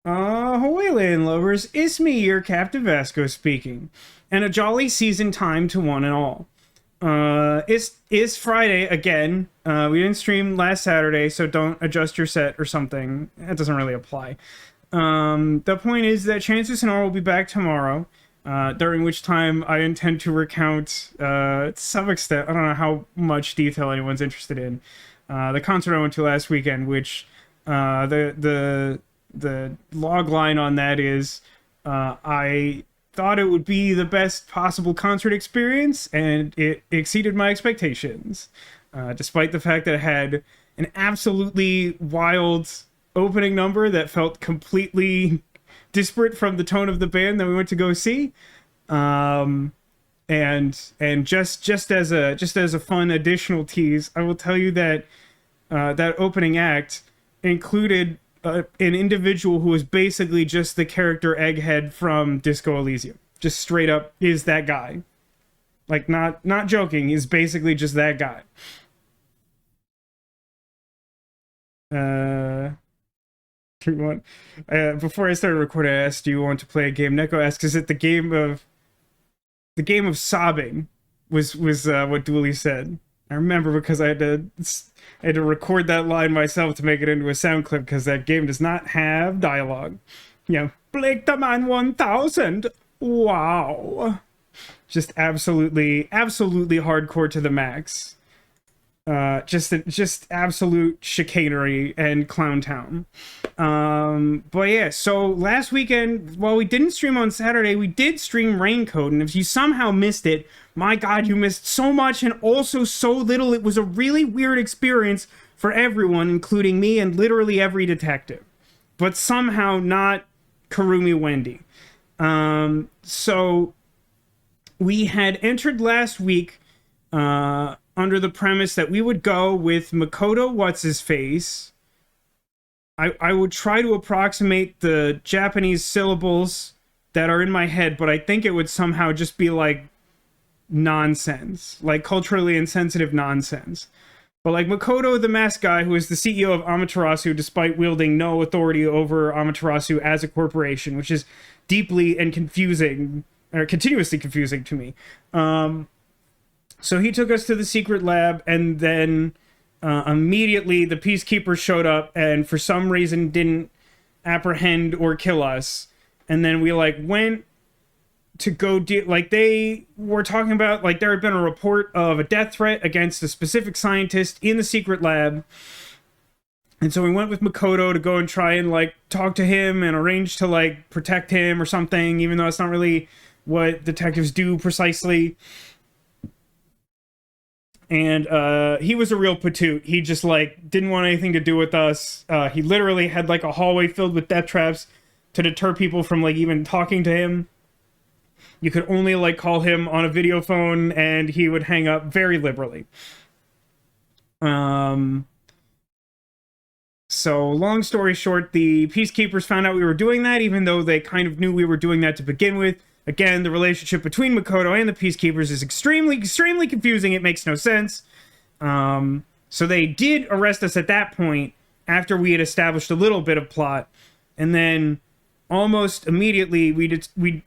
Ahoy, land lovers, it's me, your Captain Vasco speaking, and a jolly season time to one and all. It's Friday again. We didn't stream last Saturday, so don't adjust your set or something. That doesn't really apply. The point is that Chances and all will be back tomorrow, during which time I intend to recount, to some extent, I don't know how much detail anyone's interested in, the concert I went to last weekend, which, the log line on that is I thought it would be the best possible concert experience, and it exceeded my expectations, despite the fact that it had an absolutely wild opening number that felt completely disparate from the tone of the band that we went to go see. And just as a fun additional tease, I will tell you that that opening act included an individual who was basically just the character Egghead from Disco Elysium. Just straight up is that guy. Like, not joking, he's basically just that guy. Before I started recording, I asked, do you want to play a game? Neko asked, is it the game of sobbing? Was what Dooley said. I remember because I had to record that line myself to make it into a sound clip because that game does not have dialogue. Yeah, Blake the Man 1000. Wow. Just absolutely hardcore to the max. Just absolute chicanery and clown town. But yeah, so last weekend, while we didn't stream on Saturday, we did stream Raincoat, and if you somehow missed it, my god, you missed so much and also so little. It was a really weird experience for everyone, including me and literally every detective, but somehow not Karumi Wendy. So we had entered last week under the premise that we would go with Makoto What's-His-Face. I would try to approximate the Japanese syllables that are in my head, but I think it would somehow just be like nonsense, like culturally insensitive nonsense. But like Makoto, the masked guy who is the CEO of Amaterasu despite wielding no authority over Amaterasu as a corporation, which is deeply and confusing, or continuously confusing to me. So he took us to the secret lab, and then immediately the peacekeepers showed up and for some reason didn't apprehend or kill us. And then we like went to go like they were talking about, like there had been a report of a death threat against a specific scientist in the secret lab. And so we went with Makoto to go and try and like talk to him and arrange to like protect him or something, even though it's not really what detectives do precisely. And he was a real patoot. He just like didn't want anything to do with us. He literally had like a hallway filled with death traps to deter people from like even talking to him. You could only like call him on a video phone and he would hang up very liberally. So long story short, the peacekeepers found out we were doing that, even though they kind of knew we were doing that to begin with. Again, the relationship between Makoto and the peacekeepers is extremely confusing. It makes no sense. So they did arrest us at that point after we had established a little bit of plot. And then almost immediately we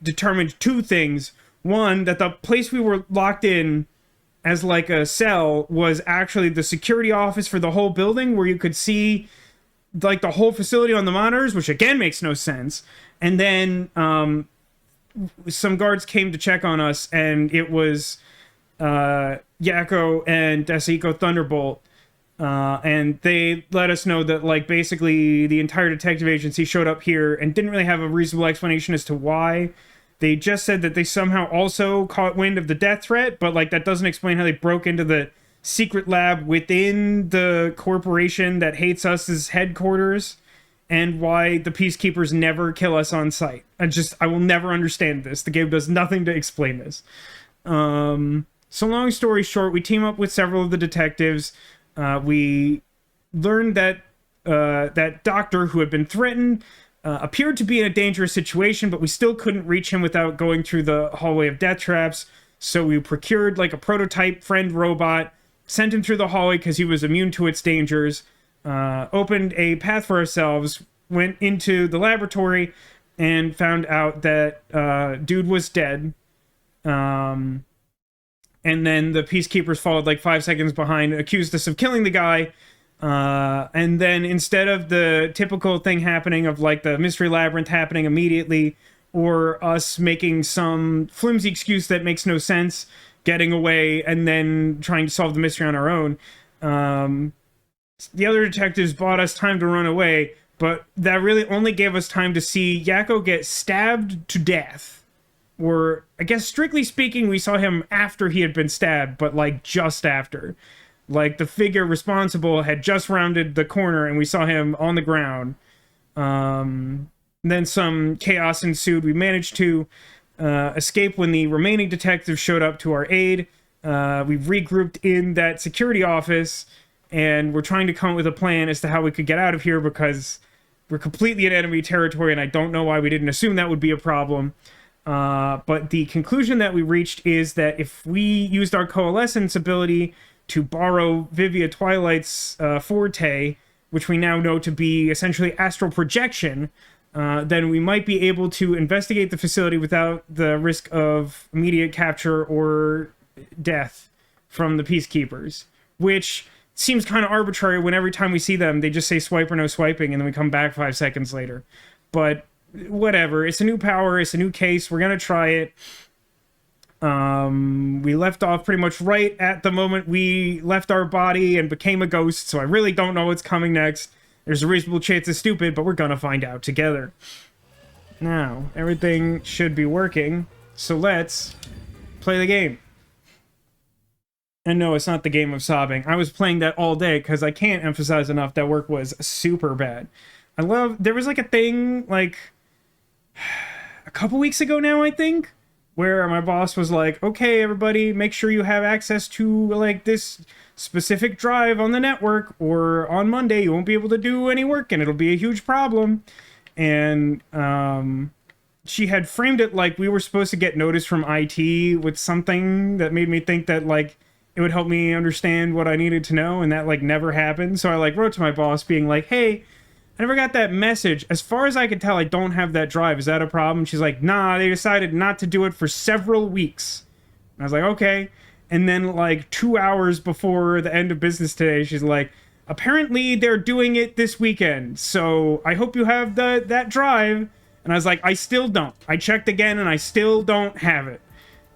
determined two things. One, that the place we were locked in as like a cell was actually the security office for the whole building, where you could see like the whole facility on the monitors, which again makes no sense. And then some guards came to check on us, and it was Yakko and Dasiko Thunderbolt, and they let us know that like basically the entire detective agency showed up here and didn't really have a reasonable explanation as to why. They just said that they somehow also caught wind of the death threat, but like that doesn't explain how they broke into the secret lab within the corporation that hates us as headquarters, and why the peacekeepers never kill us on sight. I will never understand this. The game does nothing to explain this. So long story short, we team up with several of the detectives. We learned that that doctor who had been threatened appeared to be in a dangerous situation, but we still couldn't reach him without going through the hallway of death traps. So we procured like a prototype friend robot, sent him through the hallway because he was immune to its dangers, opened a path for ourselves, went into the laboratory and found out that dude was dead. And then the Peacekeepers followed like 5 seconds behind, accused us of killing the guy. And then instead of the typical thing happening of like the mystery labyrinth happening immediately, or us making some flimsy excuse that makes no sense, getting away and then trying to solve the mystery on our own, the other detectives bought us time to run away, but that really only gave us time to see Yakko get stabbed to death. Or, I guess strictly speaking, we saw him after he had been stabbed, but like just after. Like the figure responsible had just rounded the corner and we saw him on the ground. Then some chaos ensued. We managed to escape when the remaining detectives showed up to our aid. We regrouped in that security office, and we're trying to come up with a plan as to how we could get out of here, because we're completely in enemy territory, and I don't know why we didn't assume that would be a problem. But the conclusion that we reached is that if we used our coalescence ability to borrow Vivia Twilight's forte, which we now know to be essentially astral projection, then we might be able to investigate the facility without the risk of immediate capture or death from the Peacekeepers, which seems kind of arbitrary when every time we see them, they just say swipe or no swiping, and then we come back 5 seconds later. But whatever, it's a new power, it's a new case, we're gonna try it. We left off pretty much right at the moment we left our body and became a ghost, so I really don't know what's coming next. There's a reasonable chance it's stupid, but we're gonna find out together. Now, everything should be working, so let's play the game. And no, it's not the game of sobbing. I was playing that all day because I can't emphasize enough that work was super bad. There was like a thing, like, a couple weeks ago now, I think, where my boss was like, okay, everybody, make sure you have access to, like, this specific drive on the network, or on Monday you won't be able to do any work and it'll be a huge problem. And she had framed it like we were supposed to get notice from IT with something that made me think that, like, it would help me understand what I needed to know, and that, like, never happened. So I, like, wrote to my boss being like, hey, I never got that message. As far as I can tell, I don't have that drive. Is that a problem? She's like, nah, they decided not to do it for several weeks. And I was like, okay. And then, like, 2 hours before the end of business today, she's like, apparently they're doing it this weekend, so I hope you have that drive. And I was like, I still don't. I checked again, and I still don't have it.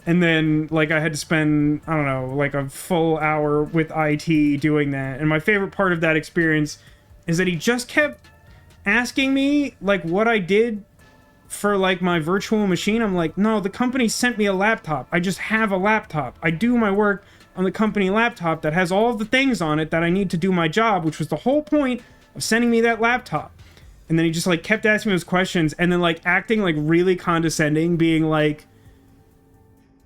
And then, like, I had to spend, I don't know, like a full hour with IT doing that. And my favorite part of that experience is that he just kept asking me, like, what I did for, like, my virtual machine. I'm like, no, the company sent me a laptop. I just have a laptop. I do my work on the company laptop that has all of the things on it that I need to do my job, which was the whole point of sending me that laptop. And then he just, like, kept asking me those questions, and then, like, acting, like, really condescending, being like,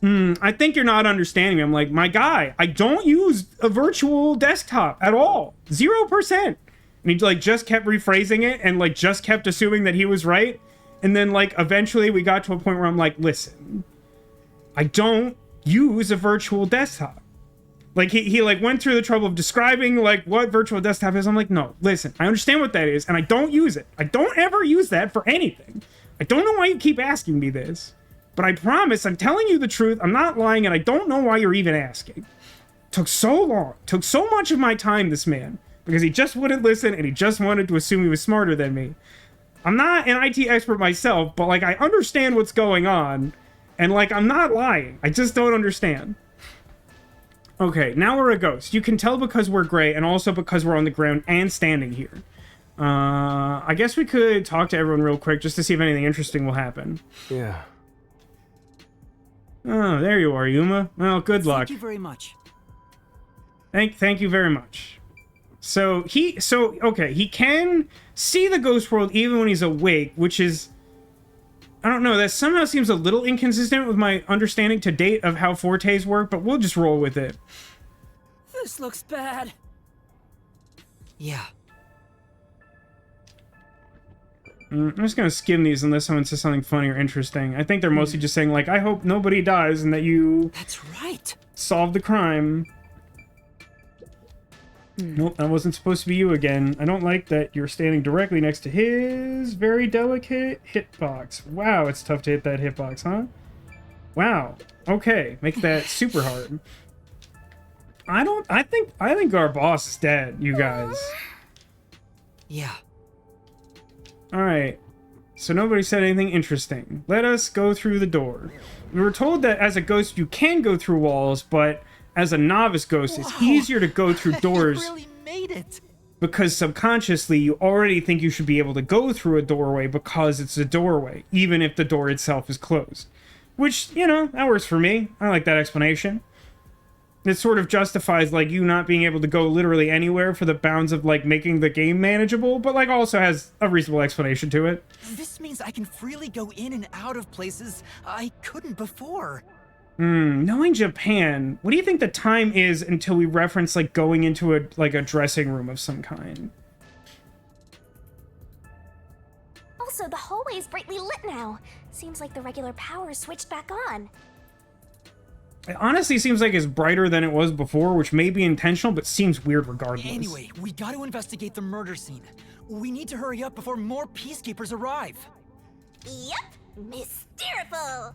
I think you're not understanding me. I'm like, my guy, I don't use a virtual desktop at all. 0%. And he, like, just kept rephrasing it and, like, just kept assuming that he was right. And then, like, eventually we got to a point where I'm like, listen, I don't use a virtual desktop. Like, he like, went through the trouble of describing, like, what virtual desktop is. I'm like, no, listen, I understand what that is, and I don't use it. I don't ever use that for anything. I don't know why you keep asking me this. But I promise, I'm telling you the truth, I'm not lying, and I don't know why you're even asking. Took so long, took so much of my time, this man, because he just wouldn't listen, and he just wanted to assume he was smarter than me. I'm not an IT expert myself, but, like, I understand what's going on, and, like, I'm not lying. I just don't understand. Okay, now we're a ghost. You can tell because we're gray, and also because we're on the ground and standing here. I guess we could talk to everyone real quick, just to see if anything interesting will happen. Yeah. Oh, there you are, Yuma. Well, good luck. Thank you very much. Thank you very much. Okay, he can see the ghost world even when he's awake, which is, I don't know, that somehow seems a little inconsistent with my understanding to date of how fortes work, but we'll just roll with it. This looks bad. Yeah. I'm just gonna skim these unless someone says something funny or interesting. I think they're mostly just saying, like, I hope nobody dies and that you... That's right. solve the crime. Nope, that wasn't supposed to be you again. I don't like that you're standing directly next to his very delicate hitbox. Wow, it's tough to hit that hitbox, huh? Wow. Okay, make that super hard. I think our boss is dead, you guys. Yeah. Alright. So nobody said anything interesting. Let us go through the door. We were told that as a ghost you can go through walls, but as a novice ghost, it's easier to go through doors. You really made it. Because subconsciously you already think you should be able to go through a doorway because it's a doorway, even if the door itself is closed. Which, you know, that works for me. I like that explanation. It sort of justifies, like, you not being able to go literally anywhere for the bounds of, like, making the game manageable, but, like, also has a reasonable explanation to it. This means I can freely go in and out of places I couldn't before. Knowing Japan, what do you think the time is until we reference, like, going into a dressing room of some kind? Also, the hallway is brightly lit now. Seems like the regular power is switched back on. It honestly seems like it's brighter than it was before, which may be intentional, but seems weird regardless. Anyway, we got to investigate the murder scene. We need to hurry up before more peacekeepers arrive. Yep, mysteriful.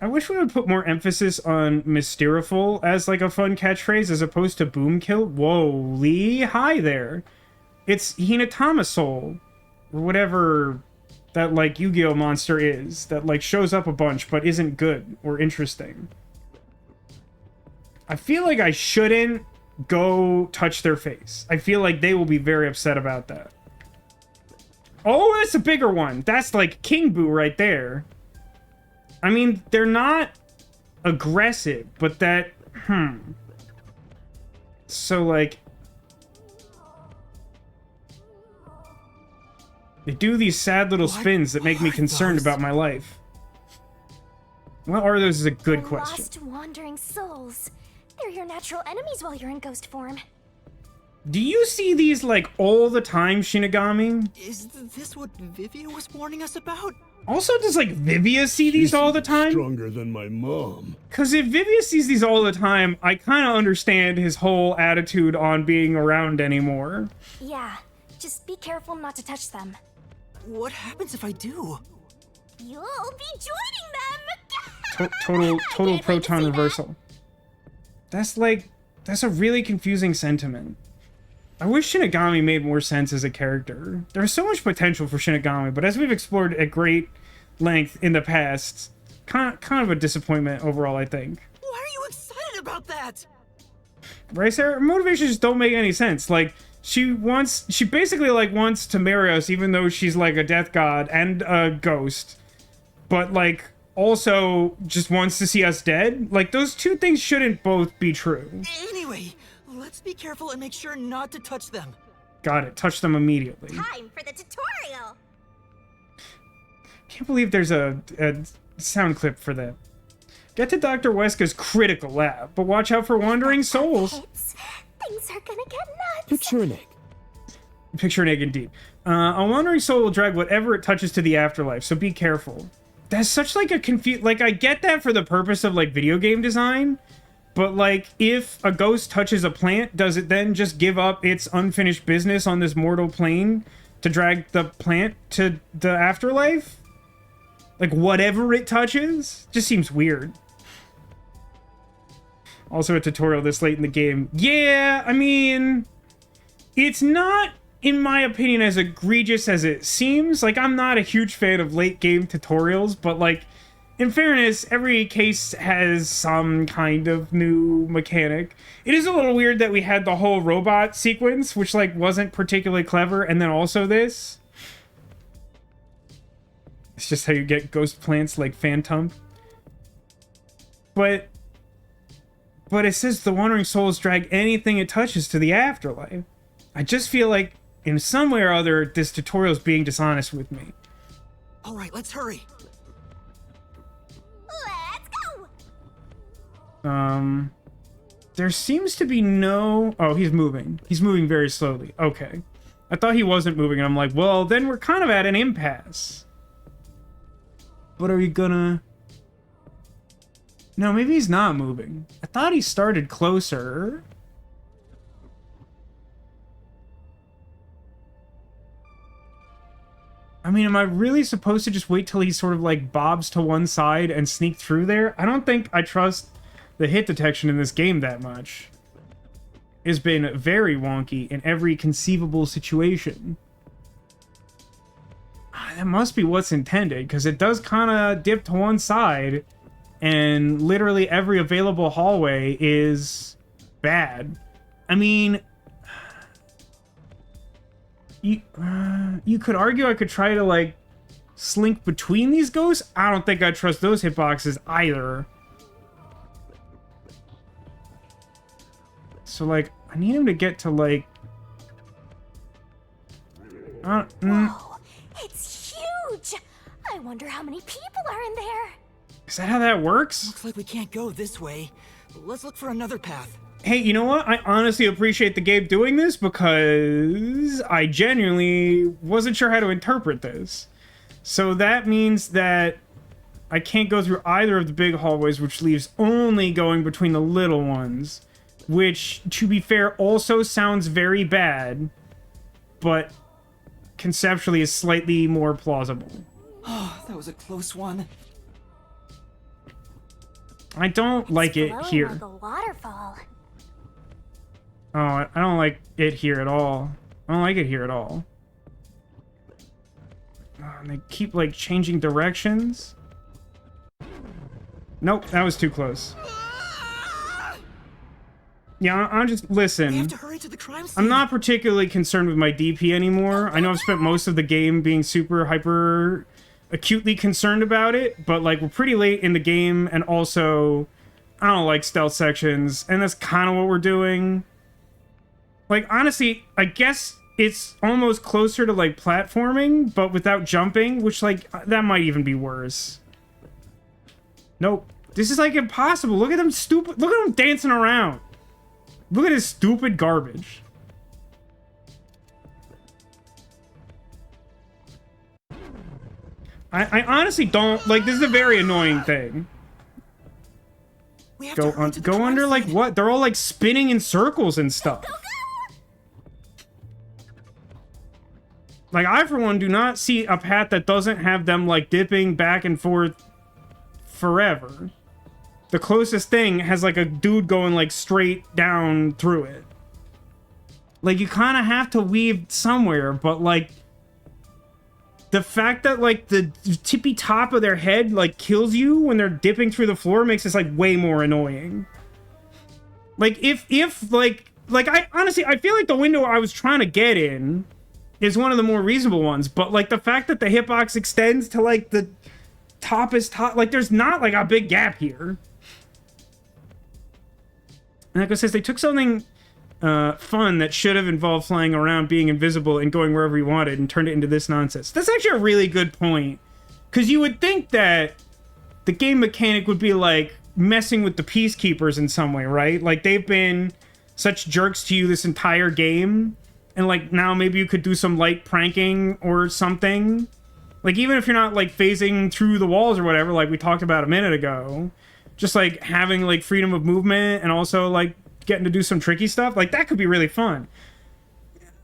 I wish we would put more emphasis on mysteriful as, like, a fun catchphrase as opposed to boom kill. Whoa, Lee, hi there. It's Hinatama Soul, or whatever that, like, Yu-Gi-Oh monster is, that, like, shows up a bunch but isn't good or interesting. I feel like I shouldn't go touch their face. I feel like they will be very upset about that. Oh, that's a bigger one. That's, like, King Boo right there. I mean, they're not aggressive, but that... So, like... They do these sad little spins that make me concerned about my life. What are those is a good question. Lost wandering souls. They're your natural enemies while you're in ghost form. Do you see these, like, all the time, Shinigami? Is this what Vivia was warning us about? Also, does, like, Vivia see these all the time? Stronger than my mom. Because if Vivia sees these all the time, I kind of understand his whole attitude on being around anymore. Yeah, just be careful not to touch them. What happens if I do? You'll be joining them! Total proton reversal. That's a really confusing sentiment. I wish Shinigami made more sense as a character. There's so much potential for Shinigami, but as we've explored at great length in the past, kind of a disappointment overall, I think. Why are you excited about that? Right, Sarah? Her motivations just don't make any sense. Like, she basically, like, wants to marry us even though she's, like, a death god and a ghost. But, like, also just wants to see us dead. Like, those two things shouldn't both be true. Anyway, let's be careful and make sure not to touch them. Got it. Touch them immediately. Time for the tutorial! Can't believe there's a sound clip for that. Get to Dr. Weska's critical lab, but watch out for wandering souls. Things are gonna get nuts! Picture an egg. Picture an egg indeed. A wandering soul will drag whatever it touches to the afterlife, so be careful. That's such, like, a like, I get that for the purpose of, like, video game design, but, like, if a ghost touches a plant, does it then just give up its unfinished business on this mortal plane to drag the plant to the afterlife? Like, whatever it touches? Just seems weird. Also a tutorial this late in the game. Yeah, I mean, it's not, in my opinion, as egregious as it seems. Like, I'm not a huge fan of late game tutorials, but, like, in fairness, every case has some kind of new mechanic. It is a little weird that we had the whole robot sequence, which, like, wasn't particularly clever, and then also this. It's just how you get ghost plants like Phantom. But it says the wandering souls drag anything it touches to the afterlife. I just feel like, in some way or other, this tutorial is being dishonest with me. Alright, let's hurry. Let's go! There seems to be no... Oh, he's moving. He's moving very slowly. Okay. I thought he wasn't moving, and I'm like, well, then we're kind of at an impasse. But are we gonna... No, maybe he's not moving. I thought he started closer. I mean, am I really supposed to just wait till he sort of like bobs to one side and sneak through there? I don't think I trust the hit detection in this game that much. It's been very wonky in every conceivable situation. That must be what's intended, because it does kind of dip to one side, and literally every available hallway is bad. I mean, you could argue I could try to, like, slink between these ghosts. I don't think I trust those hitboxes either. So, like, I need him to get to, like... Whoa, it's huge! I wonder how many people are in there. Is that how that works? Looks like we can't go this way. Let's look for another path. Hey, you know what? I honestly appreciate the game doing this because I genuinely wasn't sure how to interpret this. So that means that I can't go through either of the big hallways, which leaves only going between the little ones. Which, to be fair, also sounds very bad, but conceptually is slightly more plausible. Oh, that was a close one. I don't like it Flowing here. like a waterfall. Oh, I don't like it here at all. I don't like it here at all. Oh, and they keep, like, changing directions. Nope, that was too close. Yeah, I'll just listen. We have to hurry to the crime scene. I'm not particularly concerned with my DP anymore. I know I've spent most of the game being super hyper acutely concerned about it, but like we're pretty late in the game, and also I don't like stealth sections, and that's kind of what we're doing. Like, honestly, I guess it's almost closer to like platforming, but without jumping, which like that might even be worse. Nope. This is like impossible. Look at them stupid. Look at them dancing around. Look at his stupid garbage. I honestly don't like. This is a very annoying thing. We have Go to hurry on. to the Go crime under like scene. what? They're all like spinning in circles and stuff. Like, I for one do not see a path that doesn't have them like dipping back and forth forever. The closest thing has like a dude going like straight down through it. Like, you kind of have to weave somewhere, but like the fact that like the tippy top of their head like kills you when they're dipping through the floor makes this like way more annoying. Like, if I honestly, I feel like the window I was trying to get in is one of the more reasonable ones, but like the fact that the hitbox extends to like the top is top, like there's not like a big gap here. And like it says, they took something fun that should have involved flying around, being invisible, and going wherever you wanted, and turned it into this nonsense. That's actually a really good point. Because you would think that the game mechanic would be, like, messing with the Peacekeepers in some way, right? Like, they've been such jerks to you this entire game, and, like, now maybe you could do some light pranking or something. Like, even if you're not, like, phasing through the walls or whatever, like we talked about a minute ago, just, like, having, like, freedom of movement and also, like, getting to do some tricky stuff, like, that could be really fun.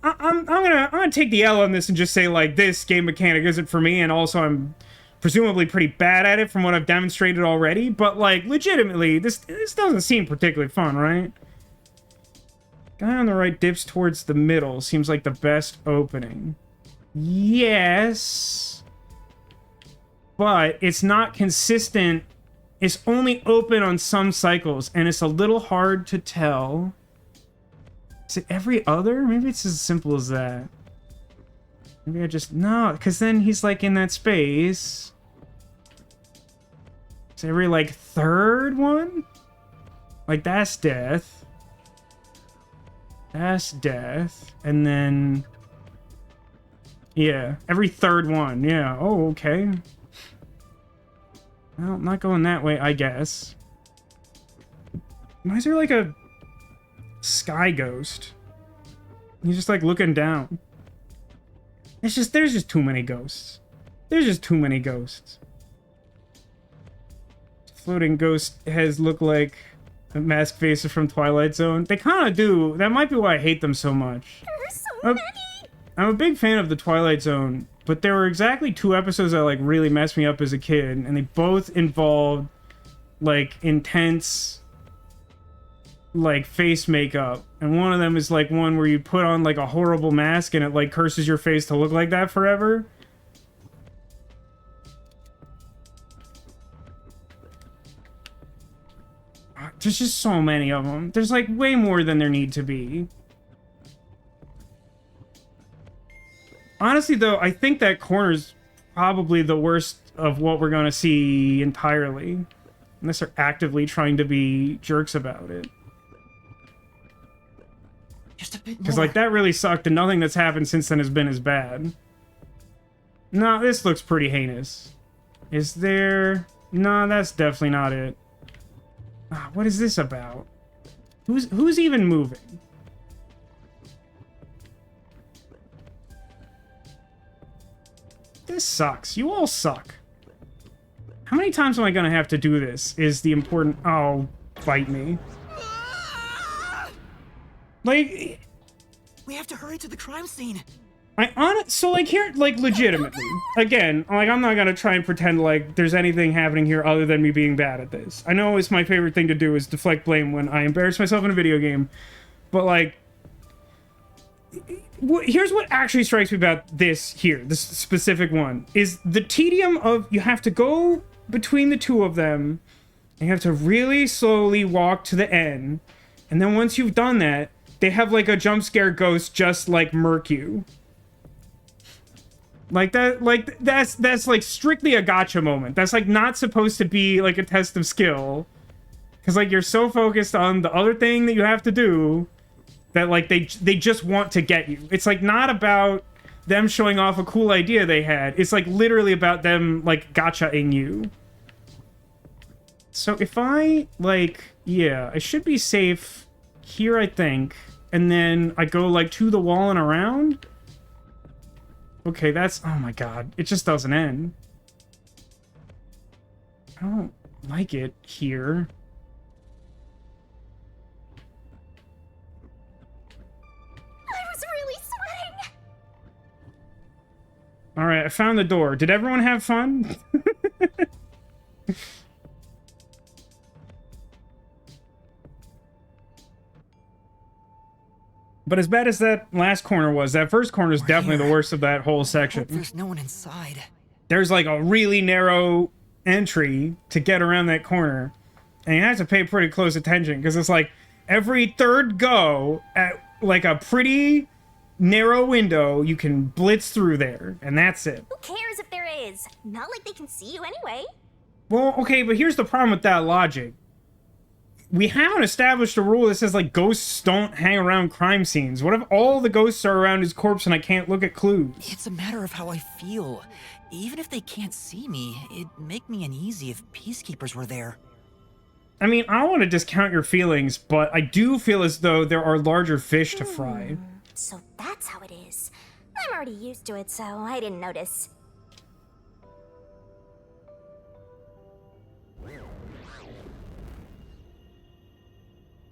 I'm gonna take the L on this and just say, like, this game mechanic isn't for me, and also I'm presumably pretty bad at it from what I've demonstrated already, but, like, legitimately, this doesn't seem particularly fun, right? Guy on the right dips towards the middle. Seems like the best opening. Yes. But it's not consistent. It's only open on some cycles, and it's a little hard to tell. Is it every other? Maybe it's as simple as that. Maybe I just... No, because then he's, like, in that space. Is it every, like, third one? Like, that's death. That's death. And then... Yeah, every third one. Yeah, oh, okay. Well, not going that way, I guess. Why is there like a sky ghost? He's just like looking down. There's just too many ghosts. There's just too many ghosts. Floating ghost heads look like The mask faces from Twilight Zone. They kind of do. That might be why I hate them so much. There are so many. I'm a big fan of the Twilight Zone, but there were exactly 2 episodes that like really messed me up as a kid, and they both involved like intense like face makeup. And one of them is like one where you put on like a horrible mask and it like curses your face to look like that forever. There's just so many of them. There's like way more than there need to be. Honestly, though, I think that corner's probably the worst of what we're going to see entirely. Unless they're actively trying to be jerks about it. Just a bit more. Because, like, that really sucked, and nothing that's happened since then has been as bad. No, this looks pretty heinous. Is there... No, that's definitely not it. What is this about? Who's even moving? This sucks. You all suck. How many times am I gonna have to do this? Is the important... Oh, bite me. Like... We have to hurry to the crime scene. So, like, here, like, legitimately, again, like, I'm not gonna try and pretend like there's anything happening here other than me being bad at this. I know it's my favorite thing to do is deflect blame when I embarrass myself in a video game, but, like, here's what actually strikes me about this specific one, is the tedium of you have to go between the 2 of them, and you have to really slowly walk to the end, and then once you've done that, they have, like, a jump scare ghost just, like, murk you. Like, that's, like, strictly a gotcha moment. That's, like, not supposed to be, like, a test of skill. Because, like, you're so focused on the other thing that you have to do that, like, they just want to get you. It's, like, not about them showing off a cool idea they had. It's, like, literally about them, like, gotcha-ing you. So if I, like, yeah, I should be safe here, I think. And then I go, like, to the wall and around. Okay, that's... Oh my god. It just doesn't end. I don't like it here. I was really sweating. Alright, I found the door. Did everyone have fun? But as bad as that last corner was, that first corner is definitely the worst of that whole Hope section. there's no one inside. There's like a really narrow entry to get around that corner. And you have to pay pretty close attention because it's like every third go at like a pretty narrow window, you can blitz through there. And that's it. Who cares if there is? Not like they can see you anyway. Well, okay, but here's the problem with that logic. We haven't established a rule that says, like, ghosts don't hang around crime scenes. What if all the ghosts are around his corpse and I can't look at clues? It's a matter of how I feel. Even if they can't see me, it'd make me uneasy if peacekeepers were there. I mean, I don't want to discount your feelings, but I do feel as though there are larger fish to fry. So that's how it is. I'm already used to it, so I didn't notice.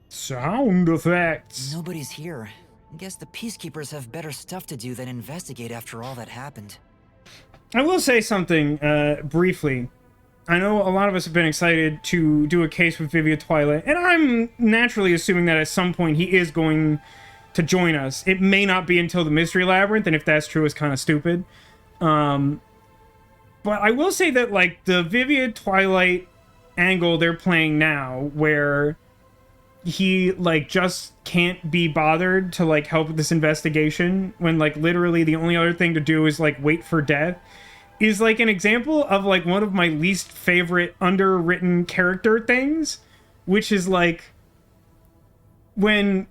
Sound effects. Nobody's here. Guess the peacekeepers have better stuff to do than investigate after all that happened. I will say something briefly. I know a lot of us have been excited to do a case with Vivia Twilight, and I'm naturally assuming that at some point he is going to join us. It may not be until the Mystery Labyrinth, and if that's true, it's kind of stupid. But I will say that, like, the Vivia Twilight angle they're playing now, where he, like, just can't be bothered to, like, help with this investigation when, like, literally the only other thing to do is, like, wait for death, is, like, an example of, like, one of my least favorite underwritten character things, which is, like, when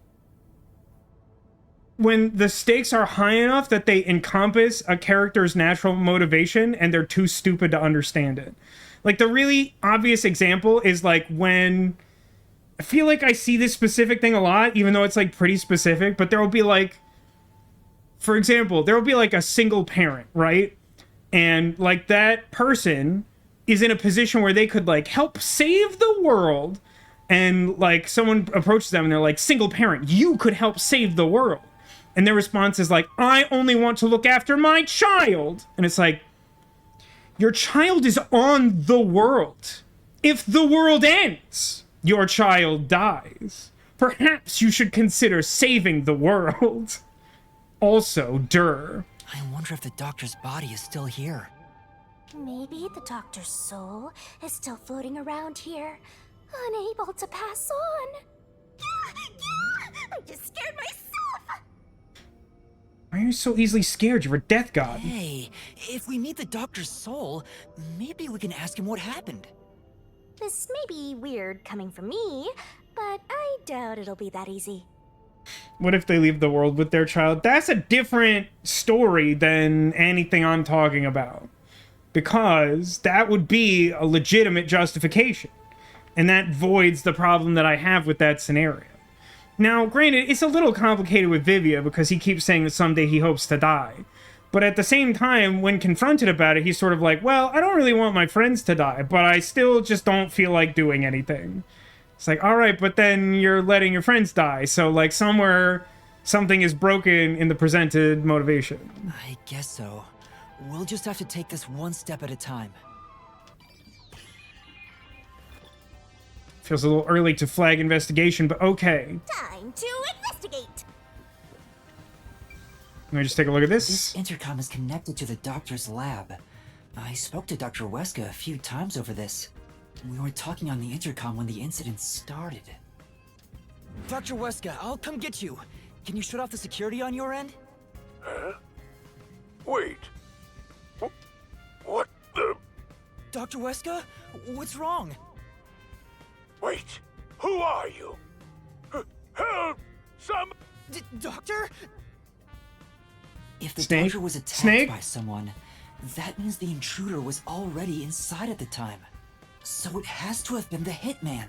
the stakes are high enough that they encompass a character's natural motivation and they're too stupid to understand it. Like, the really obvious example is, like, when... I feel like I see this specific thing a lot, even though it's, like, pretty specific, but there will be, like... For example, there will be, like, a single parent, right? And, like, that person is in a position where they could, like, help save the world And, like, someone approaches them and they're like, single parent, you could help save the world. And their response is like, I only want to look after my child. And it's like, your child is on the world. If the world ends, your child dies. Perhaps you should consider saving the world. Also, Durr. I wonder if the doctor's body is still here. Maybe the doctor's soul is still floating around here, unable to pass on. I just scared myself. Why are you so easily scared? You're a death god. Hey, if we meet the doctor's soul, maybe we can ask him what happened. This may be weird coming from me, but I doubt it'll be that easy. What if they leave the world with their child? That's a different story than anything I'm talking about. Because that would be a legitimate justification. And that voids the problem that I have with that scenario. Now, granted, it's a little complicated with Vivia because he keeps saying that someday he hopes to die. But at the same time, when confronted about it, he's sort of like, well, I don't really want my friends to die, but I still just don't feel like doing anything. It's like, all right, but then you're letting your friends die. So, like, somewhere, something is broken in the presented motivation. I guess so. We'll just have to take this one step at a time. Feels a little early to flag investigation, but okay. Time to investigate. Let me just take a look at This this. intercom is connected to the doctor's lab. I spoke to Dr. Weska a few times over this. We were talking on the intercom when the incident started. Dr. Weska, I'll come get you. Can you shut off the security on your end? Huh? Wait. What the... Dr. Weska? What's wrong? Wait. Who are you? Help! Some... Doctor? If the Snake? doctor was attacked Snake? by someone, that means the intruder was already inside at the time. So it has to have been the hitman.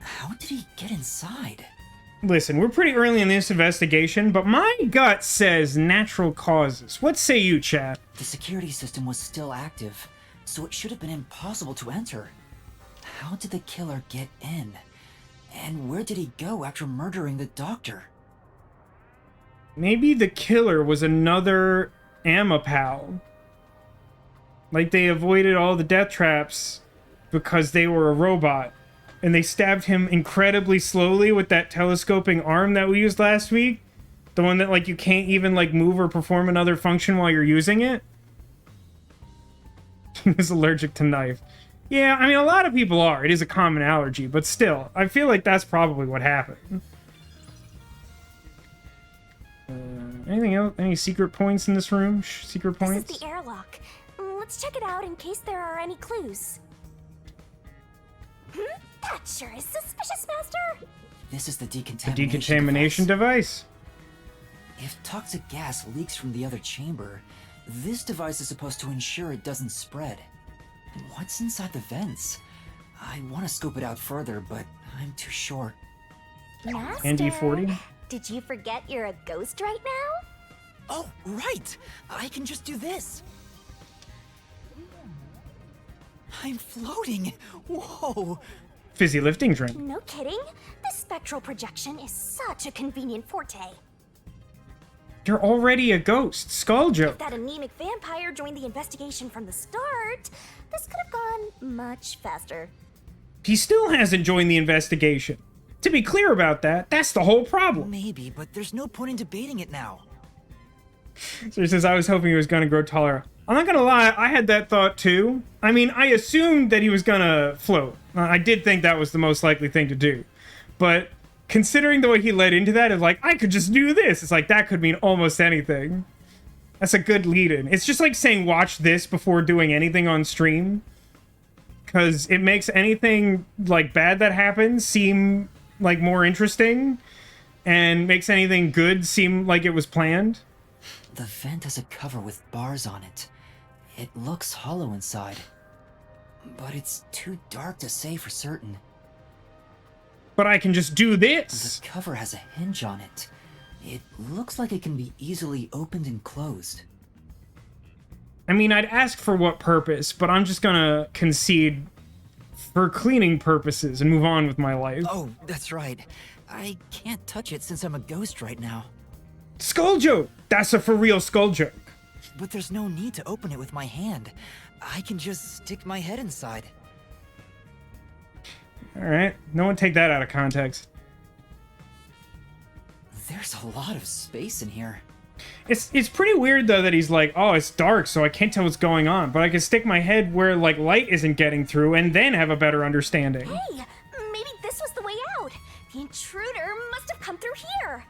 How did he get inside? Listen, we're pretty early in this investigation, but my gut says natural causes. What say you, chat? The security system was still active, so it should have been impossible to enter. How did the killer get in? And where did he go after murdering the doctor? Maybe the killer was another Amapal. Like they avoided all the death traps because they were a robot. And they stabbed him incredibly slowly with that telescoping arm that we used last week. The one that, like, you can't even, like, move or perform another function while you're using it. He was allergic to knife. Yeah, I mean, a lot of people are. It is a common allergy, but still, I feel like that's probably what happened. Anything else? Any secret points in this room? Secret points? This is the airlock. Let's check it out in case there are any clues. That sure is suspicious, Master. This is the The decontamination decontamination device. If toxic gas leaks from the other chamber, this device is supposed to ensure it doesn't spread. What's inside the vents? I want to scope it out further, but I'm too short. Master, ND40? did you forget you're a ghost right now? Oh, right! I can just do this! I'm floating! Whoa! Fizzy lifting drink. No kidding. This spectral projection is such a convenient forte. You're already a ghost. Skull joke. If that anemic vampire joined the investigation from the start, this could have gone much faster. He still hasn't joined the investigation. To be clear about that, that's the whole problem. Maybe, but there's no point in debating it now. So he says, I was hoping he was gonna grow taller. I'm not gonna lie, I had that thought too. I mean, I assumed that he was gonna float. I did think that was the most likely thing to do. But considering the way he led into that, it's like, I could just do this. It's like, that could mean almost anything. That's a good lead-in. It's just like saying watch this before doing anything on stream. Because it makes anything, like, bad that happens seem, like, more interesting. And makes anything good seem like it was planned. The vent has a cover with bars on it. It looks hollow inside. But it's too dark to say for certain. But I can just do this. The cover has a hinge on it. It looks like it can be easily opened and closed. I mean, I'd ask for what purpose, but I'm just gonna concede for cleaning purposes and move on with my life. Oh, that's right. I can't touch it since I'm a ghost right now. Skull joke! That's a for real skull joke. But there's no need to open it with my hand. I can just stick my head inside. Alright, no one take that out of context. There's a lot of space in here. It's pretty weird though that he's like, oh, it's dark, so I can't tell what's going on, but I can stick my head where like light isn't getting through and then have a better understanding. Hey, maybe this was the way out. The intruder must have come through here.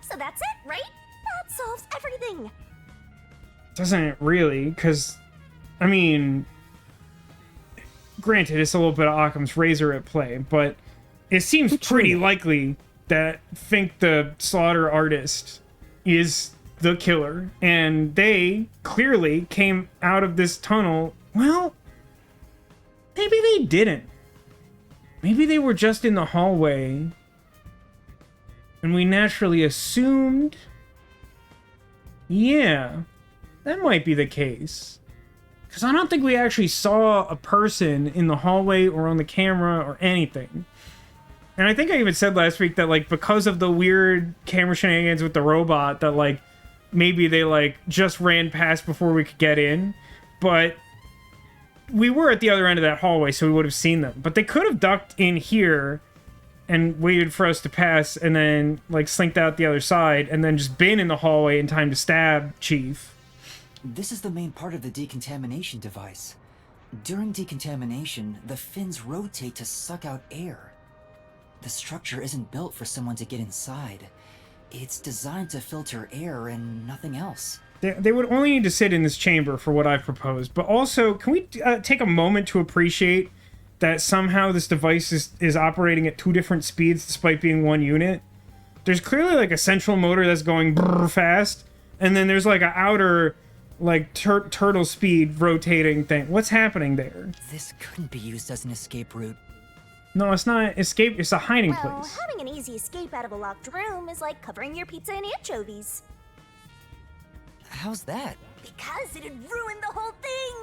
So that's it, right? That solves everything. Doesn't it really? Because, I mean, granted, it's a little bit of Occam's razor at play, but it seems pretty likely that Fink the slaughter artist is the killer, and they clearly came out of this tunnel. Well, maybe they didn't. Maybe they were just in the hallway, and we naturally assumed. Yeah, that might be the case. Because I don't think we actually saw a person in the hallway or on the camera or anything. And I think I even said last week that, like, because of the weird camera shenanigans with the robot, that, like, maybe they, like, just ran past before we could get in. But we were at the other end of that hallway, so we would have seen them. But they could have ducked in here and waited for us to pass and then, like, slinked out the other side and then just been in the hallway in time to stab Chief. This is the main part of the decontamination device. During decontamination, the fins rotate to suck out air. The structure isn't built for someone to get inside. It's designed to filter air and nothing else. They would only need to sit in this chamber for what I've proposed. But also, can we take a moment to appreciate that somehow this device is operating at 2 different speeds despite being 1 unit? There's clearly like a central motor that's going brrr fast, and then there's like an outer like turtle speed rotating thing. What's happening there? This couldn't be used as an escape route. No, it's not escape, it's a hiding Well, place. having an easy escape out of a locked room is like covering your pizza in anchovies. How's that? Because it'd ruin the whole thing!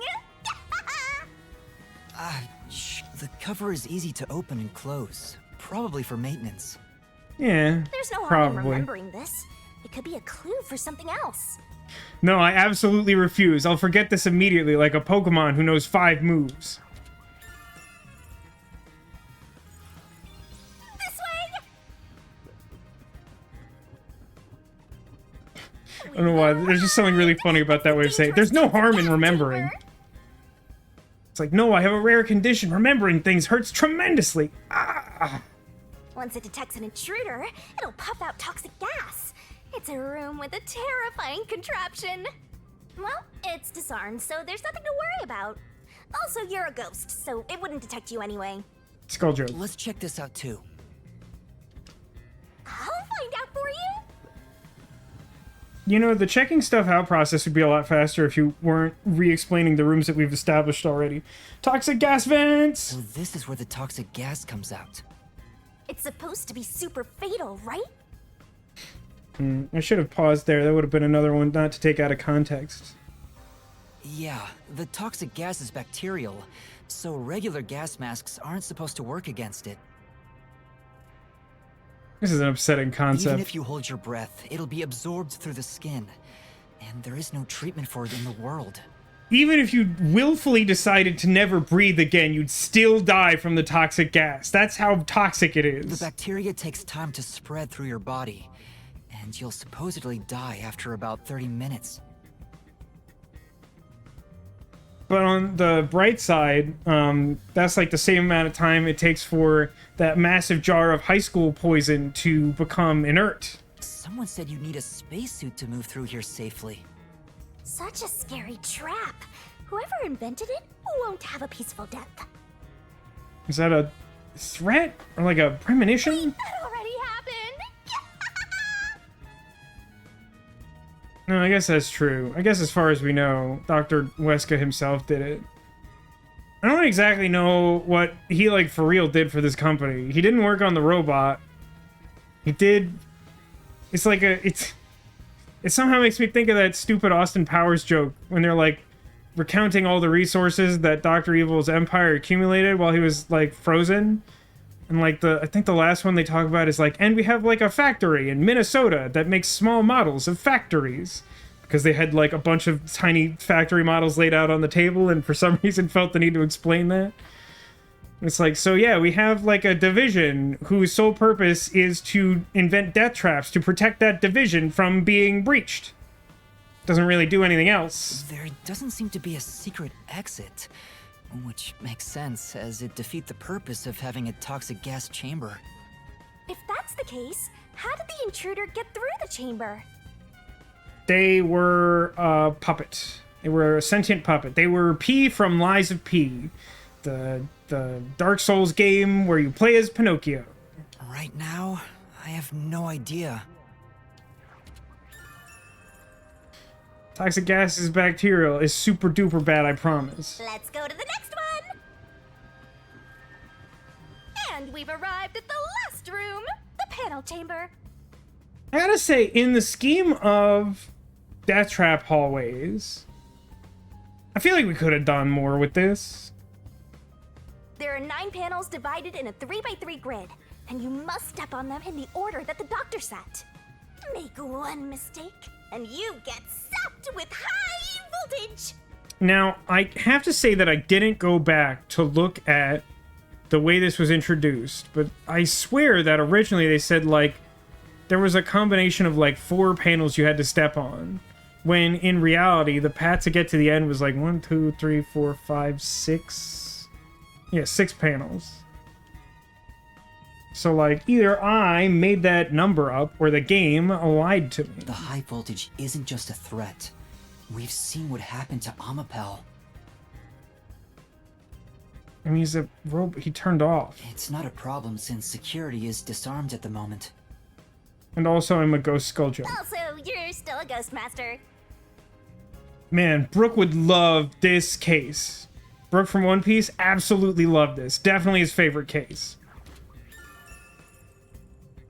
The cover is easy to open and close. Probably for maintenance. Yeah, There's no harm in probably. remembering this. It could be a clue for something else. No, I absolutely refuse. I'll forget this immediately, like a Pokemon who knows 5 moves. This way! I don't know why. There's just something really funny about that way of saying it. There's no harm in remembering. It's like, no, I have a rare condition. Remembering things hurts tremendously. Ah. Once it detects an intruder, it'll puff out toxic gas. It's a room with a terrifying contraption. Well, it's disarmed, so there's nothing to worry about. Also, you're a ghost, so it wouldn't detect you anyway. Skull joke. Let's check this out too. I'll find out for you. You know, the checking stuff out process would be a lot faster if you weren't re-explaining the rooms that we've established already. Toxic gas vents! So this is where the toxic gas comes out. It's supposed to be super fatal, right? I should have paused there. That would have been another one not to take out of context. Yeah, the toxic gas is bacterial, so regular gas masks aren't supposed to work against it. This is an upsetting concept. Even if you hold your breath, it'll be absorbed through the skin. And there is no treatment for it in the world. Even if you willfully decided to never breathe again, you'd still die from the toxic gas. That's how toxic it is. The bacteria takes time to spread through your body, and you'll supposedly die after about 30 minutes. But on the bright side, that's like the same amount of time it takes for that massive jar of high school poison to become inert. Someone said you'd need a spacesuit to move through here safely. Such a scary trap. Whoever invented it won't have a peaceful death. Is that a threat? Or like a premonition? That already happened. No, I guess that's true. I guess as far as we know, Dr. Weska himself did it. I don't exactly know what he, like, for real did for this company. He didn't work on the robot. He did... It's like a... It somehow makes me think of that stupid Austin Powers joke when they're like recounting all the resources that Dr. Evil's empire accumulated while he was like frozen. And like I think the last one they talk about is like, and we have like a factory in Minnesota that makes small models of factories. Because they had like a bunch of tiny factory models laid out on the table and for some reason felt the need to explain that. It's like, so yeah, we have like a division whose sole purpose is to invent death traps to protect that division from being breached. Doesn't really do anything else. There doesn't seem to be a secret exit, which makes sense as it defeats the purpose of having a toxic gas chamber. If that's the case, how did the intruder get through the chamber? They were a puppet. They were a sentient puppet. They were P from Lies of P, the Dark Souls game where you play as Pinocchio. Right now, I have no idea. Toxic gas is bacterial. Is super duper bad, I promise. Let's go to the next one! And we've arrived at the last room, the panel chamber. I gotta say, in the scheme of death trap hallways, I feel like we could have done more with this. There are 9 panels divided in a 3x3 grid, and you must step on them in the order that the doctor set. Make one mistake, and you get zapped with high voltage! Now, I have to say that I didn't go back to look at the way this was introduced, but I swear that originally they said, like, there was a combination of, like, 4 panels you had to step on, when in reality, the path to get to the end was, like, 1, 2, 3, 4, 5, 6... Yeah, 6 panels. So, like, either I made that number up, or the game lied to me. The high voltage isn't just a threat. We've seen what happened to Amapel. I mean, he's a robot. He turned off. It's not a problem since security is disarmed at the moment. And also, I'm a ghost skulljoke. Also, you're still a ghost master. Man, Brooke would love this case. Brooke from One Piece absolutely loved this. Definitely his favorite case.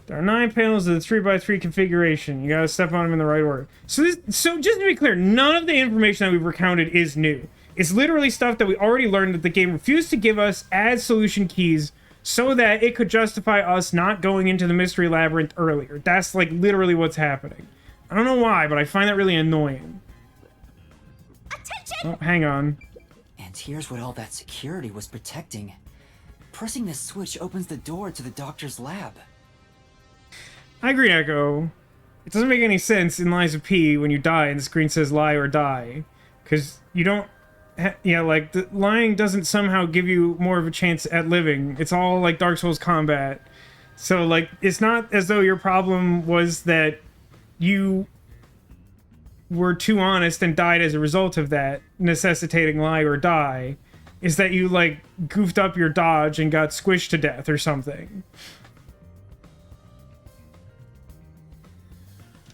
There are 9 panels of the 3x3 configuration. You gotta step on them in the right order. So just to be clear, none of the information that we've recounted is new. It's literally stuff that we already learned that the game refused to give us as solution keys so that it could justify us not going into the mystery labyrinth earlier. That's like literally what's happening. I don't know why, but I find that really annoying. Attention! Oh, hang on. And here's what all that security was protecting. Pressing this switch opens the door to the doctor's lab. I agree, Echo. It doesn't make any sense in Lies of P when you die and the screen says lie or die. Because you don't... Yeah, like, the lying doesn't somehow give you more of a chance at living. It's all like Dark Souls combat. So, like, it's not as though your problem was that you were too honest and died as a result of that, necessitating lie or die. Is that you, like, goofed up your dodge and got squished to death or something.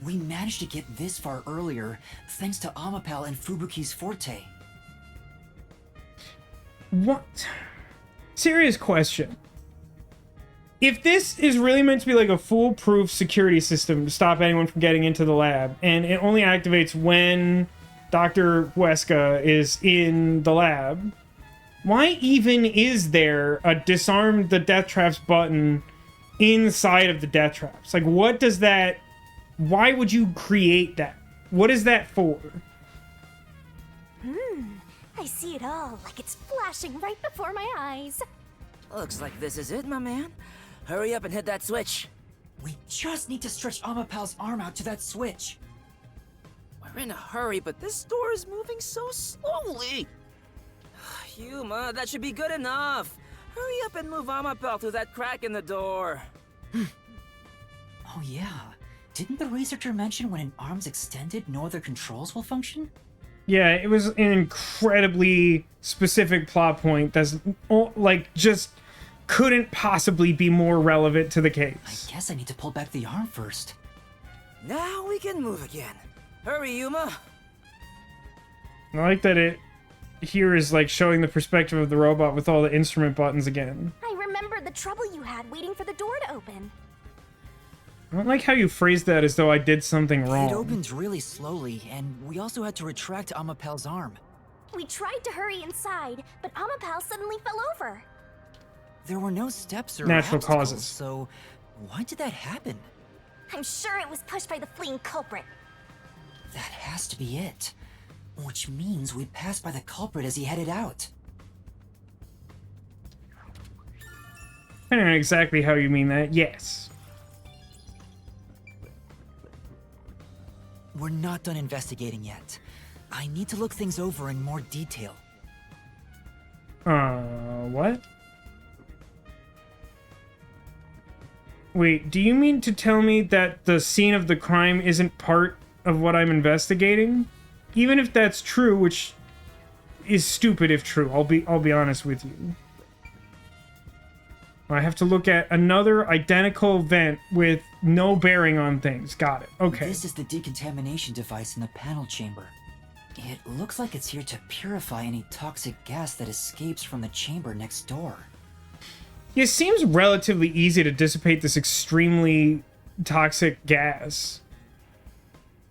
We managed to get this far earlier thanks to Amapel and Fubuki's forte. What? Serious question. If this is really meant to be like a foolproof security system to stop anyone from getting into the lab, and it only activates when Dr. Wesker is in the lab, why even is there a disarm the death traps button inside of the death traps? Like, what does that... Why would you create that? What is that for? I see it all like it's flashing right before my eyes. Looks like this is it, my man. Hurry up and hit that switch. We just need to stretch Amapel's arm out to that switch. We're in a hurry, but this door is moving so slowly. Yuma, that should be good enough. Hurry up and move Amapel through that crack in the door. Oh yeah. Didn't the researcher mention when an arm's extended, no other controls will function? Yeah, it was an incredibly specific plot point that's, like, just couldn't possibly be more relevant to the case. I guess I need to pull back the arm first. Now we can move again. Hurry, Yuma. I like that it here is, like, showing the perspective of the robot with all the instrument buttons again. I remember the trouble you had waiting for the door to open. I don't like how you phrased that as though I did something wrong. It opened really slowly, and we also had to retract Amapel's arm. We tried to hurry inside, but Amapal suddenly fell over. There were no steps or Natural obstacles, causes. so why did that happen? I'm sure it was pushed by the fleeing culprit. That has to be it. Which means we passed by the culprit as he headed out. I don't know exactly how you mean that. Yes. We're not done investigating yet. I need to look things over in more detail. What? Wait, do you mean to tell me that the scene of the crime isn't part of what I'm investigating? Even if that's true, which is stupid if true, I'll be honest with you. I have to look at another identical event with no bearing on things. Got it. Okay. This is the decontamination device in the panel chamber. It looks like it's here to purify any toxic gas that escapes from the chamber next door. It seems relatively easy to dissipate this extremely toxic gas.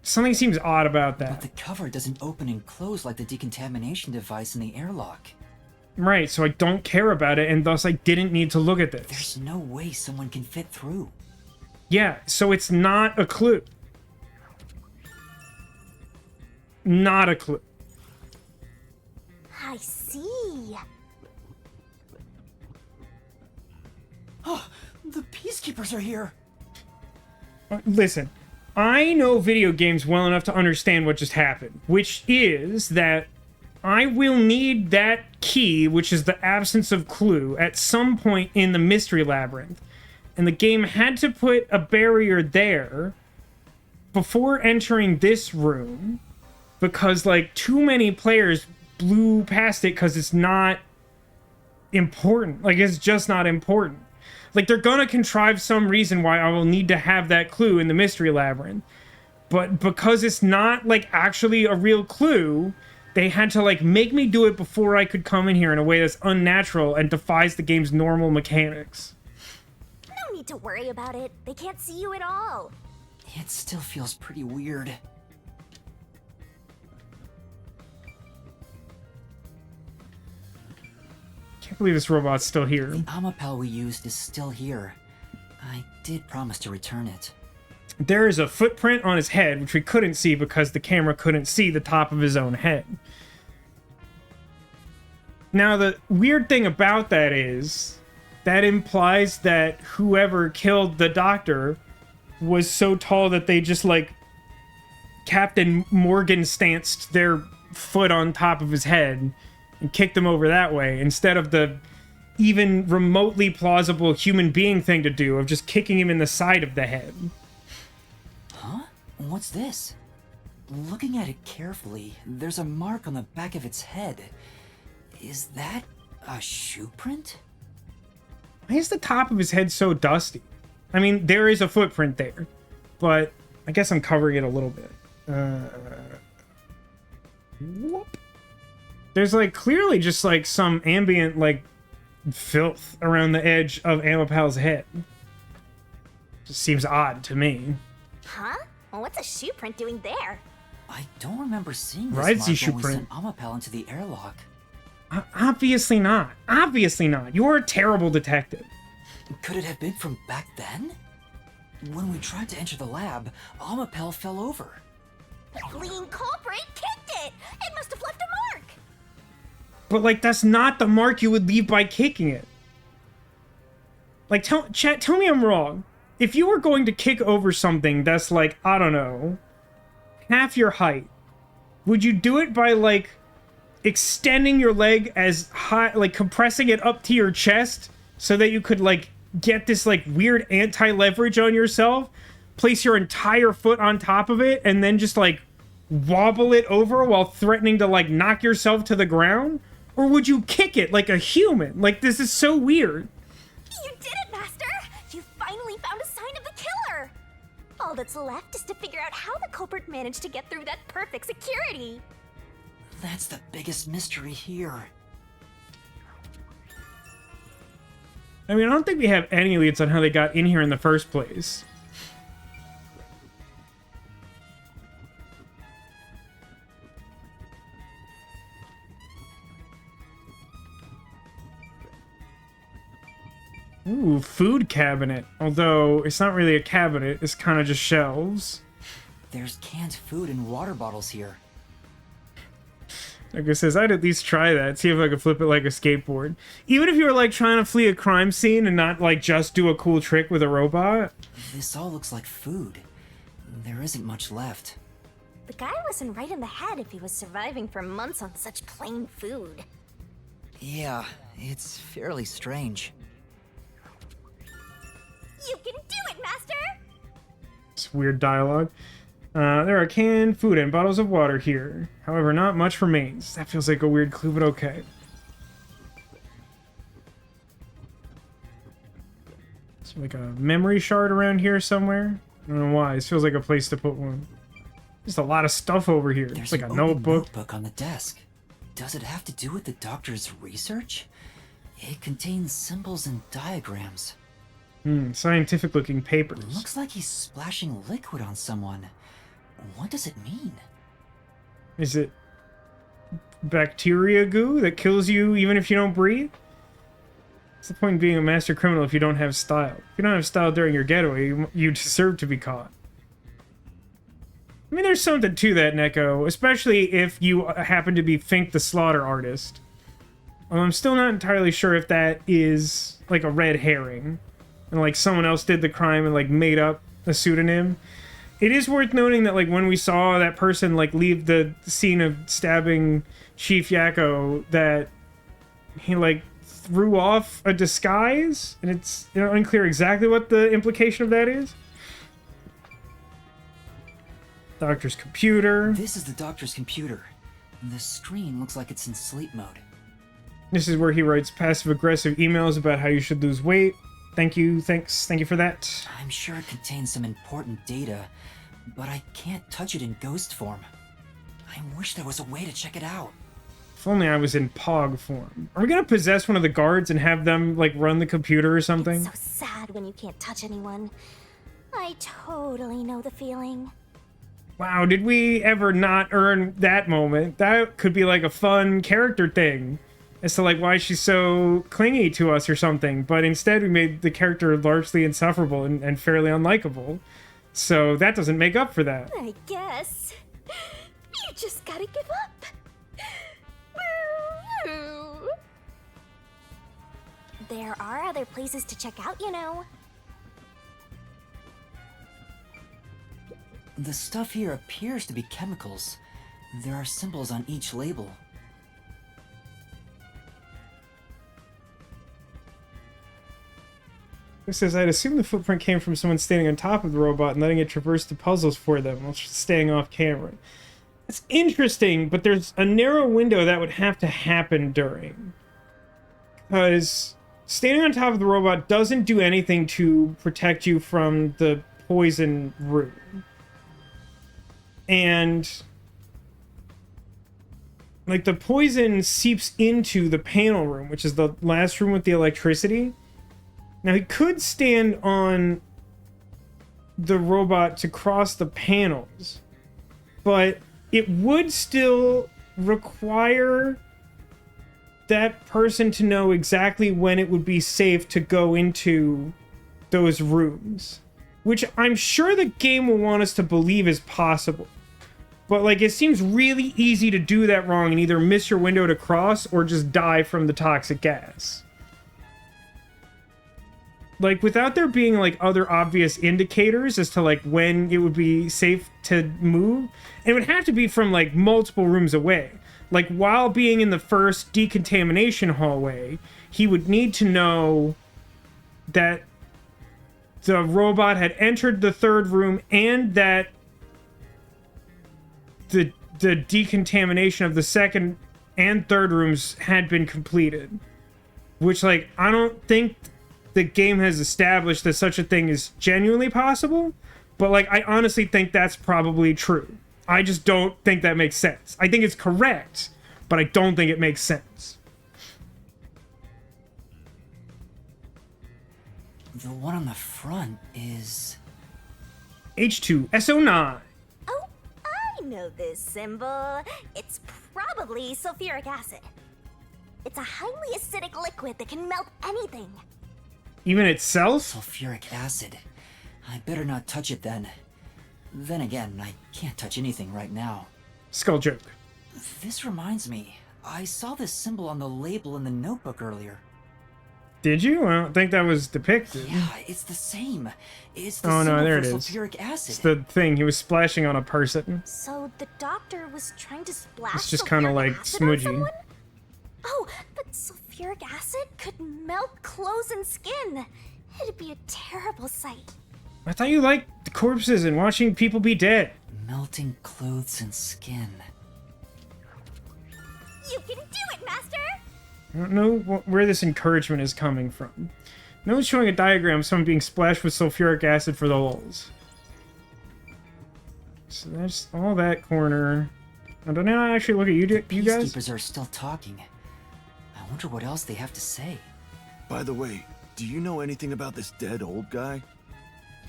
Something seems odd about But that. the cover doesn't open and close like the decontamination device in the airlock. Right, so I don't care about it, and thus I didn't need to look at this. There's no way someone can fit through. Yeah, so it's not a clue. Not a clue. I see. Oh, the peacekeepers are here. Listen, I know video games well enough to understand what just happened, which is that I will need that key, which is the absence of clue, at some point in the mystery labyrinth. And the game had to put a barrier there before entering this room because, like, too many players blew past it because it's not important. Like, it's just not important. Like, they're gonna contrive some reason why I will need to have that clue in the mystery labyrinth. But because it's not, like, actually a real clue, they had to, like, make me do it before I could come in here in a way that's unnatural and defies the game's normal mechanics. No need to worry about it. They can't see you at all. It still feels pretty weird. Can't believe this robot's still here. The Amapal we used is still here. I did promise to return it. There is a footprint on his head, which we couldn't see because the camera couldn't see the top of his own head. Now, the weird thing about that is that implies that whoever killed the doctor was so tall that they just, like, Captain Morgan stanced their foot on top of his head and kicked him over that way, instead of the even remotely plausible human being thing to do of just kicking him in the side of the head. Huh? What's this? Looking at it carefully, there's a mark on the back of its head. Is that a shoe print? Why is the top of his head so dusty? I mean, there is a footprint there, but I guess I'm covering it a little bit. Whoop. There's, like, clearly just, like, some ambient, like, filth around the edge of Amapal's head. Just seems odd to me. Huh? Well, what's a shoe print doing there? I don't remember seeing this Right, mark the shoe when we print. sent Amapal into the airlock. Obviously not. Obviously not. You're a terrible detective. Could it have been from back then? When we tried to enter the lab, Amapal fell over. The fleeing culprit kicked it! It must have left a mark! But, like, that's not the mark you would leave by kicking it. Like, chat, tell me I'm wrong. If you were going to kick over something that's, like, I don't know, half your height, would you do it by, like, extending your leg as high, like, compressing it up to your chest so that you could, like, get this, like, weird anti-leverage on yourself, place your entire foot on top of it, and then just, like, wobble it over while threatening to, like, knock yourself to the ground? Or would you kick it like a human? Like, this is so weird. You did it, Master! You finally found a sign of the killer! All that's left is to figure out how the culprit managed to get through that perfect security. That's the biggest mystery here. I mean, I don't think we have any leads on how they got in here in the first place. Ooh, food cabinet. Although it's not really a cabinet, it's kind of just shelves. There's canned food and water bottles here. Like it says, I'd at least try that. See if I could flip it like a skateboard. Even if you were like trying to flee a crime scene and not like just do a cool trick with a robot. This all looks like food. There isn't much left. The guy wasn't right in the head if he was surviving for months on such plain food. Yeah, it's fairly strange. You can do it, Master! It's weird dialogue. There are canned food and bottles of water here. However, not much remains. That feels like a weird clue, but okay. Is there like a memory shard around here somewhere? I don't know why. This feels like a place to put one. There's a lot of stuff over here. There's It's like an a open notebook. on the desk. Does it have to do with the doctor's research? It contains symbols and diagrams. Scientific-looking papers. Looks like he's splashing liquid on someone. What does it mean? Is it bacteria goo that kills you even if you don't breathe? What's the point in being a master criminal if you don't have style? If you don't have style during your getaway, you deserve to be caught. I mean, there's something to that, Neko, especially if you happen to be Fink the Slaughter artist. I'm still not entirely sure if that is, like, a red herring. And, like, someone else did the crime and, like, made up a pseudonym. It is worth noting that, like, when we saw that person, like, leave the scene of stabbing Chief Yakko, that he, like, threw off a disguise, and it's, you know, unclear exactly what the implication of that is. Doctor's computer. This is the doctor's computer. The screen looks like it's in sleep mode. This is where he writes passive-aggressive emails about how you should lose weight. Thank you for that. I'm sure it contains some important data, but I can't touch it in ghost form. I wish there was a way to check it out. If only I was in Pog form. Are we gonna possess one of the guards and have them, like, run the computer or something? It's so sad when you can't touch anyone. I totally know the feeling. Wow, did we ever not earn that moment? That could be like a fun character thing as to like why she's so clingy to us or something, but instead we made the character largely insufferable and fairly unlikable. So that doesn't make up for that. I guess. You just gotta give up. There are other places to check out, you know. The stuff here appears to be chemicals. There are symbols on each label. It says, I'd assume the footprint came from someone standing on top of the robot and letting it traverse the puzzles for them while staying off camera. It's interesting, but there's a narrow window that would have to happen during. Because standing on top of the robot doesn't do anything to protect you from the poison room. And like the poison seeps into the panel room, which is the last room with the electricity. Now he could stand on the robot to cross the panels, but it would still require that person to know exactly when it would be safe to go into those rooms, which I'm sure the game will want us to believe is possible. But, like, it seems really easy to do that wrong and either miss your window to cross or just die from the toxic gas. Like, without there being, like, other obvious indicators as to, like, when it would be safe to move, it would have to be from, like, multiple rooms away. Like, while being in the first decontamination hallway, he would need to know that the robot had entered the third room and that the decontamination of the second and third rooms had been completed. Which, like, I don't think the game has established that such a thing is genuinely possible, but, like, I honestly think that's probably true. I just don't think that makes sense. I think it's correct, but I don't think it makes sense. The one on the front is... H2SO9. Oh, I know this symbol. It's probably sulfuric acid. It's a highly acidic liquid that can melt anything. Even itself? Sulfuric acid. I better not touch it then. Then again, I can't touch anything right now. Skull joke. This reminds me, I saw this symbol on the label in the notebook earlier. Did you? I don't think that was depicted. Yeah, it's the same. It's the Oh no, symbol there for it is. sulfuric acid. It's the thing he was splashing on a person. So the doctor was trying to splash It's just kind of sulfuric like acid on smudgy. someone? Oh, but sulfuric acid could melt clothes and skin. It'd be a terrible sight. I thought you liked corpses and watching people be dead. Melting clothes and skin. You can do it, Master! I don't know where this encouragement is coming from. No one's showing a diagram of someone being splashed with sulfuric acid for the lulz. So that's all that corner. Now, don't I actually look at you guys? Peacekeepers are still talking. I wonder what else they have to say. By the way, do you know anything about this dead old guy?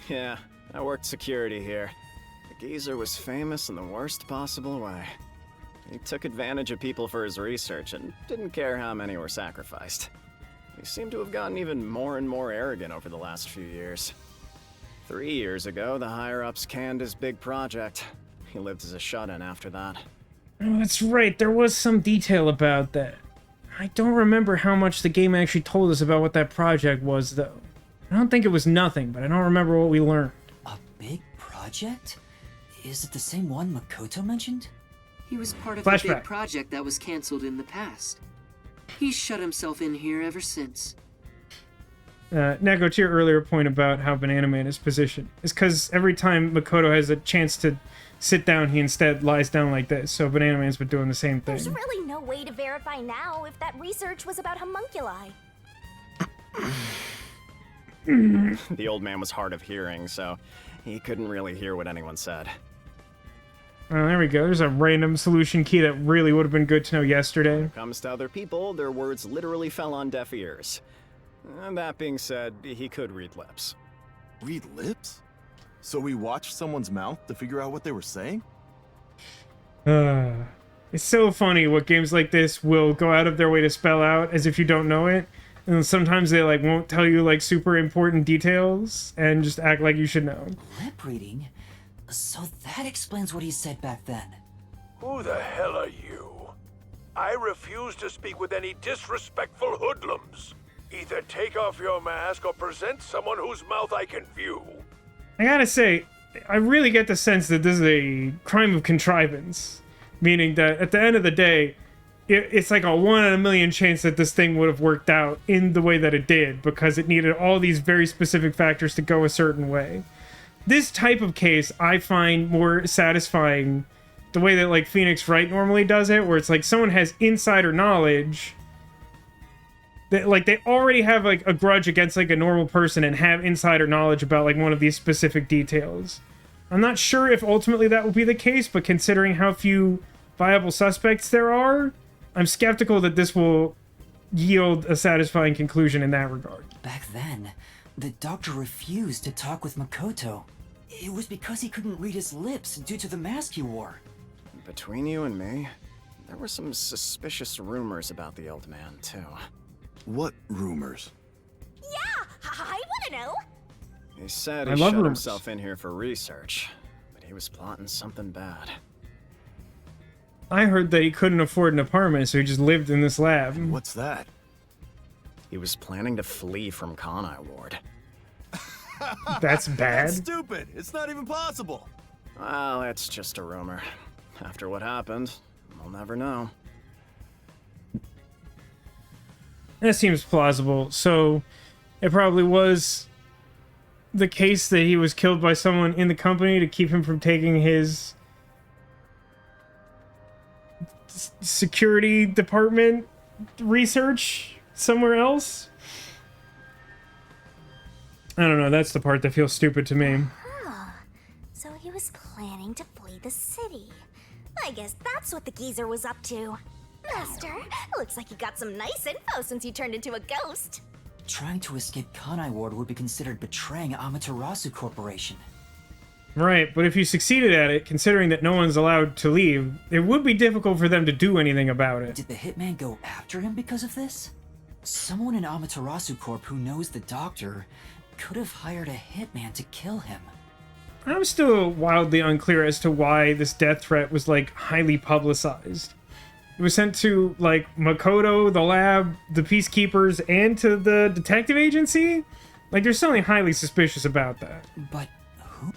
Yeah, I worked security here. The geezer was famous in the worst possible way. He took advantage of people for his research and didn't care how many were sacrificed. He seemed to have gotten even more and more arrogant over the last few years. 3 years ago, the higher-ups canned his big project. He lived as a shut-in after that. Oh, that's right. There was some detail about that. I don't remember how much the game actually told us about what that project was, though. I don't think it was nothing, but I don't remember what we learned. A big project? Is it the same one Makoto mentioned? He was part of a Flashback. big project that was cancelled in the past. He's shut himself in here ever since. Neko, to your earlier point about how Banana Man is positioned, is because every time Makoto has a chance to sit down, he instead lies down like this. So Banana Man's been doing the same thing. There's really no way to verify now if that research was about homunculi. The old man was hard of hearing, so he couldn't really hear what anyone said. Oh, there we go. There's a random solution key that really would have been good to know yesterday. When it comes to other people, their words literally fell on deaf ears. And that being said, he could read lips. Read lips? So we watched someone's mouth to figure out what they were saying? It's so funny what games like this will go out of their way to spell out as if you don't know it. And sometimes they like won't tell you like super important details and just act like you should know. Lip reading? So that explains what he said back then. Who the hell are you? I refuse to speak with any disrespectful hoodlums. Either take off your mask or present someone whose mouth I can view. I gotta say, I really get the sense that this is a crime of contrivance. Meaning that at the end of the day, it's like a 1 in a million chance that this thing would have worked out in the way that it did because it needed all these very specific factors to go a certain way. This type of case I find more satisfying the way that like Phoenix Wright normally does it, where it's like someone has insider knowledge that like they already have like a grudge against like a normal person and have insider knowledge about like one of these specific details. I'm not sure if ultimately that will be the case, but considering how few viable suspects there are, I'm skeptical that this will yield a satisfying conclusion in that regard. Back then, the doctor refused to talk with Makoto. It was because he couldn't read his lips due to the mask he wore. Between you and me, there were some suspicious rumors about the old man, too. What rumors? Yeah, I want to know. He said I he love shut rumors. himself in here for research, but he was plotting something bad. I heard that he couldn't afford an apartment, so he just lived in this lab. What's that? He was planning to flee from Kanai Ward. That's bad. That's stupid. It's not even possible. Well, it's just a rumor. After what happened, we'll never know. That seems plausible. So it probably was the case that he was killed by someone in the company to keep him from taking his security department research somewhere else. I don't know. That's the part that feels stupid to me. So he was planning to flee the city. I guess that's what the geezer was up to. Master, looks like you got some nice info since you turned into a ghost. Trying to escape Kanai Ward would be considered betraying Amaterasu Corporation. Right, but if you succeeded at it, considering that no one's allowed to leave, it would be difficult for them to do anything about it. Did the hitman go after him because of this? Someone in Amaterasu Corp who knows the doctor could have hired a hitman to kill him. I'm still wildly unclear as to why this death threat was, like, highly publicized. It was sent to, like, Makoto, the lab, the Peacekeepers, and to the detective agency? Like, there's something highly suspicious about that. But who?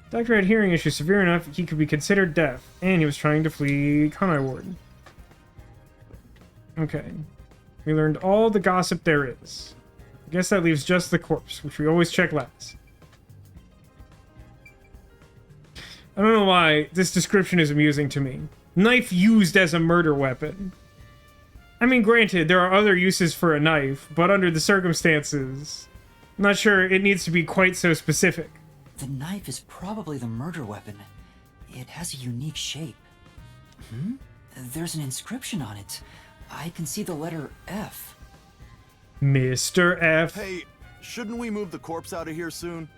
Doctor had hearing issues severe enough he could be considered deaf, and he was trying to flee Kanai Ward. Okay. We learned all the gossip there is. I guess that leaves just the corpse, which we always check last. I don't know why this description is amusing to me. Knife used as a murder weapon. I mean, granted, there are other uses for a knife, but under the circumstances, I'm not sure it needs to be quite so specific. The knife is probably the murder weapon. It has a unique shape. There's an inscription on it. I can see the letter F. Mr. F. Hey, shouldn't we move the corpse out of here soon?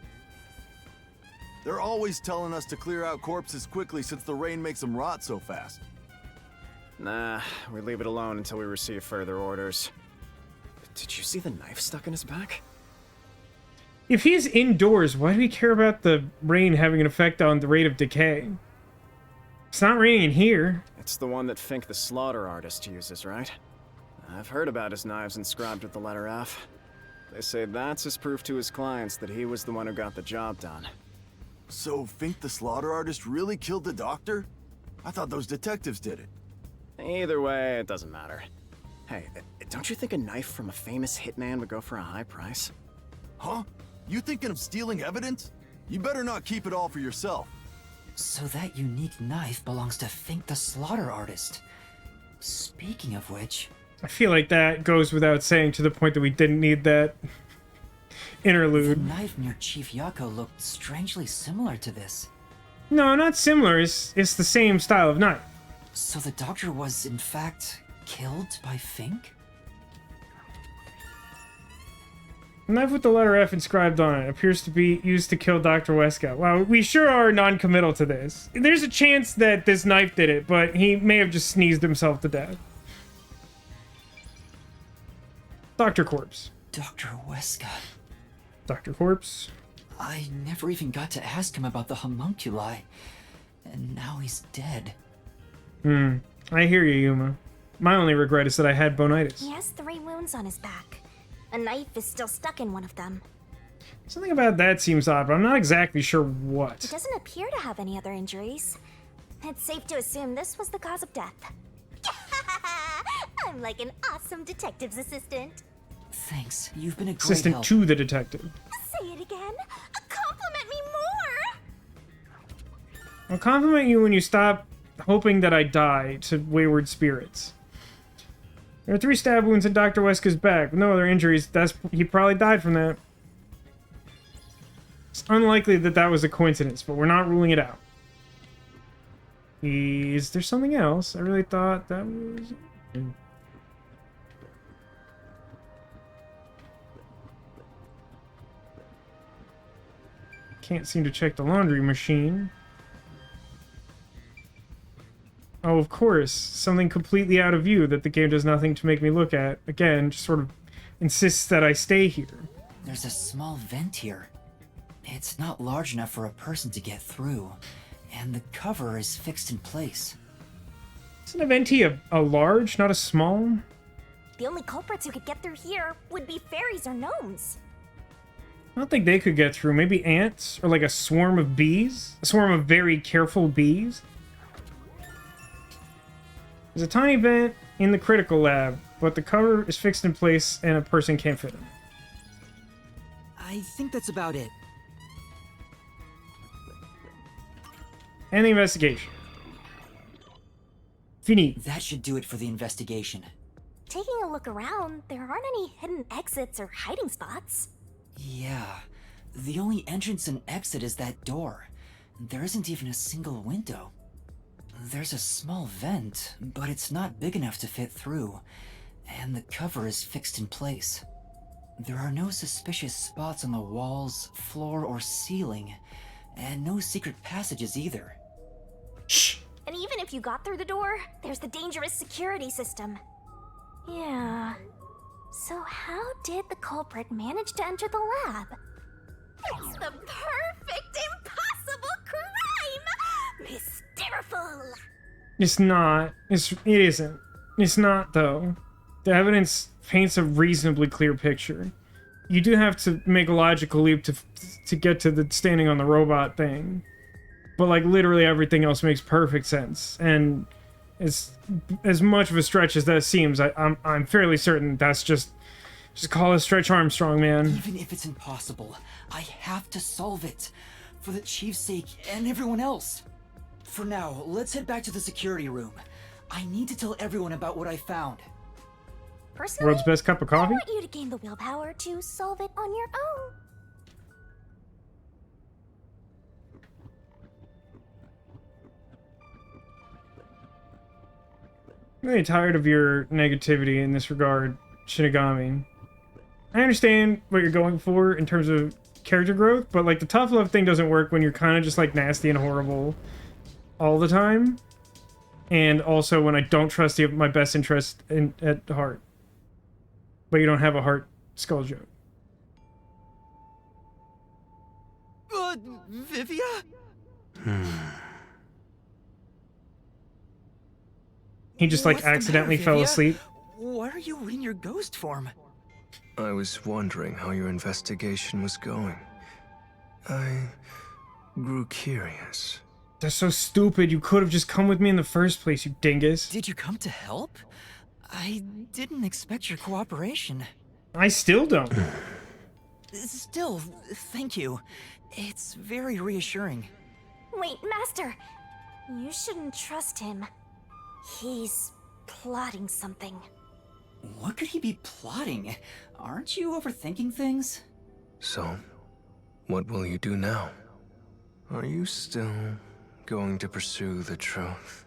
They're always telling us to clear out corpses quickly since the rain makes them rot so fast. Nah, we leave it alone until we receive further orders. Did you see the knife stuck in his back? If he's indoors, why do we care about the rain having an effect on the rate of decay? It's not raining in here. It's the one that Fink the slaughter artist uses, right? I've heard about his knives inscribed with the letter F. They say that's his proof to his clients that he was the one who got the job done. So Fink the slaughter artist really killed the doctor? I thought those detectives did it. Either way, it doesn't matter. Hey, don't you think a knife from a famous hitman would go for a high price? Huh? You thinking of stealing evidence? You better not keep it all for yourself. So that unique knife belongs to Fink the slaughter artist. Speaking of which... I feel like that goes without saying to the point that we didn't need that The interlude. knife near Chief Yako looked strangely similar to this. No, not similar. It's the same style of knife. So the doctor was, in fact, killed by Fink? The knife with the letter F inscribed on it appears to be used to kill Dr. Weska. Wow, we sure are non-committal to this. There's a chance that this knife did it, but he may have just sneezed himself to death. Dr. Corpse. Dr. Weska. Dr. Corpse. I never even got to ask him about the homunculi. And now he's dead. I hear you, Yuma. My only regret is that I had bonitis. He has 3 wounds on his back. A knife is still stuck in one of them. Something about that seems odd, but I'm not exactly sure what. He doesn't appear to have any other injuries. It's safe to assume this was the cause of death. I'm like an awesome detective's assistant. Thanks, you've been a great Assistant help. to the detective. Say it again. Compliment me more. I'll compliment you when you stop hoping that I die to wayward spirits. There are 3 stab wounds in Dr. Weska's back, with no other injuries. He probably died from that. It's unlikely that that was a coincidence, but we're not ruling it out. Is there something else? I really thought that was... Can't seem to check the laundry machine. Oh, of course. Something completely out of view that the game does nothing to make me look at. Again, just sort of insists that I stay here. There's a small vent here. It's not large enough for a person to get through, and the cover is fixed in place. Isn't a venti a large, not a small? The only culprits who could get through here would be fairies or gnomes. I don't think they could get through. Maybe ants? Or like a swarm of bees? A swarm of very careful bees? There's a tiny vent in the critical lab, but the cover is fixed in place and a person can't fit in. I think that's about it. And the investigation. Fini. That should do it for the investigation. Taking a look around, there aren't any hidden exits or hiding spots. Yeah, the only entrance and exit is that door. There isn't even a single window. There's a small vent, but it's not big enough to fit through, and the cover is fixed in place. There are no suspicious spots on the walls, floor, or ceiling, and no secret passages either. Shh! And even if you got through the door, there's the dangerous security system. Yeah. So how did the culprit manage to enter the lab? It's the perfect impossible crime! Mysteriful! It's not. It isn't. It's not, though. The evidence paints a reasonably clear picture. You do have to make a logical leap to get to the standing on the robot thing. But, like, literally everything else makes perfect sense. And as much of a stretch as that seems, I'm fairly certain that's just call it Stretch Armstrong, man. Even if it's impossible, I have to solve it. For the Chief's sake and everyone else. For now, let's head back to the security room. I need to tell everyone about what I found. Personally, World's best cup of I coffee? want you to gain the willpower to solve it on your own. I'm really tired of your negativity in this regard, Shinigami. I understand what you're going for in terms of character growth, but like the tough love thing doesn't work when you're kind of just like nasty and horrible all the time. And also when I don't trust you, my best interest at heart. But you don't have a heart skull joke. Vivia? He just like What's the accidentally matter, fell Vivia? asleep. Why are you in your ghost form? I was wondering how your investigation was going. I grew curious. That's so stupid. You could have just come with me in the first place, you dingus. Did you come to help? I didn't expect your cooperation. I still don't. Still, thank you. It's very reassuring. Wait, Master! You shouldn't trust him. He's plotting something. What could he be plotting? Aren't you overthinking things? So, what will you do now? Are you still going to pursue the truth?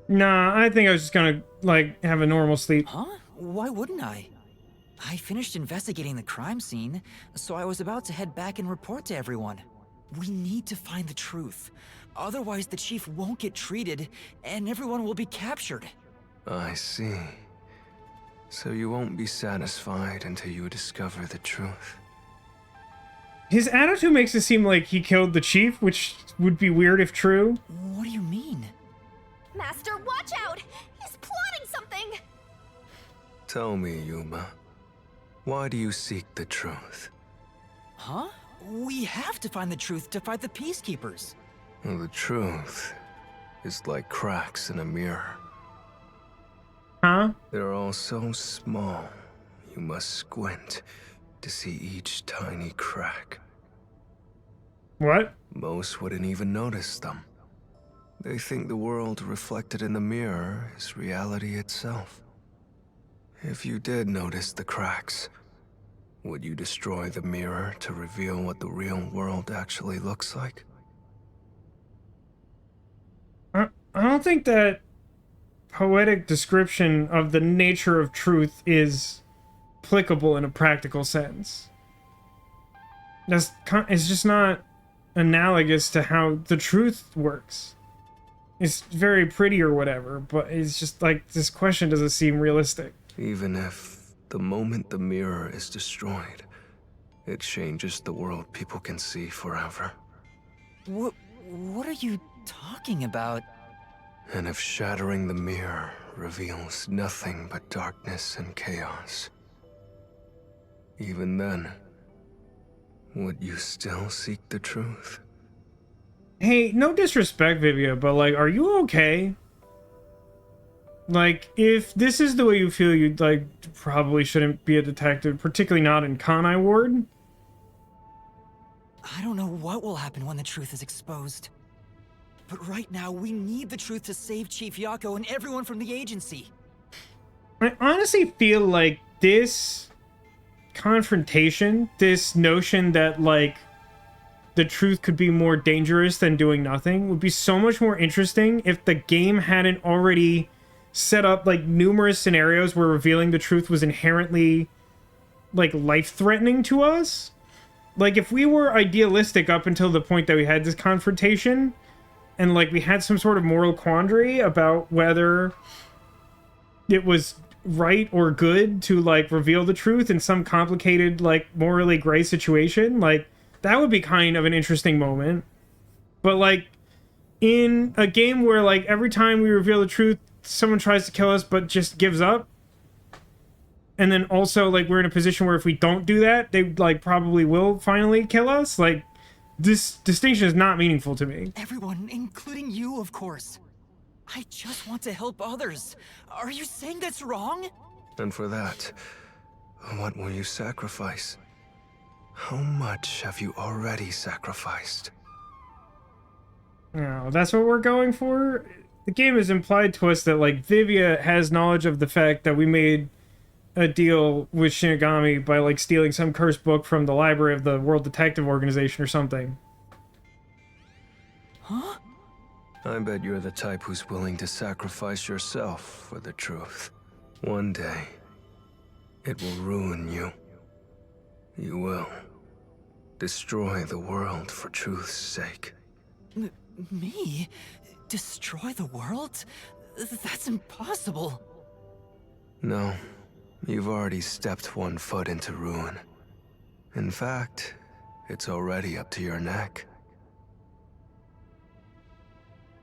Nah, I think I was just gonna, like, have a normal sleep. Huh? Why wouldn't I? I finished investigating the crime scene, so I was about to head back and report to everyone. We need to find the truth. Otherwise, the chief won't get treated, and everyone will be captured. I see. So you won't be satisfied until you discover the truth. His attitude makes it seem like he killed the chief, which would be weird if true. What do you mean? Master, watch out! He's plotting something! Tell me, Yuma, why do you seek the truth? Huh? We have to find the truth to fight the Peacekeepers. Well, the truth is like cracks in a mirror. Huh? They're all so small, you must squint to see each tiny crack. What? Most wouldn't even notice them. They think the world reflected in the mirror is reality itself. If you did notice the cracks, would you destroy the mirror to reveal what the real world actually looks like? I don't think that poetic description of the nature of truth is applicable in a practical sense. It's just not analogous to how the truth works. It's very pretty or whatever, but it's just like this question doesn't seem realistic. Even if the moment the mirror is destroyed, it changes the world people can see forever. What are you talking about? And if shattering the mirror reveals nothing but darkness and chaos, even then, would you still seek the truth? Hey, no disrespect, Vivia, but like, are you okay? Like, if this is the way you feel, you like probably shouldn't be a detective, particularly not in Kanai Ward. I don't know what will happen when the truth is exposed. But right now, we need the truth to save Chief Yako and everyone from the agency. I honestly feel like this confrontation, this notion that, like, the truth could be more dangerous than doing nothing, would be so much more interesting if the game hadn't already set up, like, numerous scenarios where revealing the truth was inherently, like, life-threatening to us. Like, if we were idealistic up until the point that we had this confrontation, and, like, we had some sort of moral quandary about whether it was right or good to like reveal the truth in some complicated, like morally gray situation. Like that would be kind of an interesting moment. But like in a game where like every time we reveal the truth, someone tries to kill us but just gives up. And then also like we're in a position where if we don't do that, they like probably will finally kill us. Like this distinction is not meaningful to me. Everyone, including you, of course. I just want to help others. Are you saying that's wrong? And for that, what will you sacrifice? How much have you already sacrificed? No, that's what we're going for. The game has implied to us that like Vivia has knowledge of the fact that we made a deal with Shinigami by like stealing some cursed book from the library of the World Detective Organization or something. Huh? I bet you're the type who's willing to sacrifice yourself for the truth. One day, it will ruin you. You will destroy the world for truth's sake. Me? Destroy the world? That's impossible. No, you've already stepped one foot into ruin. In fact, it's already up to your neck.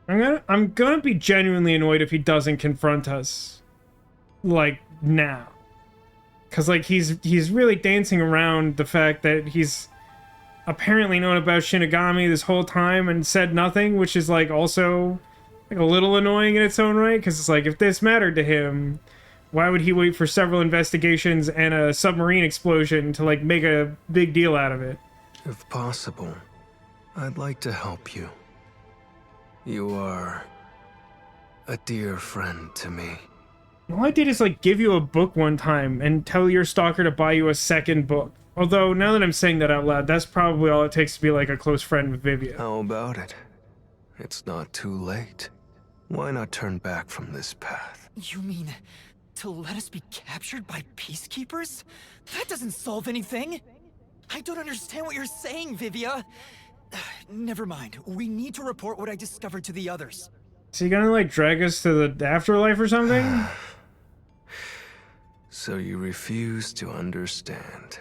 I'm gonna be genuinely annoyed if he doesn't confront us, like, now. Cause like he's really dancing around the fact that he's apparently known about Shinigami this whole time and said nothing, which is like also like a little annoying in its own right, because it's like if this mattered to him, why would he wait for several investigations and a submarine explosion to like make a big deal out of it? If possible, I'd like to help you. You are a dear friend to me. All I did is like give you a book one time and tell your stalker to buy you a second book. Although, now that I'm saying that out loud, that's probably all it takes to be like a close friend with Vivia. How about it? It's not too late. Why not turn back from this path? You mean to let us be captured by peacekeepers? That doesn't solve anything. I don't understand what you're saying, Vivia. Never mind. We need to report what I discovered to the others. Is he gonna like drag us to the afterlife or something? So you refuse to understand.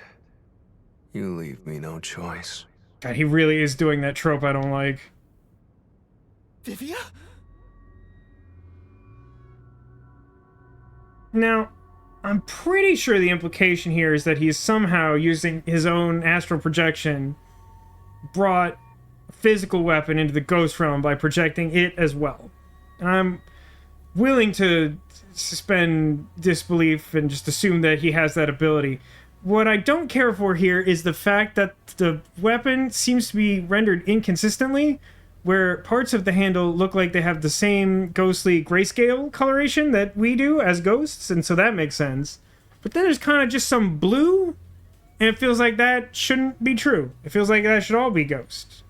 You leave me no choice. God, he really is doing that trope I don't like. Vivia? Now, I'm pretty sure the implication here is that he's somehow using his own astral projection, brought a physical weapon into the ghost realm by projecting it as well. And I'm willing to suspend disbelief and just assume that he has that ability. What I don't care for here is the fact that the weapon seems to be rendered inconsistently, where parts of the handle look like they have the same ghostly grayscale coloration that we do as ghosts, and so that makes sense. But then there's kind of just some blue, and it feels like that shouldn't be true. It feels like that should all be ghost.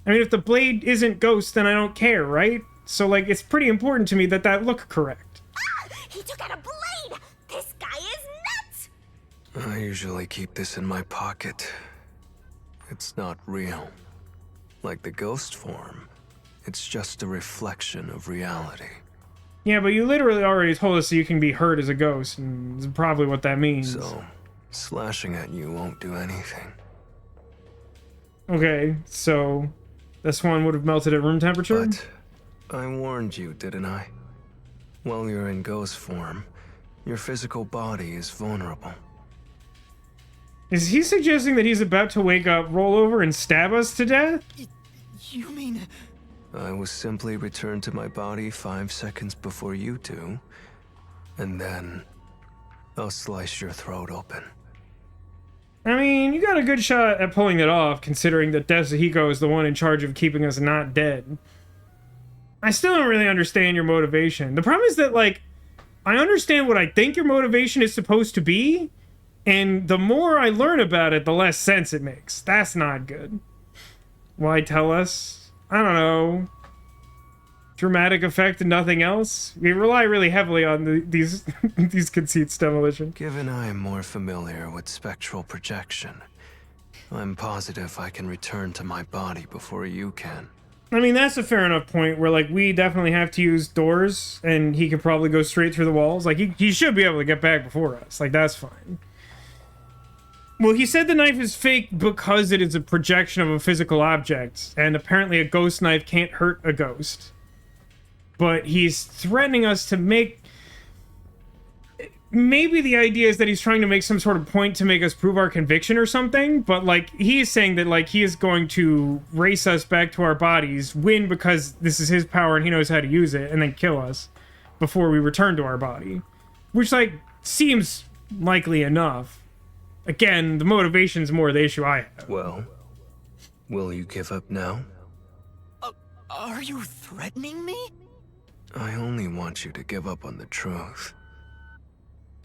I mean, if the blade isn't ghost, then I don't care, right? So, like, it's pretty important to me that that look correct. Ah! He took out a blade! This guy is nuts! I usually keep this in my pocket. It's not real. Like the ghost form, it's just a reflection of reality. Yeah, but you literally already told us that you can be hurt as a ghost, and that's probably what that means. So, slashing at you won't do anything. Okay, so this one would have melted at room temperature? But I warned you, didn't I? While you're in ghost form, your physical body is vulnerable. Is he suggesting that he's about to wake up, roll over, and stab us to death? You mean... I was simply returned to my body 5 seconds before you do, and then I'll slice your throat open. I mean, you got a good shot at pulling it off, considering that Desuhiko is the one in charge of keeping us not dead. I still don't really understand your motivation. The problem is that, like, I understand what I think your motivation is supposed to be, and the more I learn about it, the less sense it makes. That's not good. Why tell us? I don't know. Dramatic effect and nothing else? We rely really heavily on these these conceits, Demolition. Given I am more familiar with spectral projection, I'm positive I can return to my body before you can. I mean, that's a fair enough point where, like, we definitely have to use doors, and he could probably go straight through the walls. Like, he should be able to get back before us. Like, that's fine. Well, he said the knife is fake because it is a projection of a physical object, and apparently a ghost knife can't hurt a ghost. But he's threatening us to make... Maybe the idea is that he's trying to make some sort of point to make us prove our conviction or something, but, like, he is saying that, like, he is going to race us back to our bodies, win because this is his power and he knows how to use it, and then kill us before we return to our body. Which, like, seems likely enough. Again, the motivation's more the issue I have. Well, will you give up now? Are you threatening me? I only want you to give up on the truth.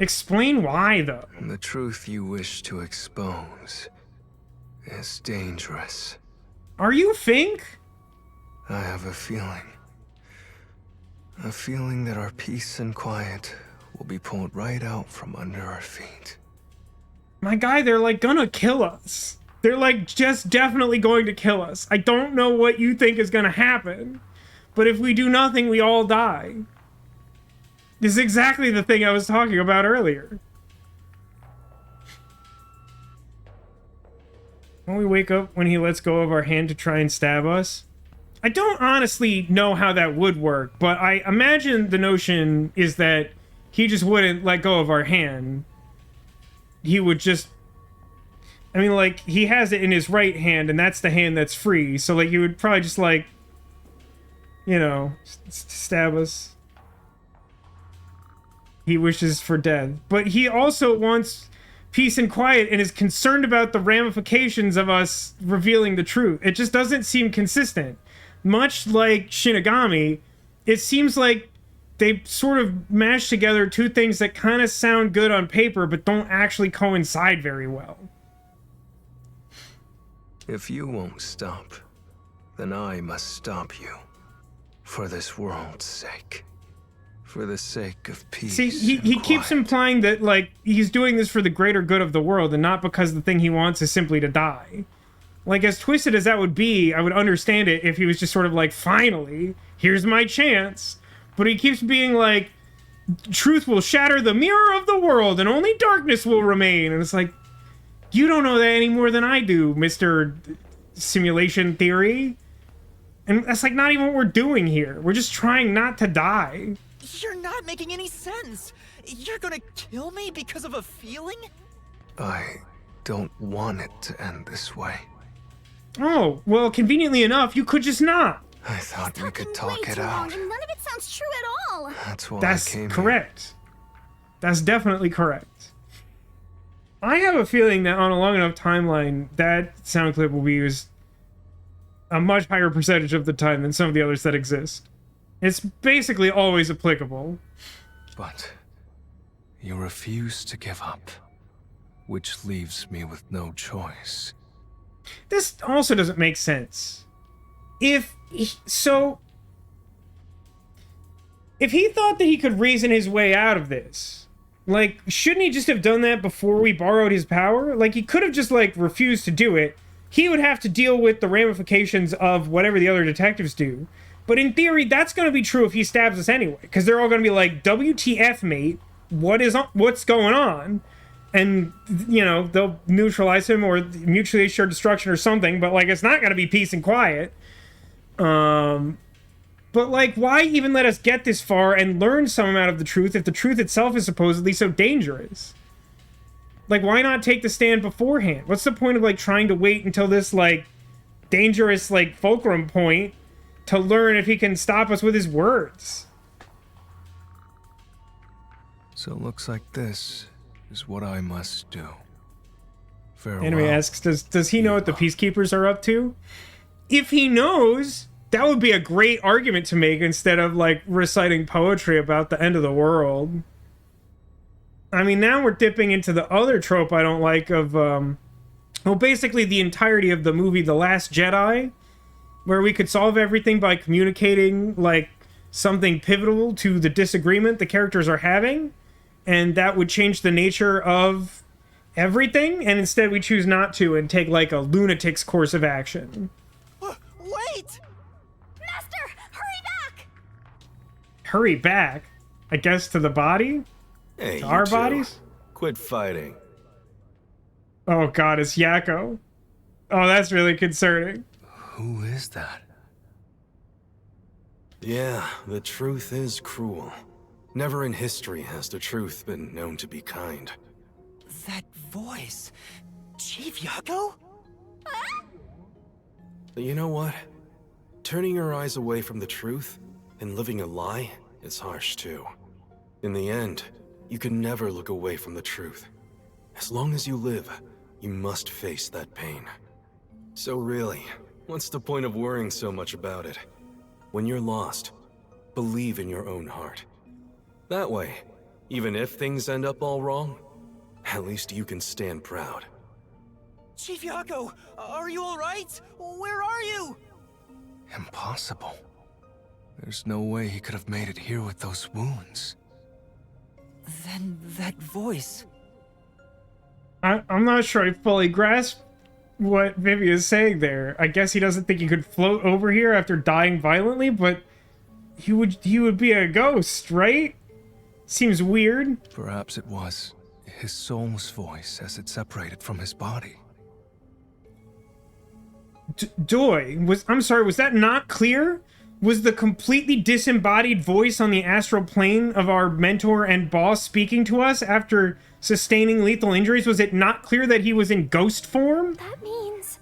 Explain why, though. The truth you wish to expose is dangerous. Are you Fink? I have a feeling. A feeling that our peace and quiet will be pulled right out from under our feet. My guy, they're, like, gonna kill us. They're, like, just definitely going to kill us. I don't know what you think is gonna happen, but if we do nothing, we all die. This is exactly the thing I was talking about earlier. When we wake up when he lets go of our hand to try and stab us. I don't honestly know how that would work, but I imagine the notion is that he just wouldn't let go of our hand. He would just... I mean, like, he has it in his right hand, and that's the hand that's free, so, like, he would probably just, like, you know, stab us. He wishes for death. But he also wants peace and quiet and is concerned about the ramifications of us revealing the truth. It just doesn't seem consistent. Much like Shinigami, it seems like they sort of mash together two things that kind of sound good on paper but don't actually coincide very well. If you won't stop, then I must stop you. For this world's sake. For the sake of peace. See, he keeps implying that, like, he's doing this for the greater good of the world and not because the thing he wants is simply to die. Like, as twisted as that would be, I would understand it if he was just sort of like, finally, here's my chance. But he keeps being like, truth will shatter the mirror of the world and only darkness will remain. And it's like, you don't know that any more than I do, Mr. Simulation Theory. And that's, like, not even what we're doing here. We're just trying not to die. You're not making any sense. You're gonna kill me because of a feeling? I don't want it to end this way. Oh, well, conveniently enough, you could just not. I thought we could talk way it too out. long, and none of it sounds true at all. That's why That's I came correct. That's definitely correct. I have a feeling that on a long enough timeline, that sound clip will be used a much higher percentage of the time than some of the others that exist. It's basically always applicable. But you refuse to give up, which leaves me with no choice. This also doesn't make sense. If he thought that he could reason his way out of this, like, shouldn't he just have done that before we borrowed his power? Like, he could have just, like, refused to do it. He would have to deal with the ramifications of whatever the other detectives do. But in theory, that's going to be true if he stabs us anyway, because they're all going to be like, WTF, mate, what's going on? And, you know, they'll neutralize him or mutually assured destruction or something, but, like, it's not going to be peace and quiet. But, like, why even let us get this far and learn some amount of the truth if the truth itself is supposedly so dangerous? Like, why not take the stand beforehand? What's the point of, like, trying to wait until this, like, dangerous, like, fulcrum point to learn if he can stop us with his words? So it looks like this is what I must do. Farewell. Enemy asks, does he know what the Peacekeepers are up to? If he knows, that would be a great argument to make instead of, like, reciting poetry about the end of the world. I mean, now we're dipping into the other trope I don't like of, well, basically the entirety of the movie The Last Jedi, where we could solve everything by communicating, like, something pivotal to the disagreement the characters are having, and that would change the nature of everything, and instead we choose not to and take, like, a lunatic's course of action. Wait! hurry back, I guess, to the body? Hey, To you our two, bodies? quit fighting. Oh god, it's Yakko. Oh, that's really concerning. Who is that? Yeah, the truth is cruel. Never in history has the truth been known to be kind. That voice. Chief Yakko? But you know what? Turning your eyes away from the truth and living a lie is harsh too. In the end, you can never look away from the truth. As long as you live, you must face that pain. So really, what's the point of worrying so much about it? When you're lost, believe in your own heart. That way, even if things end up all wrong, at least you can stand proud. Chief Yakko, are you alright? Where are you? Impossible. There's no way he could have made it here with those wounds. Then that voice. I'm not sure I fully grasp what Vivia is saying there. I guess he doesn't think he could float over here after dying violently, but he would be a ghost, right? Seems weird. Perhaps it was his soul's voice as it separated from his body. I'm sorry, was that not clear? Was the completely disembodied voice on the astral plane of our mentor and boss speaking to us after sustaining lethal injuries? Was it not clear that he was in ghost form? That means...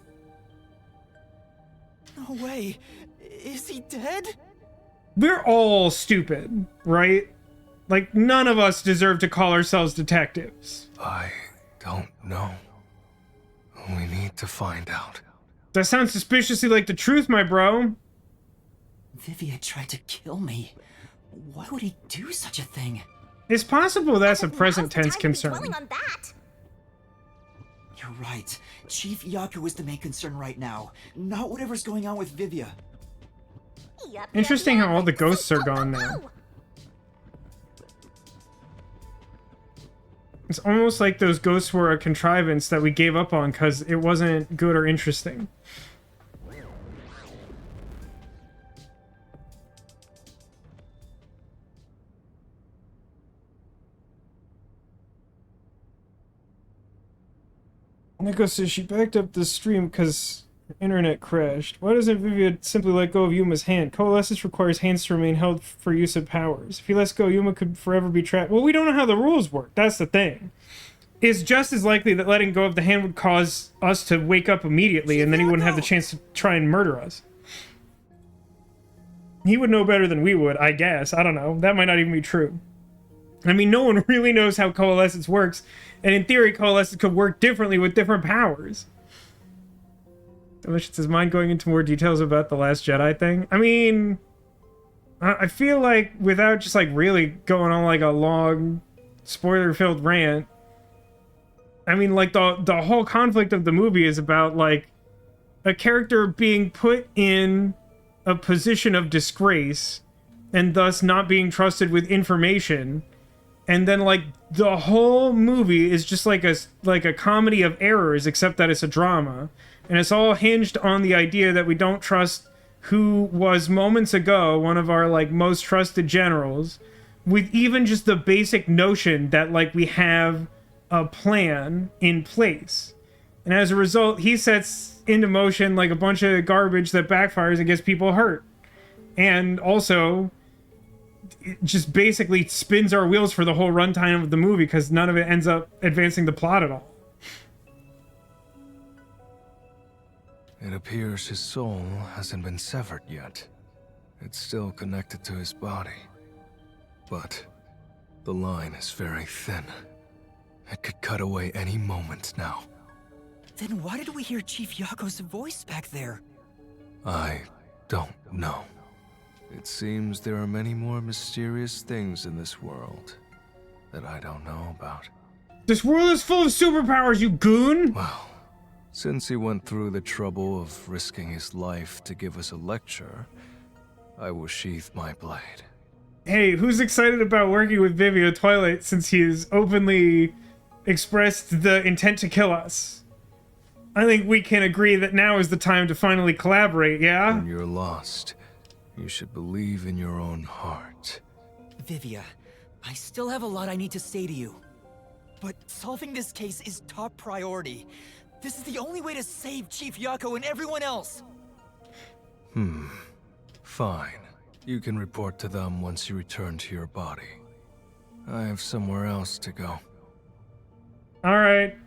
No way. Is he dead? We're all stupid, right? Like, none of us deserve to call ourselves detectives. I don't know. We need to find out. That sounds suspiciously like the truth, my bro. Vivia tried to kill me. Why would he do such a thing? It's possible that's a present Now's the tense time to be concern. dwelling on that. You're right. Chief Yakko is the main concern right now, not whatever's going on with Vivia. Yup, Interesting yup, how all the yup. ghosts are Go, go, gone go. now. It's almost like those ghosts were a contrivance that we gave up on because it wasn't good or interesting. Nico says she backed up the stream because her internet crashed. Why doesn't Vivia simply let go of Yuma's hand? Coalescence requires hands to remain held for use of powers. If he lets go, Yuma could forever be trapped. Well, we don't know how the rules work. That's the thing. It's just as likely that letting go of the hand would cause us to wake up immediately, and then he wouldn't have the chance to try and murder us. He would know better than we would, I guess. I don't know. That might not even be true. I mean, no one really knows how coalescence works, and in theory, coalescence could work differently with different powers. Delicious is mine going into more details about the Last Jedi thing. I mean, I feel like without just like really going on like a long spoiler-filled rant, I mean, like the whole conflict of the movie is about like a character being put in a position of disgrace and thus not being trusted with information. And then, like, the whole movie is just like a comedy of errors, except that it's a drama. And it's all hinged on the idea that we don't trust who was moments ago one of our, like, most trusted generals, with even just the basic notion that, like, we have a plan in place. And as a result, he sets into motion, like, a bunch of garbage that backfires and gets people hurt. And also... it just basically spins our wheels for the whole runtime of the movie because none of it ends up advancing the plot at all. It appears his soul hasn't been severed yet. It's still connected to his body. But the line is very thin. It could cut away any moment now. Then why did we hear Chief Yakko's voice back there? I don't know. It seems there are many more mysterious things in this world that I don't know about. This world is full of superpowers, you goon! Well, since he went through the trouble of risking his life to give us a lecture, I will sheath my blade. Hey, who's excited about working with Vivia Twilight since he's openly expressed the intent to kill us? I think we can agree that now is the time to finally collaborate, yeah? When you're lost, you should believe in your own heart. Vivia, I still have a lot I need to say to you. But solving this case is top priority. This is the only way to save Chief Yako and everyone else. Fine. You can report to them once you return to your body. I have somewhere else to go. All right.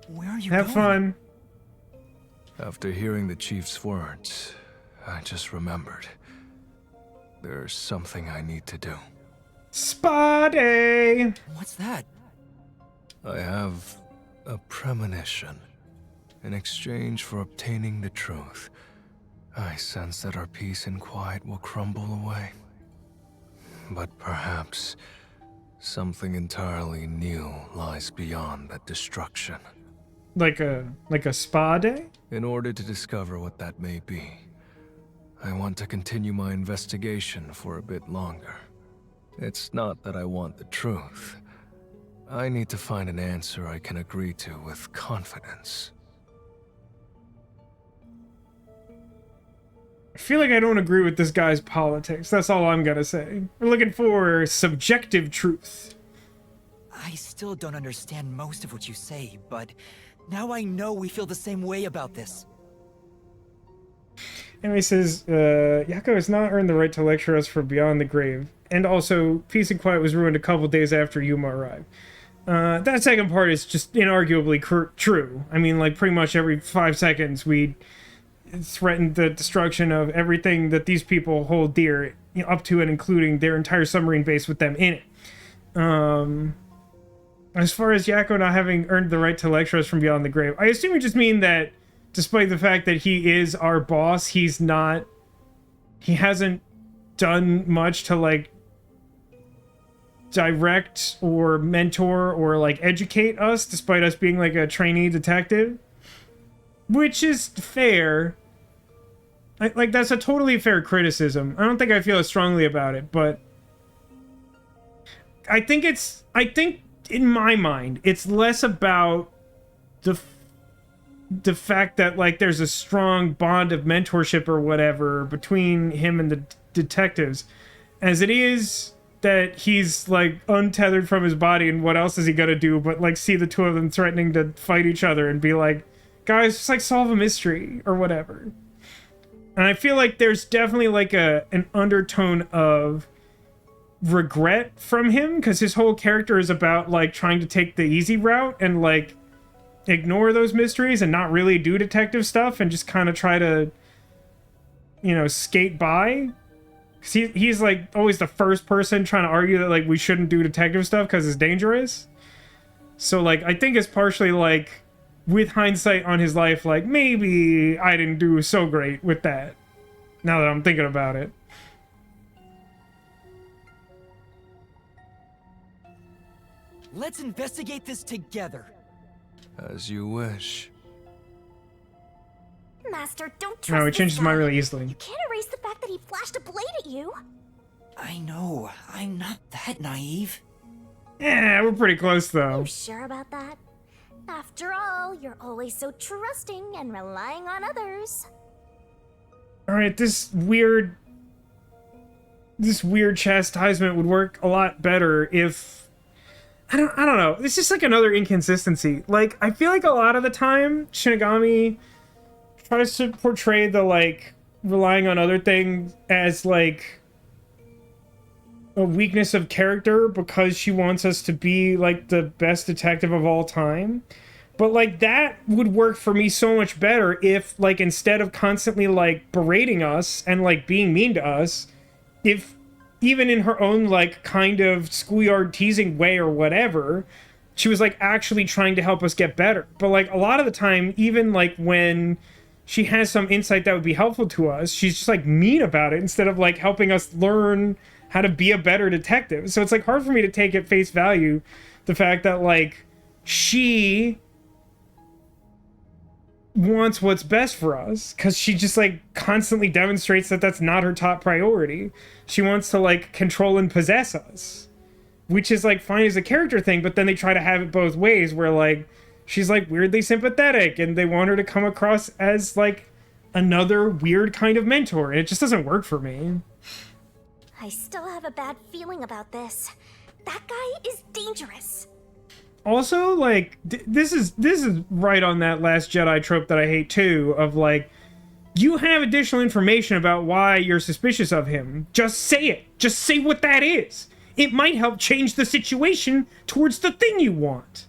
Where are you Have going? fun. After hearing the chief's words, I just remembered. There's something I need to do. Spa day. What's that? I have a premonition. In exchange for obtaining the truth, I sense that our peace and quiet will crumble away. But perhaps something entirely new lies beyond that destruction. Like a spa day? In order to discover what that may be, I want to continue my investigation for a bit longer. It's not that I want the truth. I need to find an answer I can agree to with confidence. I feel like I don't agree with this guy's politics. That's all I'm gonna say. We're looking for subjective truth. I still don't understand most of what you say, but now I know we feel the same way about this. Anyway, he says, Yako has not earned the right to lecture us for Beyond the Grave. And also, peace and quiet was ruined a couple days after Yuma arrived. That second part is just inarguably true. I mean, like, pretty much every 5 seconds we threatened the destruction of everything that these people hold dear, you know, up to and including their entire submarine base with them in it. As far as Yako not having earned the right to lecture us from Beyond the Grave, I assume you just mean that despite the fact that he is our boss, he hasn't done much to, like, direct or mentor or, like, educate us, despite us being, like, a trainee detective. Which is fair. Like, that's a totally fair criticism. I don't think I feel as strongly about it, but I think in my mind, it's less about the fact that, like, there's a strong bond of mentorship or whatever between him and the detectives, as it is that he's, like, untethered from his body, and what else is he gonna do but, like, see the two of them threatening to fight each other and be like, guys, just, like, solve a mystery or whatever. And I feel like there's definitely, like, an undertone of regret from him, because his whole character is about, like, trying to take the easy route and, like, ignore those mysteries and not really do detective stuff and just kind of try to, you know, skate by. Because he's, like, always the first person trying to argue that, like, we shouldn't do detective stuff because it's dangerous. So, like, I think it's partially, like, with hindsight on his life, like, maybe I didn't do so great with that, now that I'm thinking about it. Let's investigate this together. As you wish. Master, don't trust No, he this changes his mind guy. really easily. You can't erase the fact that he flashed a blade at you. I know, I'm not that naive. Yeah, we're pretty close, though. You sure about that? After all, you're always so trusting and relying on others. Alright, this weird chastisement would work a lot better if... I don't know. It's just, like, another inconsistency. Like, I feel like a lot of the time, Shinigami tries to portray the, like, relying on other things as, like, a weakness of character because she wants us to be, like, the best detective of all time. But, like, that would work for me so much better if, like, instead of constantly, like, berating us and, like, being mean to us, if even in her own, like, kind of schoolyard teasing way or whatever, she was, like, actually trying to help us get better. But, like, a lot of the time, even, like, when she has some insight that would be helpful to us, she's just, like, mean about it instead of, like, helping us learn how to be a better detective. So it's, like, hard for me to take at face value the fact that, like, she wants what's best for us, because she just, like, constantly demonstrates that that's not her top priority. She wants to, like, control and possess us, which is, like, fine as a character thing, but then they try to have it both ways, where, like, she's, like, weirdly sympathetic, and they want her to come across as, like, another weird kind of mentor, and it just doesn't work for me. I still have a bad feeling about this. That guy is dangerous. Also, like, this is right on that Last Jedi trope that I hate too, of like, you have additional information about why you're suspicious of him. Just say it. Just say what that is. It might help change the situation towards the thing you want.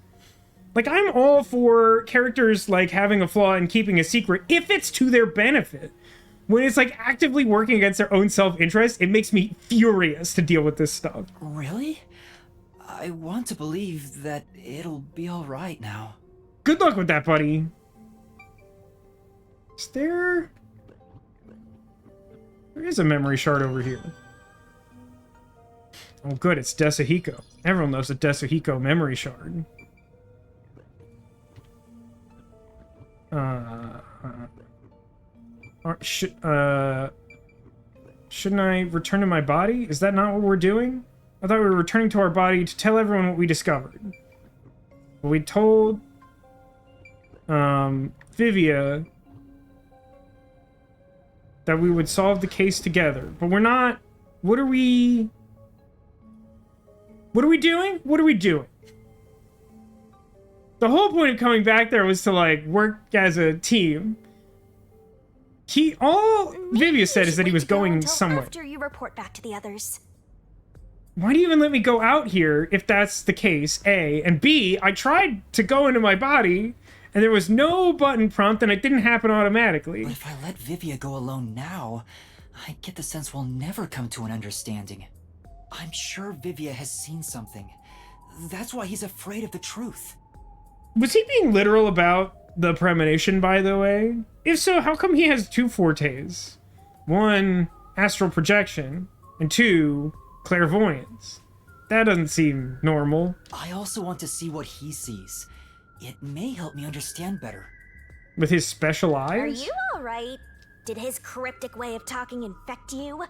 Like, I'm all for characters, like, having a flaw and keeping a secret if it's to their benefit. When it's, like, actively working against their own self-interest, it makes me furious to deal with this stuff. Really? I want to believe that it'll be alright now. Good luck with that, buddy. Is there... There is a memory shard over here. Oh, good, it's Desahiko. Everyone loves a Desahiko memory shard. Shouldn't I return to my body? Is that not what we're doing? I thought we were returning to our body to tell everyone what we discovered. Well, we told Vivia that we would solve the case together, but we're not. What are we doing? What are we doing? The whole point of coming back there was to, like, work as a team. All Vivia said is that he was going somewhere. After you report back to the others. Why do you even let me go out here if that's the case, A? And B, I tried to go into my body, and there was no button prompt, and it didn't happen automatically. But if I let Vivia go alone now, I get the sense we'll never come to an understanding. I'm sure Vivia has seen something. That's why he's afraid of the truth. Was he being literal about the premonition, by the way? If so, how come he has two fortes? One, astral projection, and two, clairvoyance. That doesn't seem normal. I also want to see what he sees. It may help me understand better. With his special eyes? Are you alright? Did his cryptic way of talking infect you?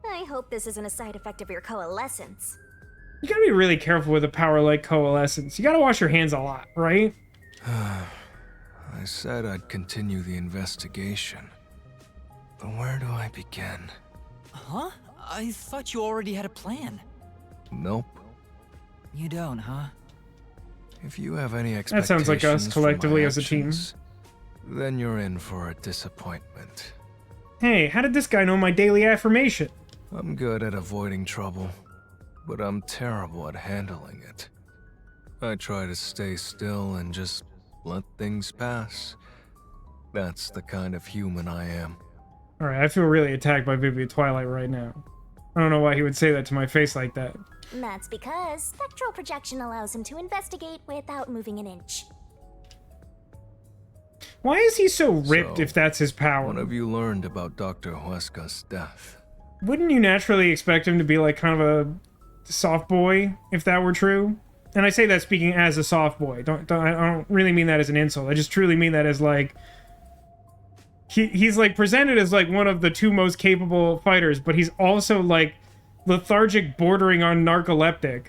I hope this isn't a side effect of your coalescence. You gotta be really careful with a power like coalescence. You gotta wash your hands a lot, right? I said I'd continue the investigation. But where do I begin? Huh? I thought you already had a plan. Nope. You don't, huh? If you have any That expectations sounds like us for my collectively as a team. actions, then you're in for a disappointment. Hey, how did this guy know my daily affirmation? I'm good at avoiding trouble, but I'm terrible at handling it. I try to stay still and just let things pass. That's the kind of human I am. Alright, I feel really attacked by Vivia Twilight right now. I don't know why he would say that to my face like that. That's because spectral projection allows him to investigate without moving an inch. Why is he so ripped So, if that's his power? What have you learned about Dr. Huesca's death? Wouldn't you naturally expect him to be like kind of a soft boy if that were true? And I say that speaking as a soft boy. I don't really mean that as an insult. I just truly mean that as like he's like presented as like one of the two most capable fighters, but he's also like lethargic, bordering on narcoleptic.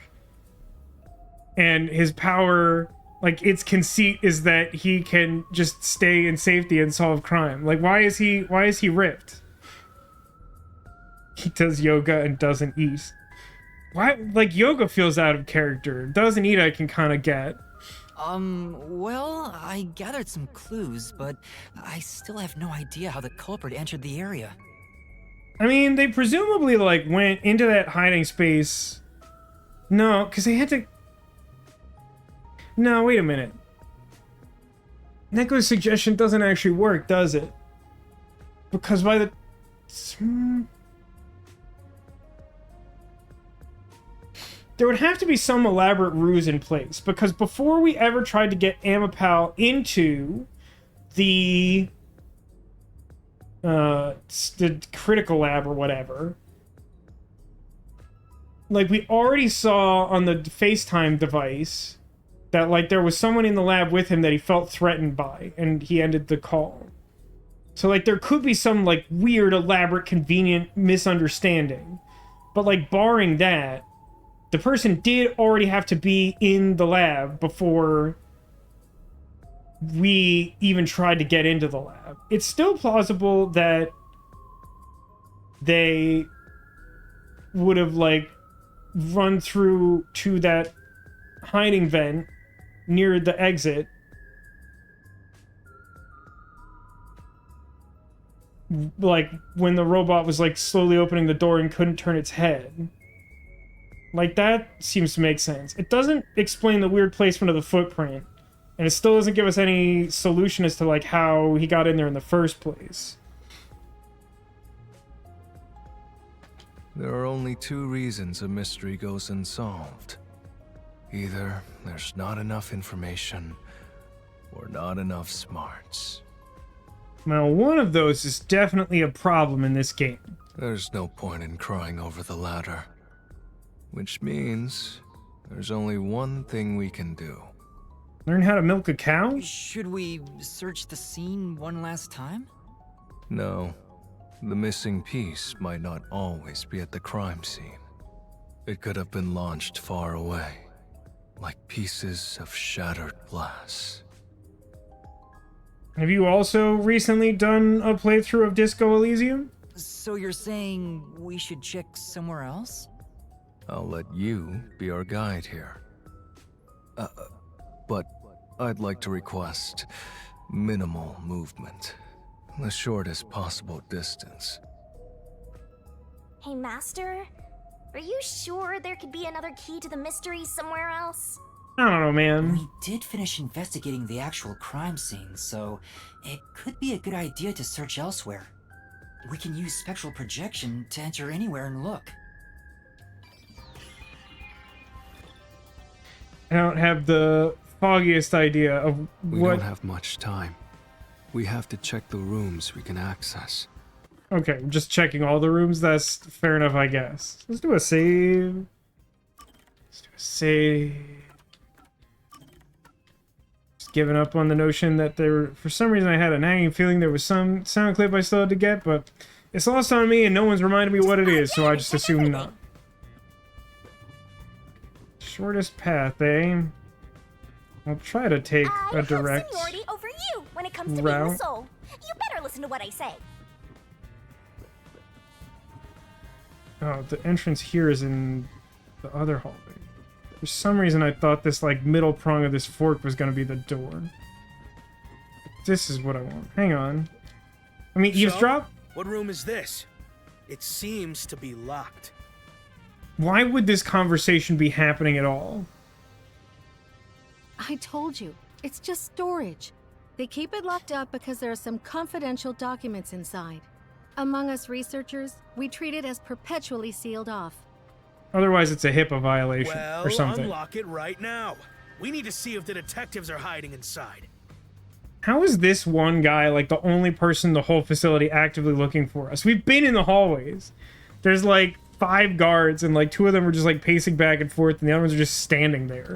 And his power, like its conceit is that he can just stay in safety and solve crime. Like why is he ripped? He does yoga and doesn't eat. Why? Like, yoga feels out of character. Doesn't eat, I can kind of get. Well, I gathered some clues, but I still have no idea how the culprit entered the area. I mean, they presumably, like, went into that hiding space. No, because they had to... No, wait a minute. Neko's suggestion doesn't actually work, does it? Because by the... There would have to be some elaborate ruse in place, because before we ever tried to get Amapal into the critical lab or whatever, like we already saw on the FaceTime device that like there was someone in the lab with him that he felt threatened by, and he ended the call. So like there could be some like weird, elaborate, convenient misunderstanding, but like barring that, the person did already have to be in the lab before we even tried to get into the lab. It's still plausible that they would have, like, run through to that hiding vent near the exit. Like, when the robot was, like, slowly opening the door and couldn't turn its head. Like, that seems to make sense. It doesn't explain the weird placement of the footprint. And it still doesn't give us any solution as to, like, how he got in there in the first place. There are only two reasons a mystery goes unsolved. Either there's not enough information, or not enough smarts. Now, one of those is definitely a problem in this game. There's no point in crying over the latter. Which means there's only one thing we can do. Learn how to milk a cow? Should we search the scene one last time? No. The missing piece might not always be at the crime scene. It could have been launched far away, like pieces of shattered glass. Have you also recently done a playthrough of Disco Elysium? So you're saying we should check somewhere else? I'll let you be our guide here. But I'd like to request minimal movement. The shortest possible distance. Hey, Master, are you sure there could be another key to the mystery somewhere else? I don't know, man. We did finish investigating the actual crime scene, so it could be a good idea to search elsewhere. We can use spectral projection to enter anywhere and look. I don't have the foggiest idea of We what... don't have much time. We have to check the rooms we can access. Okay, I'm just checking all the rooms. That's fair enough, I guess. Let's do a save. Let's do a save. Just giving up on the notion that there... For some reason, I had a nagging feeling there was some sound clip I still had to get, but it's lost on me and no one's reminded me what it is, so I just assume not. Shortest path, eh? I'll try to take a direct I have seniority over you when it comes to route. being the soul. You better listen to what I say. Oh, the entrance here is in the other hallway. For some reason, I thought this, like, middle prong of this fork was gonna be the door. This is what I want. Hang on. I mean, eavesdrop? What room is this? It seems to be locked. Why would this conversation be happening at all? I told you, it's just storage. They keep it locked up because there are some confidential documents inside. Among us researchers, we treat it as perpetually sealed off. Otherwise, it's a HIPAA violation Well, or something. unlock it right now. We need to see if the detectives are hiding inside. How is this one guy, like, the only person in the whole facility actively looking for us? We've been in the hallways. There's, like, 5 guards, and, like, 2 of them are just, like, pacing back and forth, and the other ones are just standing there.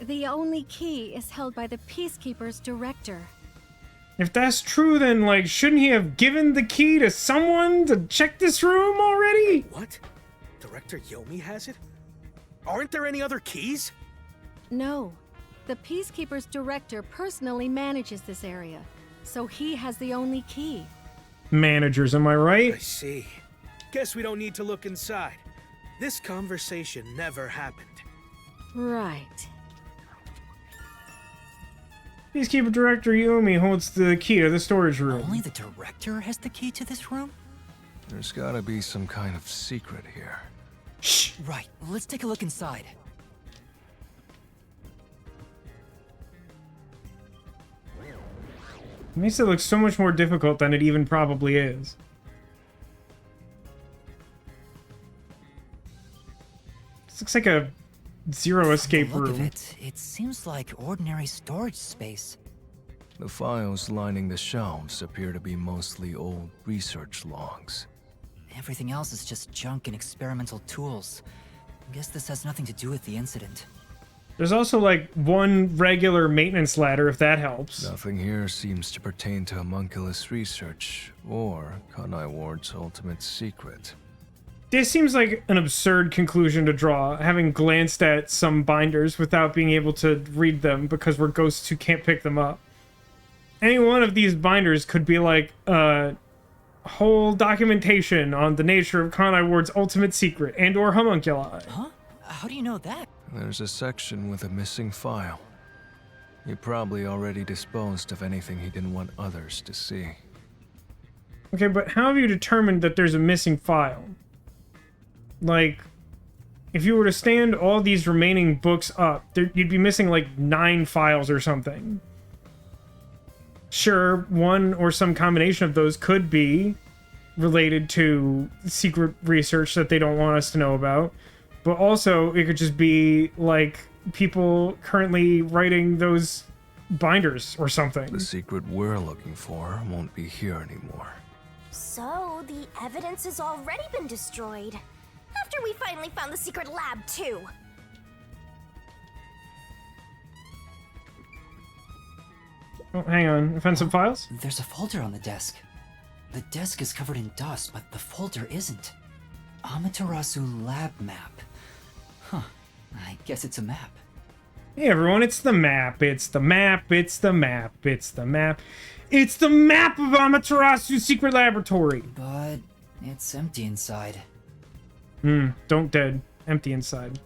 The only key is held by the Peacekeeper's director. If that's true, then, like, shouldn't he have given the key to someone to check this room already? What? Director Yomi has it? Aren't there any other keys? No. The Peacekeeper's director personally manages this area, so he has the only key. Managers, am I I right? see. Guess we don't need to look inside. This conversation never happened. Right. Peacekeeper Director Yumi holds the key to the storage room. Only the director has the key to this room? There's gotta be some kind of secret here. Shh! Right, let's take a look inside. It makes it look so much more difficult than it even probably is. This looks like a zero escape From the look room. of it, it seems like ordinary storage space. The files lining the shelves appear to be mostly old research logs. Everything else is just junk and experimental tools. Guess this has nothing to do with the incident. There's also, like, one regular maintenance ladder, if that helps. Nothing here seems to pertain to homunculus research or Kanai Ward's ultimate secret. This seems like an absurd conclusion to draw, having glanced at some binders without being able to read them because we're ghosts who can't pick them up. Any one of these binders could be like whole documentation on the nature of Conai Ward's ultimate secret and/or homunculi. Huh? How do you know that? There's a section with a missing file. He probably already disposed of anything he didn't want others to see. Okay, but how have you determined that there's a missing file? Like, if you were to stand all these remaining books up, you'd be missing like 9 files or something. Sure, one or some combination of those could be related to secret research that they don't want us to know about, but also it could just be like people currently writing those binders or something. The secret we're looking for won't be here anymore. So, the evidence has already been destroyed. After we finally found the secret lab, too. Oh, hang on. Offensive files? There's a folder on the desk. The desk is covered in dust, but the folder isn't. Amaterasu lab map. Huh. I guess it's a map. Hey everyone, it's the map. It's the map. It's the map. It's the map. It's the map of Amaterasu's secret laboratory. But it's empty inside. Don't dead. Empty inside.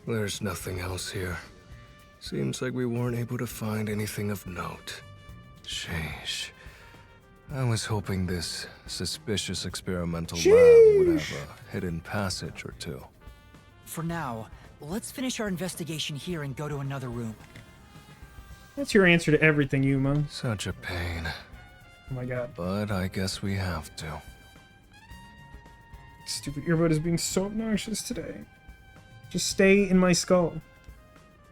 There's nothing else here. Seems like we weren't able to find anything of note. Sheesh. I was hoping this suspicious experimental lab would have a hidden passage or two. For now, let's finish our investigation here and go to another room. That's your answer to everything, Yuma. Such a pain. Oh my god. But I guess we have to. Stupid earbud is being so obnoxious today. Just stay in my skull.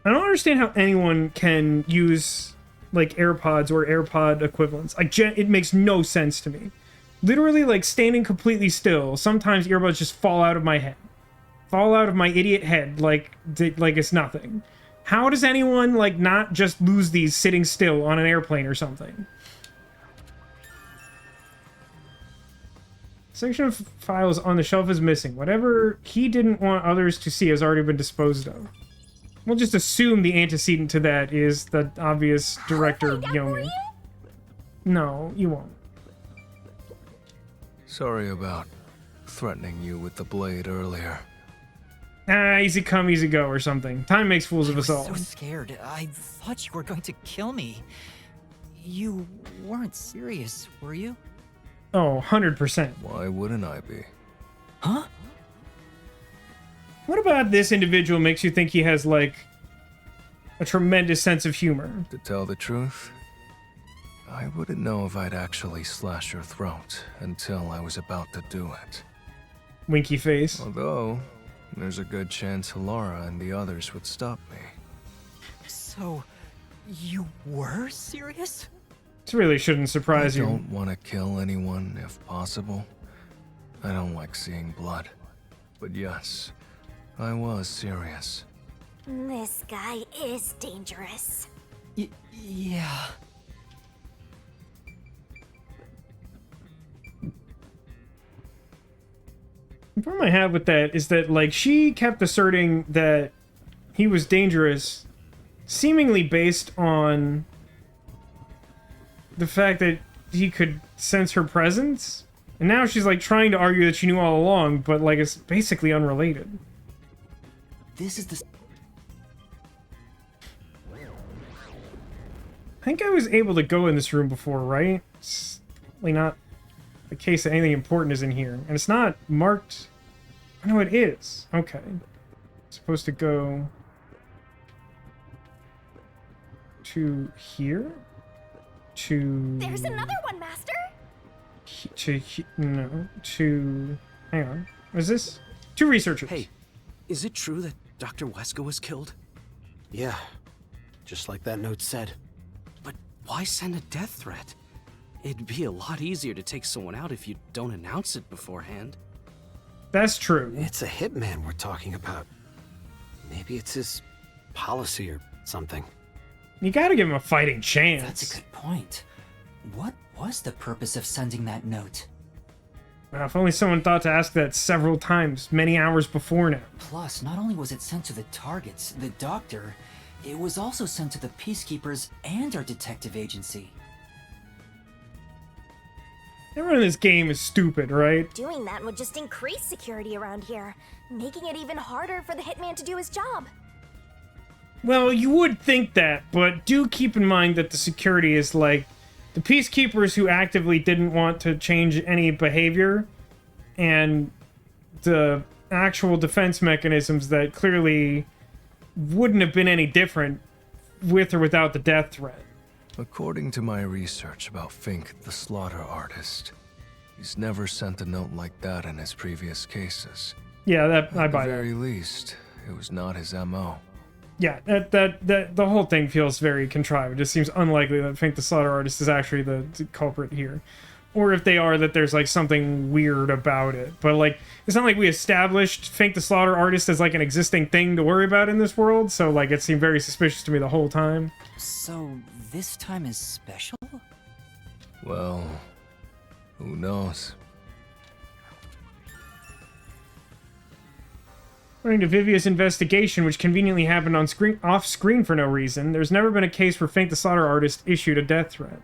I don't understand how anyone can use, like, AirPods or AirPod equivalents. It makes no sense to me. Literally, like, standing completely still, sometimes earbuds just fall out of my head. Fall out of my idiot head like it's nothing. How does anyone, like, not just lose these sitting still on an airplane or something? Section of files on the shelf is missing. Whatever he didn't want others to see has already been disposed of. We'll just assume the antecedent to that is the obvious director, Yomi. No, you won't. Sorry about threatening you with the blade earlier. Ah, easy come, easy go, or something. Time makes fools of us all. I was so scared. I thought you were going to kill me. You weren't serious, were you? Oh, 100%. Why wouldn't I be? Huh? What about this individual makes you think he has, like, a tremendous sense of humor? To tell the truth, I wouldn't know if I'd actually slash your throat until I was about to do it. Winky face. Although, there's a good chance Laura and the others would stop me. So, you were serious? This really shouldn't surprise you. I don't want to kill anyone if possible. I don't like seeing blood. But yes, I was serious. This guy is dangerous. Yeah. The problem I have with that is that, like, she kept asserting that he was dangerous, seemingly based on the fact that he could sense her presence. And now she's, like, trying to argue that she knew all along, but, like, it's basically unrelated. This is the... I think I was able to go in this room before, right? It's probably not the case that anything important is in here. And it's not marked... I know it is. Okay. Supposed to go... to here? To... There's another one, Master! No. To... Hang on. What is this? 2 researchers. Hey, is it true that Dr. Wesker was killed? Yeah, just like that note said. But why send a death threat? It'd be a lot easier to take someone out if you don't announce it beforehand. That's true. It's a hitman we're talking about. Maybe it's his policy or something. You gotta give him a fighting chance. That's a good point. What was the purpose of sending that note? If only someone thought to ask that several times, many hours before now. Plus, not only was it sent to the targets, the doctor, it was also sent to the Peacekeepers and our detective agency. Everyone in this game is stupid, right? Doing that would just increase security around here, making it even harder for the hitman to do his job. Well, you would think that, but do keep in mind that the security is like the peacekeepers who actively didn't want to change any behavior, and the actual defense mechanisms that clearly wouldn't have been any different with or without the death threat. According to my research about Fink, the slaughter artist, he's never sent a note like that in his previous cases. Yeah, that I buy At the that. very least, it was not his MO. Yeah, that the whole thing feels very contrived. It just seems unlikely that Fink the Slaughter Artist is actually the culprit here. Or if they are, that there's like something weird about it. But like, it's not like we established Fink the Slaughter Artist as like an existing thing to worry about in this world, so like it seemed very suspicious to me the whole time. So, this time is special? Well, who knows? According to Vivia's investigation, which conveniently happened on screen, off screen for no reason, there's never been a case where Fink the Slaughter Artist issued a death threat.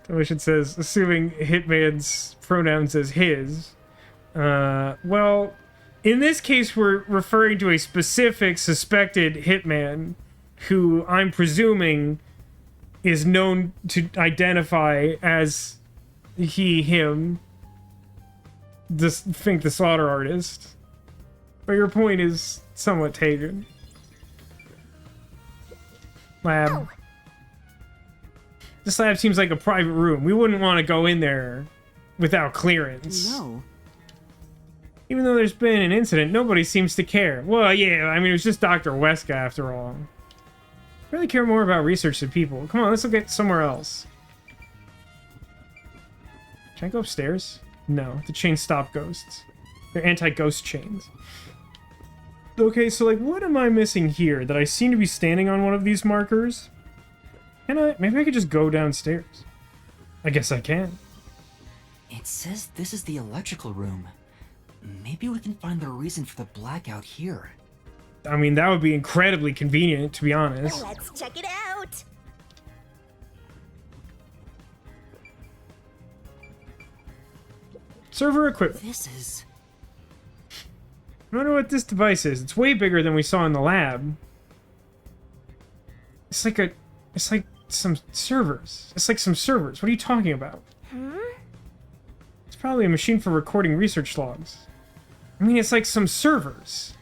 Television says, assuming Hitman's pronouns as his. Well, in this case, we're referring to a specific suspected Hitman who I'm presuming is known to identify as he, him, Fink the Slaughter Artist. But your point is somewhat taken. Lab. Oh. This lab seems like a private room. We wouldn't want to go in there without clearance. No. Even though there's been an incident, nobody seems to care. Well, yeah, I mean, it was just Dr. Weska after all. I really care more about research than people. Come on, let's look at somewhere else. Can I go upstairs? No, the chains stop ghosts. They're anti-ghost chains. Okay, so like, what am I missing here? That I seem to be standing on one of these markers? Can I? Maybe I could just go downstairs. I guess I can. It says this is the electrical room. Maybe we can find the reason for the blackout here. I mean, that would be incredibly convenient, to be honest. Let's check it out. Server equipment. This is... I wonder what this device is. It's way bigger than we saw in the lab. It's like some servers. It's like some servers. What are you talking about? It's probably a machine for recording research logs. I mean, it's like some servers.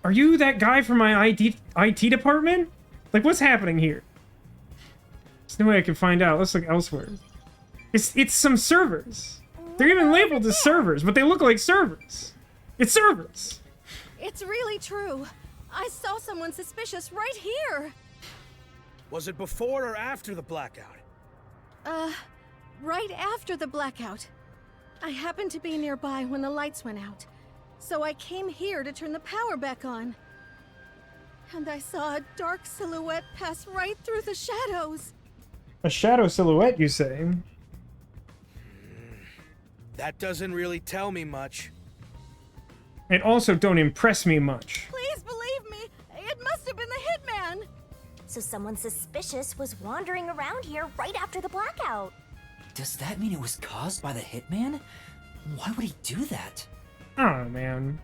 Are you that guy from my IT department? Like, what's happening here? There's no way I can find out. Let's look elsewhere. It's some servers. They're even labeled as servers, but they look like servers. It's servers. It's really true. I saw someone suspicious right here. Was it before or after the blackout? Right after the blackout. I happened to be nearby when the lights went out, so I came here to turn the power back on. And I saw a dark silhouette pass right through the shadows. A shadow silhouette, you say? That doesn't really tell me much. And also don't impress me much. Please believe me, it must have been the hitman. So someone suspicious was wandering around here right after the blackout. Does that mean it was caused by the hitman? Why would he do that? I don't know, man.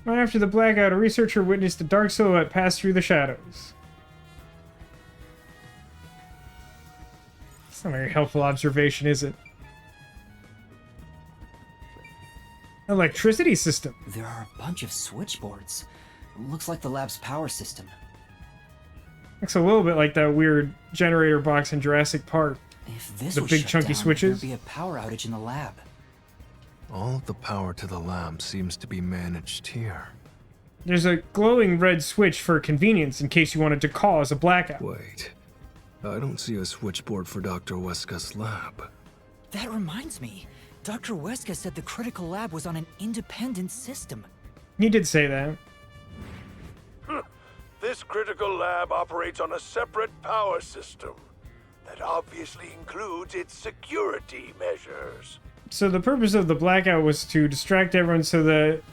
Right after the blackout, a researcher witnessed a dark silhouette pass through the shadows. It's not a very helpful observation, is it? Electricity system. There are a bunch of switchboards. Looks like the lab's power system. Looks a little bit like that weird generator box in Jurassic Park. If this The was big shut chunky down, switches. there'd be a power outage in the lab. All the power to the lab seems to be managed here. There's a glowing red switch for convenience in case you wanted to cause a blackout. Wait, I don't see a switchboard for Dr. Weska's lab. That reminds me. Dr. Weska said the critical lab was on an independent system. He did say that. This critical lab operates on a separate power system that obviously includes its security measures. So the purpose of the blackout was to distract everyone so that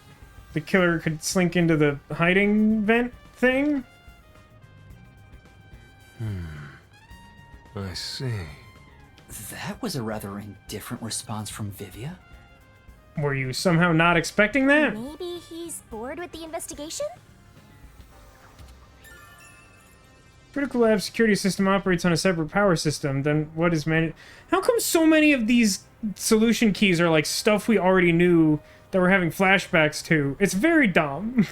the killer could slink into the hiding vent thing? I see. That was a rather indifferent response from Vivia. Were you somehow not expecting that? Maybe he's bored with the investigation? Critical Lab security system operates on a separate power system. Then what is How come so many of these solution keys are like stuff we already knew that we're having flashbacks to? It's very dumb.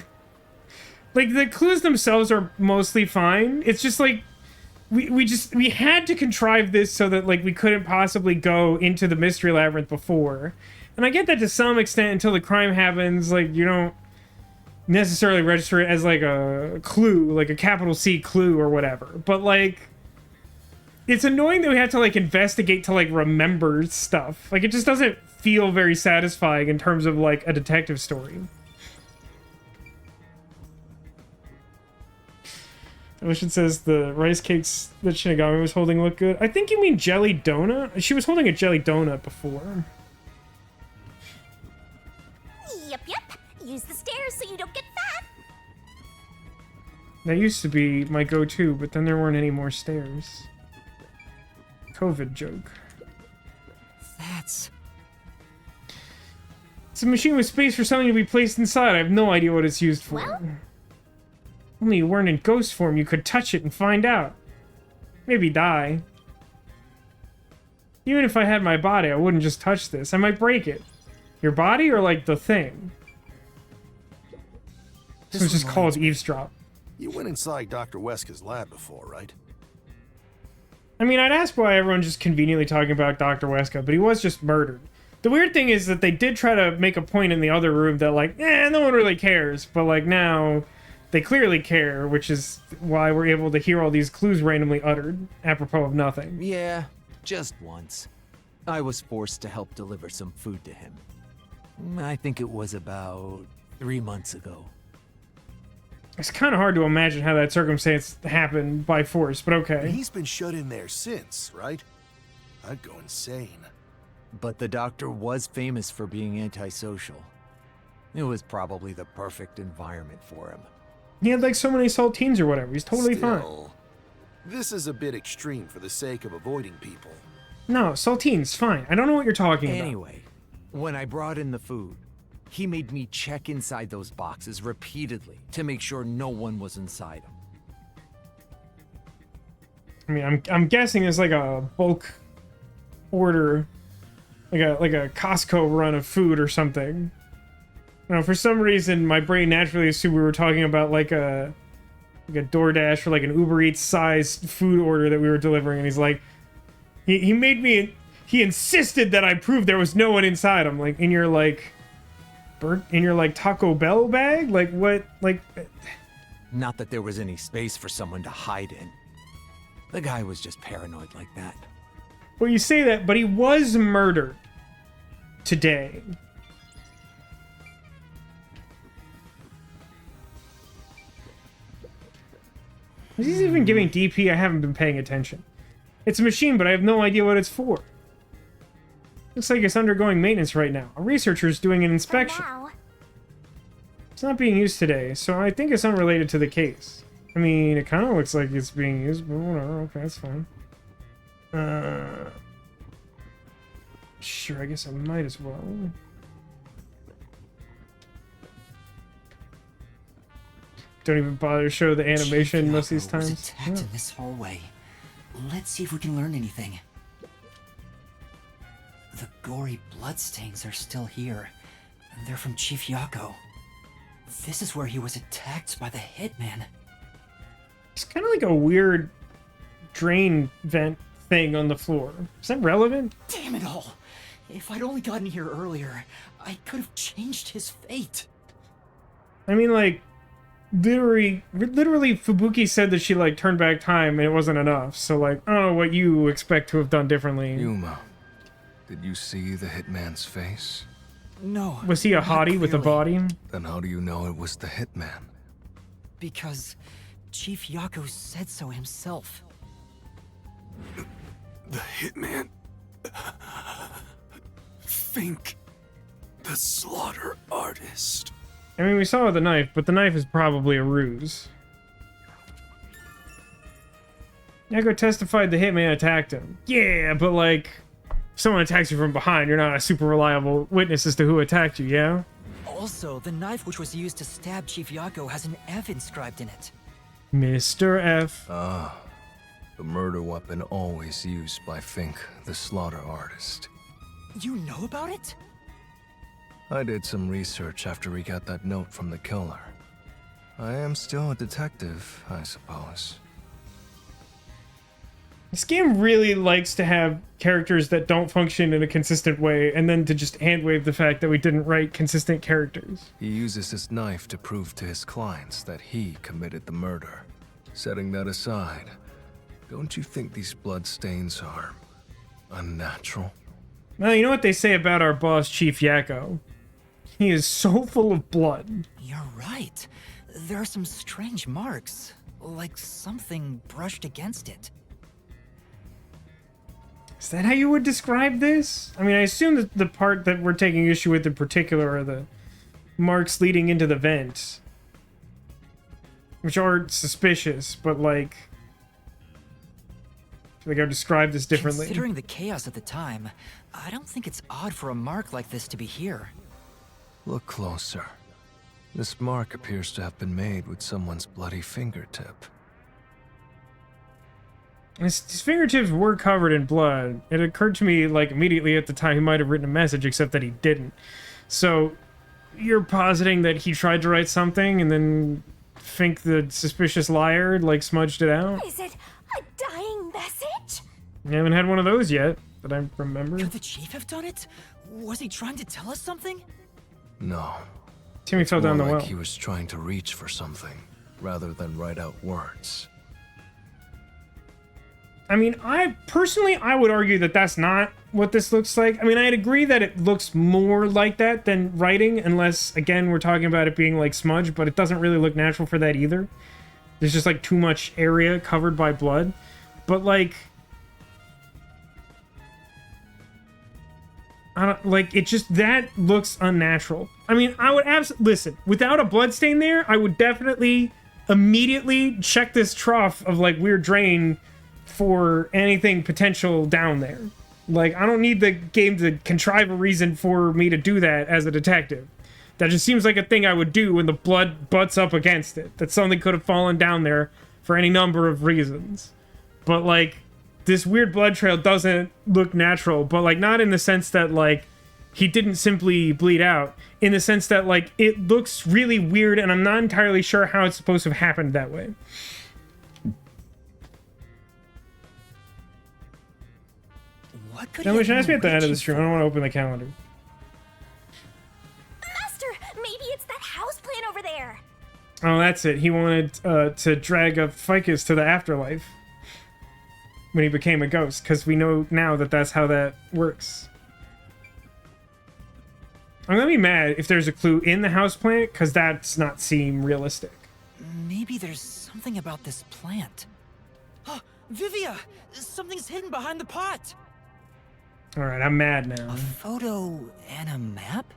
Like, the clues themselves are mostly fine. It's just like we had to contrive this so that like we couldn't possibly go into the mystery labyrinth before. And I get that to some extent until the crime happens. Like, you don't necessarily register it as like a clue, like a capital C clue or whatever. But like, it's annoying that we have to like investigate to like remember stuff. Like, it just doesn't feel very satisfying in terms of like a detective story. Ocean says the rice cakes that Shinigami was holding look good. I think you mean jelly donut? She was holding a jelly donut before. Yep. Use the stairs so you don't get fat. That used to be my go-to, but then there weren't any more stairs. COVID joke. That's... It's a machine with space for something to be placed inside. I have no idea what it's used for. Well? Only you weren't in ghost form, you could touch it and find out. Maybe die. Even if I had my body, I wouldn't just touch this. I might break it. Your body or like the thing? This was just called eavesdrop. You went inside Dr. Weska's lab before, right? I mean, I'd ask why everyone's just conveniently talking about Dr. Weska, but he was just murdered. The weird thing is that they did try to make a point in the other room that like, no one really cares, but like now they clearly care, which is why we're able to hear all these clues randomly uttered, apropos of nothing. Yeah, just once. I was forced to help deliver some food to him. I think it was about 3 months ago. It's kind of hard to imagine how that circumstance happened by force, but okay. He's been shut in there since, right? I'd go insane. But the doctor was famous for being antisocial. It was probably the perfect environment for him. He had like so many saltines or whatever. He's totally fine. This is a bit extreme for the sake of avoiding people. No, saltines, fine. I don't know what you're talking about. Anyway, when I brought in the food, he made me check inside those boxes repeatedly to make sure no one was inside them. I mean, I'm guessing it's like a bulk order, like a Costco run of food or something. You know, for some reason, my brain naturally assumed we were talking about like a DoorDash or like an Uber Eats sized food order that we were delivering, and he's like, he made me, he insisted that I prove there was no one inside. I'm like, in your like Taco Bell bag, like what, like. Not that there was any space for someone to hide in. The guy was just paranoid like that. Well, you say that, but he was murdered today. Is he even giving DP? I haven't been paying attention. It's a machine, but I have no idea what it's for. Looks like it's undergoing maintenance right now. A researcher's doing an inspection. It's not being used today, so I think it's unrelated to the case. I mean, it kind of looks like it's being used, but whatever. Okay, that's fine. Sure, I guess I might as well. Don't even bother to show the animation most of these times. Was attacked in this hallway. Let's see if we can learn anything. The gory bloodstains are still here, and they're from Chief Yako. This is where he was attacked by the hitman. It's kind of like a weird drain vent thing on the floor. Is that relevant? Damn it all! If I'd only gotten here earlier, I could have changed his fate. I mean, like, literally Fubuki said that she, like, turned back time and it wasn't enough. So, like, I don't know what you expect to have done differently. Yuma, did you see the hitman's face? No. Was he a hottie with a body? Then how do you know it was the hitman? Because Chief Yako said so himself. The hitman. Think. The slaughter artist. I mean, we saw the knife, but the knife is probably a ruse. Yago testified the hitman attacked him. Yeah, but like, if someone attacks you from behind, you're not a super reliable witness as to who attacked you, yeah? Also, the knife which was used to stab Chief Yago has an F inscribed in it. Mr. F. Ah, the murder weapon always used by Fink, the slaughter artist. You know about it? I did some research after we got that note from the killer. I am still a detective, I suppose. This game really likes to have characters that don't function in a consistent way, and then to just handwave the fact that we didn't write consistent characters. He uses his knife to prove to his clients that he committed the murder. Setting that aside, don't you think these bloodstains are unnatural? Well, you know what they say about our boss, Chief Yakko? He is so full of blood. You're right. There are some strange marks, like something brushed against it. Is that how you would describe this? I mean, I assume that the part that we're taking issue with in particular are the marks leading into the vent. Which are suspicious, but like... I feel like I've described this differently. Considering the chaos at the time, I don't think it's odd for a mark like this to be here. Look closer. This mark appears to have been made with someone's bloody fingertip. His fingertips were covered in blood. It occurred to me, like, immediately at the time he might have written a message, except that he didn't. So, you're positing that he tried to write something and then Fink the suspicious liar, like, smudged it out? Is it a dying message? I haven't had one of those yet, that I remember. Could the chief have done it? Was he trying to tell us something? No. Timmy fell down the More well. like he was trying to reach for something, rather than write out words. I mean, I would argue that that's not what this looks like. I mean, I'd agree that it looks more like that than writing, unless, again, we're talking about it being like smudge, but it doesn't really look natural for that either. There's just like too much area covered by blood. But like... it just, that looks unnatural. I mean, I would listen, without a bloodstain there, I would definitely immediately check this trough of like weird drain for anything potential down there. Like, I don't need the game to contrive a reason for me to do that as a detective. That just seems like a thing I would do when the blood butts up against it. That something could have fallen down there for any number of reasons. But like, this weird blood trail doesn't look natural, but like not in the sense that like he didn't simply bleed out, in the sense that like it looks really weird and I'm not entirely sure how it's supposed to have happened that way. What could Now, ask me at the end of the stream. I don't want to open the calendar. Master, maybe it's that houseplant over there. Oh, that's it. He wanted to drag a ficus to the afterlife when he became a ghost, because we know now that that's how that works. I'm gonna be mad if there's a clue in the houseplant, because that's not seem realistic. Maybe there's something about this plant. Oh, Vivia! Something's hidden behind the pot! Alright, I'm mad now. A photo and a map?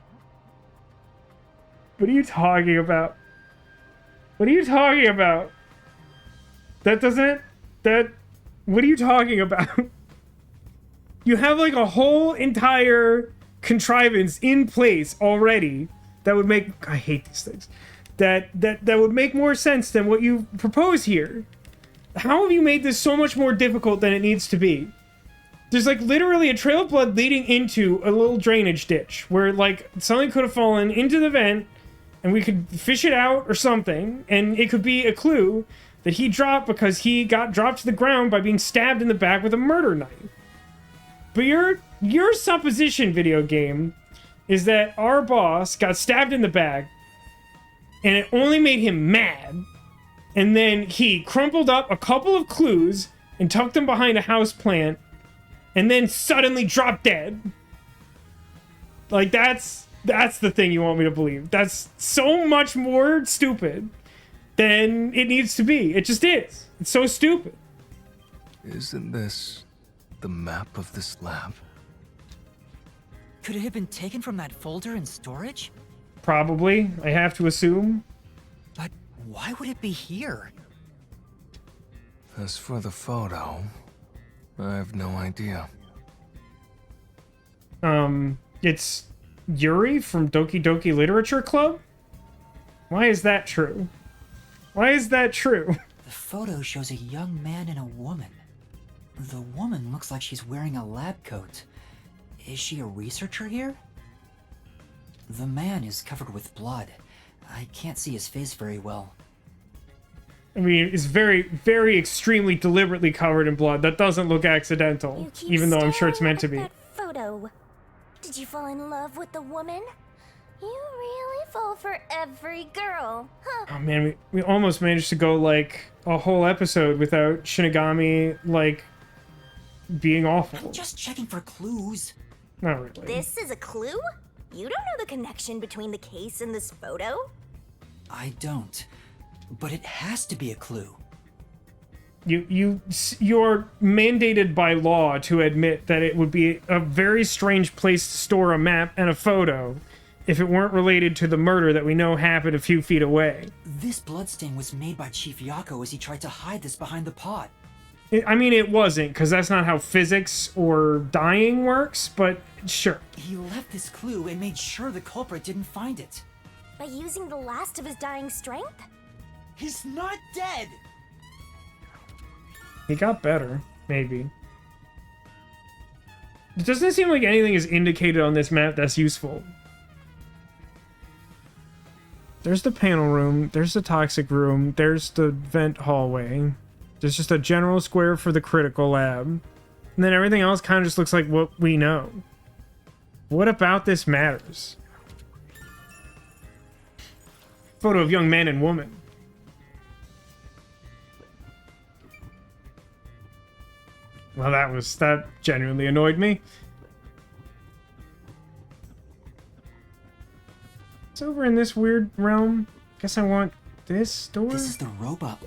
What are you talking about? What are you talking about? That doesn't... That... What are you talking about? You have like a whole entire contrivance in place already that would make... I hate these things. That would make more sense than what you propose here. How have you made this so much more difficult than it needs to be? There's like literally a trail of blood leading into a little drainage ditch where like something could have fallen into the vent and we could fish it out or something, and it could be a clue that he dropped because he got dropped to the ground by being stabbed in the back with a murder knife. But your supposition, video game, is that our boss got stabbed in the back and it only made him mad, and then he crumpled up a couple of clues and tucked them behind a house plant and then suddenly dropped dead. Like, that's the thing you want me to believe. That's so much more stupid than it needs to be. It just is. It's so stupid. Isn't this the map of this lab? Could it have been taken from that folder in storage? Probably, I have to assume. But why would it be here? As for the photo, I have no idea. It's Yuri from Doki Doki Literature Club? Why is that true? Why is that true? The photo shows a young man and a woman. The woman looks like she's wearing a lab coat. Is she a researcher here? The man is covered with blood. I can't see his face very well. I mean, it's very, very extremely deliberately covered in blood. That doesn't look accidental, even though I'm sure it's meant to be. That photo. Did you fall in love with the woman? You really fall for every girl, huh? Oh man, we almost managed to go like a whole episode without Shinigami like being awful. I'm just checking for clues. Not really. This is a clue? You don't know the connection between the case and this photo? I don't. But it has to be a clue. You're mandated by law to admit that it would be a very strange place to store a map and a photo if it weren't related to the murder that we know happened a few feet away. This bloodstain was made by Chief Yako as he tried to hide this behind the pot. I mean, it wasn't, because that's not how physics or dying works, but sure. He left this clue and made sure the culprit didn't find it. By using the last of his dying strength? He's not dead! He got better, maybe. It doesn't seem like anything is indicated on this map that's useful. There's the panel room, there's the toxic room, there's the vent hallway. There's just a general square for the critical lab. And then everything else kind of just looks like what we know. What about this matters? Photo of young man and woman. Well, that genuinely annoyed me. It's over in this weird realm. Guess I want this door. This is the robot.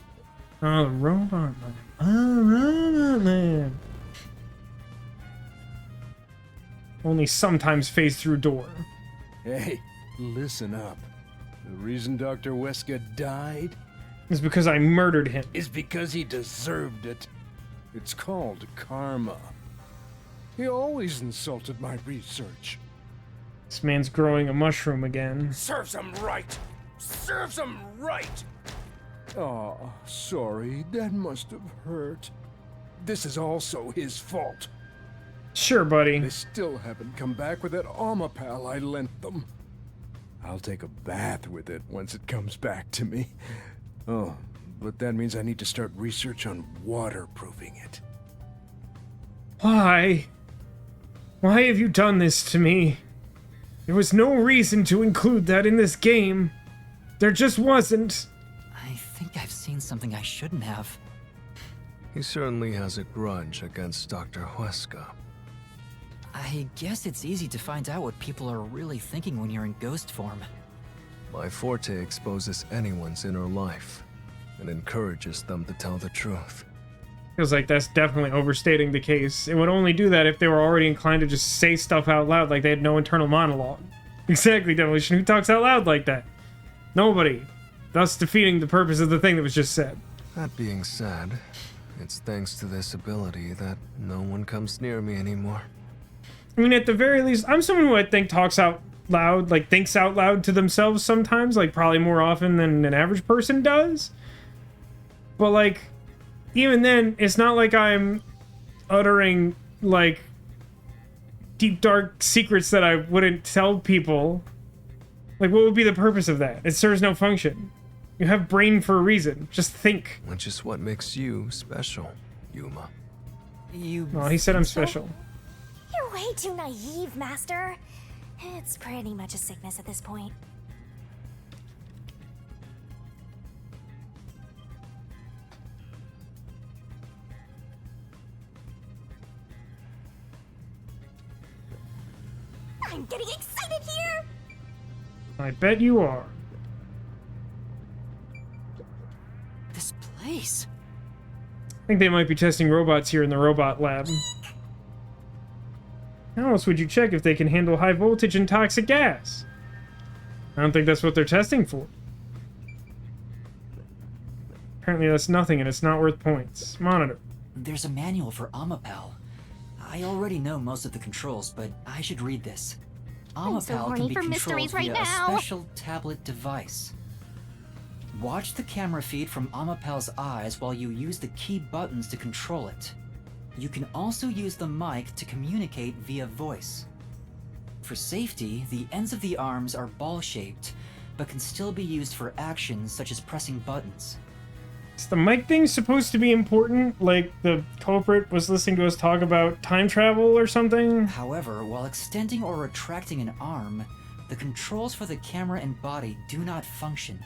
Oh, the robot man. Oh, robot man. Only sometimes phase through door. Hey, listen up. The reason Dr. Weska died is because I murdered him. Is because he deserved it. It's called karma. He always insulted my research. This man's growing a mushroom again. Serves him right! Serves him right! Aw, sorry, that must have hurt. This is also his fault. Sure, buddy. They still haven't come back with that Omapal I lent them. I'll take a bath with it once it comes back to me. Oh, but that means I need to start research on waterproofing it. Why? Why have you done this to me? There was no reason to include that in this game. There just wasn't. I think I've seen something I shouldn't have. He certainly has a grudge against Dr. Weska. I guess it's easy to find out what people are really thinking when you're in ghost form. My forte exposes anyone's inner life and encourages them to tell the truth. Feels like that's definitely overstating the case. It would only do that if they were already inclined to just say stuff out loud like they had no internal monologue. Exactly, Demolition. Who talks out loud like that? Nobody. Thus defeating the purpose of the thing that was just said. That being said, it's thanks to this ability that no one comes near me anymore. I mean, at the very least, I'm someone who I think talks out loud, like thinks out loud to themselves sometimes, like probably more often than an average person does. But like, even then, it's not like I'm uttering like deep dark secrets that I wouldn't tell people. Like, what would be the purpose of that? It serves no function. You have brain for a reason. Just think. Which is what makes you special, Yuma. Oh, he said I'm special. You're way too naive, Master. It's pretty much a sickness at this point. I'm getting excited here! I bet you are. This place. I think they might be testing robots here in the robot lab. How else would you check if they can handle high voltage and toxic gas? I don't think that's what they're testing for. Apparently that's nothing and it's not worth points. Monitor. There's a manual for Amapal. I already know most of the controls, but I should read this. I'm so Amapal horny can be for controlled mysteries right via a now. special tablet device. Watch the camera feed from Amapal's eyes while you use the key buttons to control it. You can also use the mic to communicate via voice. For safety, the ends of the arms are ball-shaped, but can still be used for actions such as pressing buttons. Is the mic thing supposed to be important? Like the culprit was listening to us talk about time travel or something? However, while extending or retracting an arm, the controls for the camera and body do not function.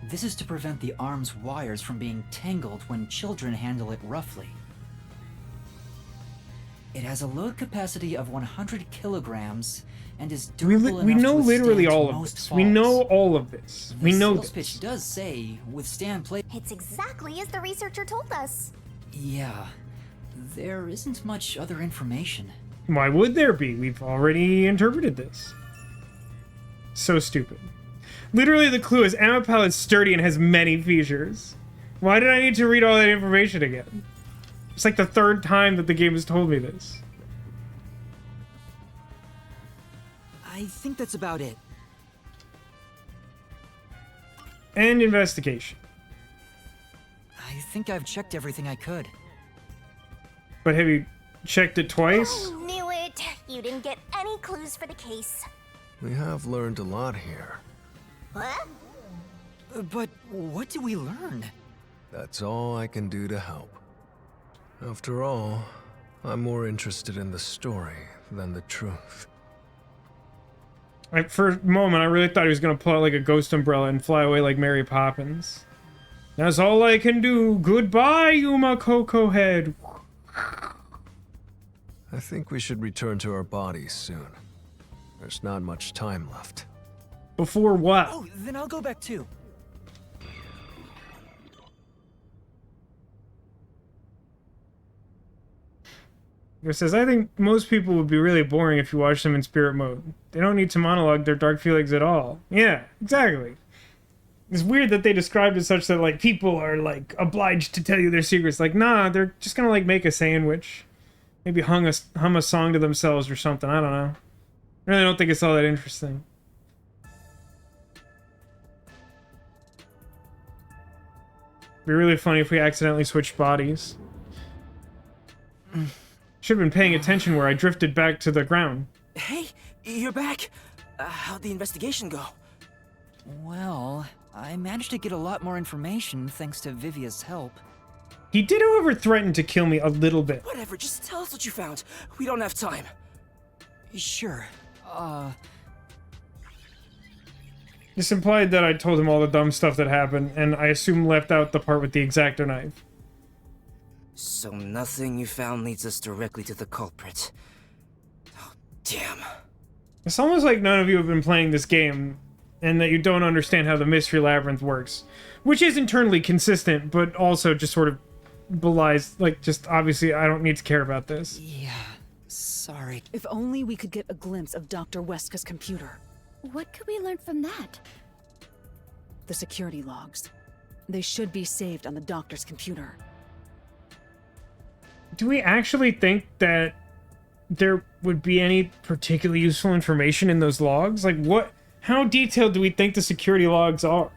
This is to prevent the arm's wires from being tangled when children handle it roughly. It has a load capacity of 100 kilograms and is durable We enough know to literally withstand all of most this. falls. We know all of this. The We know sales this. pitch does say withstand play. It's exactly as the researcher told us. Yeah, there isn't much other information. Why would there be? We've already interpreted this. So stupid. Literally the clue is Amapal is sturdy and has many features. Why did I need to read all that information again? It's like the third time that the game has told me this. I think that's about it. And investigation. I think I've checked everything I could. But have you checked it twice? I knew it. You didn't get any clues for the case. We have learned a lot here. What? But what do we learn? That's all I can do to help. After all, I'm more interested in the story than the truth. For a moment, I really thought he was going to pull out like a ghost umbrella and fly away like Mary Poppins. That's all I can do. Goodbye, Yuma Coco Head. I think we should return to our bodies soon. There's not much time left. Before what? Oh, then I'll go back too. It says, I think most people would be really boring if you watch them in spirit mode. They don't need to monologue their dark feelings at all. Yeah, exactly. It's weird that they described it such that, like, people are, like, obliged to tell you their secrets. Like, nah, they're just gonna, like, make a sandwich. Maybe hum a song to themselves or something. I don't know. I really don't think it's all that interesting. It'd be really funny if we accidentally switched bodies. Should have been paying attention where I drifted back to the ground. Hey, you're back. How'd the investigation go? Well, I managed to get a lot more information thanks to Vivia's help. He did, however, threaten to kill me a little bit. Whatever, just tell us what you found. We don't have time. Sure. This implied that I told him all the dumb stuff that happened, and I assume left out the part with the X-Acto knife. So nothing you found leads us directly to the culprit. Oh, damn. It's almost like none of you have been playing this game, and that you don't understand how the Mystery Labyrinth works. Which is internally consistent, but also just sort of belies, like, just obviously I don't need to care about this. Yeah, sorry. If only we could get a glimpse of Dr. Weska's computer. What could we learn from that? The security logs. They should be saved on the doctor's computer. Do we actually think that there would be any particularly useful information in those logs? Like, what? How detailed do we think the security logs are?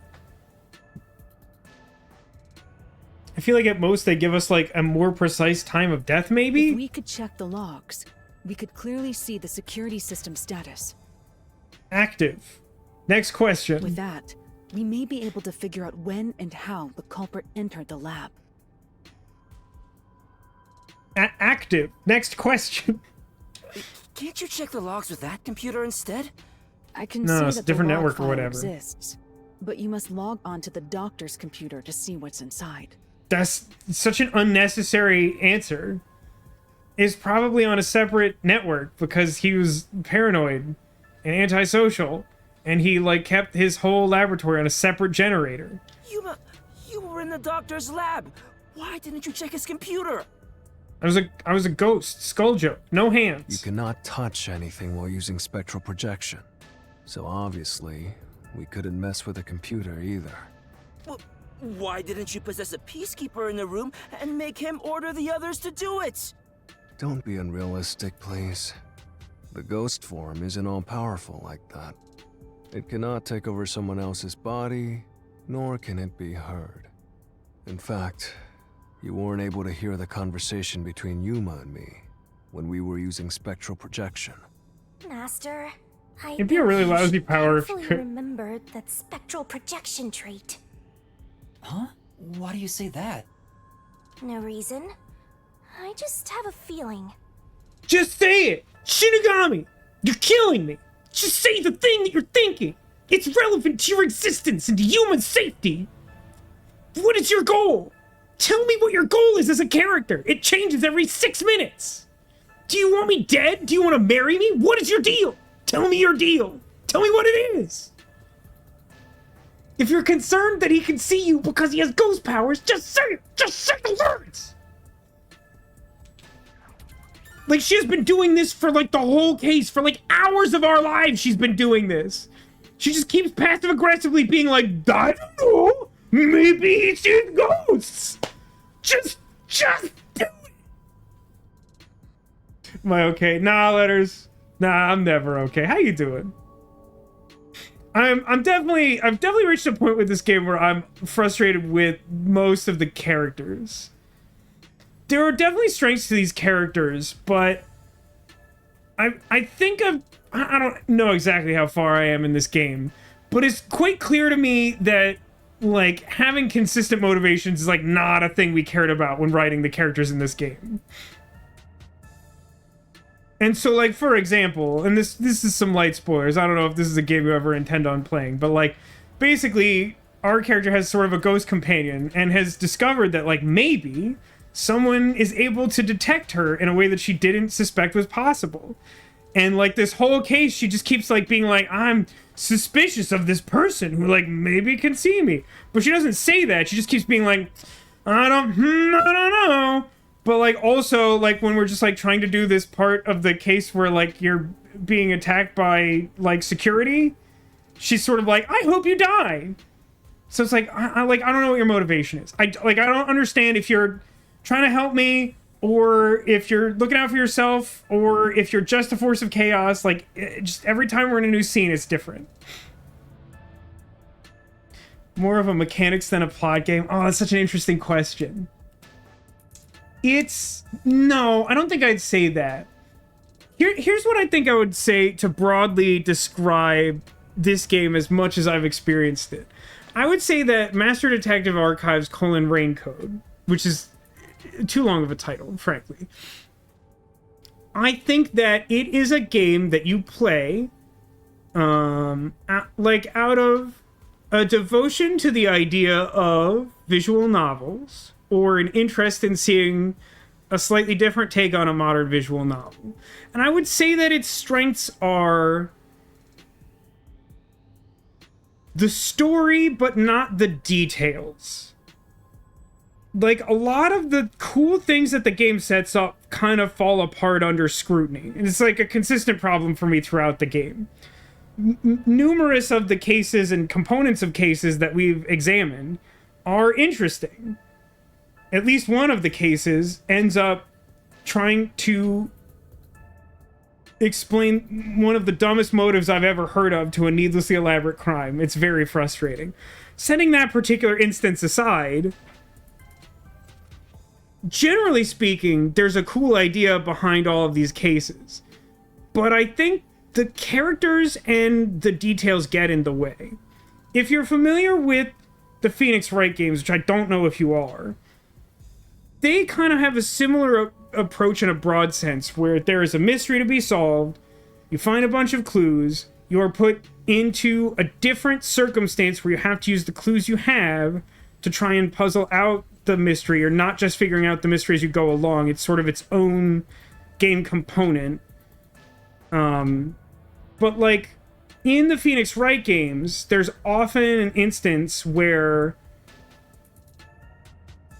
I feel like at most they give us, like, a more precise time of death, maybe? If we could check the logs, we could clearly see the security system status. Active. Next question. With that, we may be able to figure out when and how the culprit entered the lab. Active. Next question. Can't you check the logs with that computer instead? I can No, see it's that a different the log network or file whatever. exists, but you must log on to the doctor's computer to see what's inside. That's such an unnecessary answer. Is probably on a separate network because he was paranoid and antisocial, and he, like, kept his whole laboratory on a separate generator. You were in the doctor's lab. Why didn't you check his computer? I was a ghost. Skull joke. No hands. You cannot touch anything while using spectral projection. So obviously, we couldn't mess with a computer either. Why didn't you possess a peacekeeper in the room and make him order the others to do it? Don't be unrealistic, please. The ghost form isn't all-powerful like that. It cannot take over someone else's body, nor can it be heard. In fact, you weren't able to hear the conversation between Yuma and me when we were using spectral projection. Master, It'd be a really lousy power if you carefully could. remembered that spectral projection trait. Huh? Why do you say that? No reason. I just have a feeling. Just say it! Shinigami! You're killing me! Just say the thing that you're thinking! It's relevant to your existence and to human safety! What is your goal? Tell me what your goal is as a character! It changes every 6 minutes! Do you want me dead? Do you want to marry me? What is your deal? Tell me your deal! Tell me what it is! If you're concerned that he can see you because he has ghost powers, just say it! Just say the words! Like, she has been doing this for, like, the whole case. For, like, hours of our lives, she's been doing this. She just keeps passive-aggressively being like, I don't know. Maybe he sees ghosts. Just do it. Am I okay? Nah, Letters. Nah, I'm never okay. How you doing? I've definitely reached a point with this game where I'm frustrated with most of the characters. There are definitely strengths to these characters, but I think I don't know exactly how far I am in this game, but it's quite clear to me that, like, having consistent motivations is, like, not a thing we cared about when writing the characters in this game. And so, like, for example, and this is some light spoilers, I don't know if this is a game you ever intend on playing, but, like, basically, our character has sort of a ghost companion and has discovered that, like, maybe someone is able to detect her in a way that she didn't suspect was possible. And, like, this whole case, she just keeps, like, being like, I'm suspicious of this person who, like, maybe can see me. But she doesn't say that. She just keeps being like, I don't know. But, like, also, like, when we're just, like, trying to do this part of the case where, like, you're being attacked by, like, security, she's sort of like, I hope you die. So it's like, I don't know what your motivation is. I don't understand if you're trying to help me, or if you're looking out for yourself, or if you're just a force of chaos. Like, just every time we're in a new scene, it's different. More of a mechanics than a plot game. Oh, that's such an interesting question. No, I don't think I'd say that. Here's what I think I would say to broadly describe this game as much as I've experienced it. I would say that Master Detective Archives: Raincode, which is too long of a title, frankly. I think that it is a game that you play, like, out of a devotion to the idea of visual novels, or an interest in seeing a slightly different take on a modern visual novel. And I would say that its strengths are the story, but not the details. Like, a lot of the cool things that the game sets up kind of fall apart under scrutiny. And it's, like, a consistent problem for me throughout the game. Numerous of the cases and components of cases that we've examined are interesting. At least one of the cases ends up trying to explain one of the dumbest motives I've ever heard of to a needlessly elaborate crime. It's very frustrating. Setting that particular instance aside, generally speaking, there's a cool idea behind all of these cases. But I think the characters and the details get in the way. If you're familiar with the Phoenix Wright games, which I don't know if you are, they kind of have a similar approach in a broad sense, where there is a mystery to be solved, you find a bunch of clues, you are put into a different circumstance where you have to use the clues you have to try and puzzle out the mystery. You're not just figuring out the mystery as you go along. It's sort of its own game component. But, like, in the Phoenix Wright games, there's often an instance where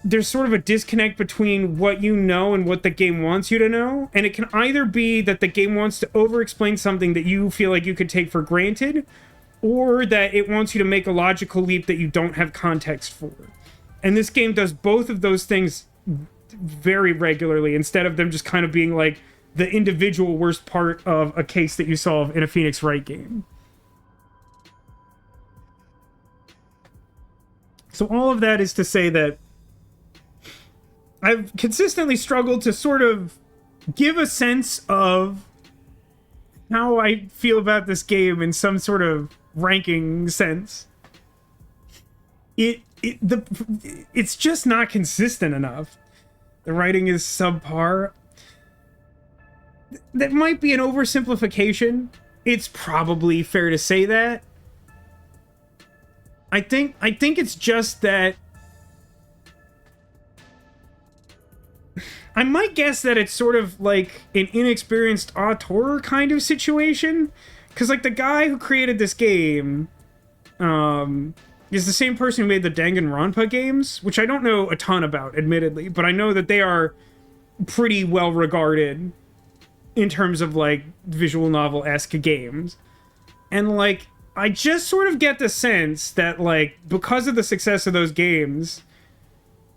there's sort of a disconnect between what you know and what the game wants you to know. And it can either be that the game wants to over-explain something that you feel like you could take for granted, or that it wants you to make a logical leap that you don't have context for. And this game does both of those things very regularly, instead of them just kind of being like the individual worst part of a case that you solve in a Phoenix Wright game. So all of that is to say that I've consistently struggled to sort of give a sense of how I feel about this game in some sort of ranking sense. It's just not consistent enough. The writing is subpar. That might be an oversimplification. It's probably fair to say that. I think it's just that I might guess that it's sort of like an inexperienced auteur kind of situation. Because, like, the guy who created this game is the same person who made the Danganronpa games, which I don't know a ton about, admittedly. But I know that they are pretty well regarded in terms of, like, visual novel-esque games. And, like, I just sort of get the sense that, like, because of the success of those games,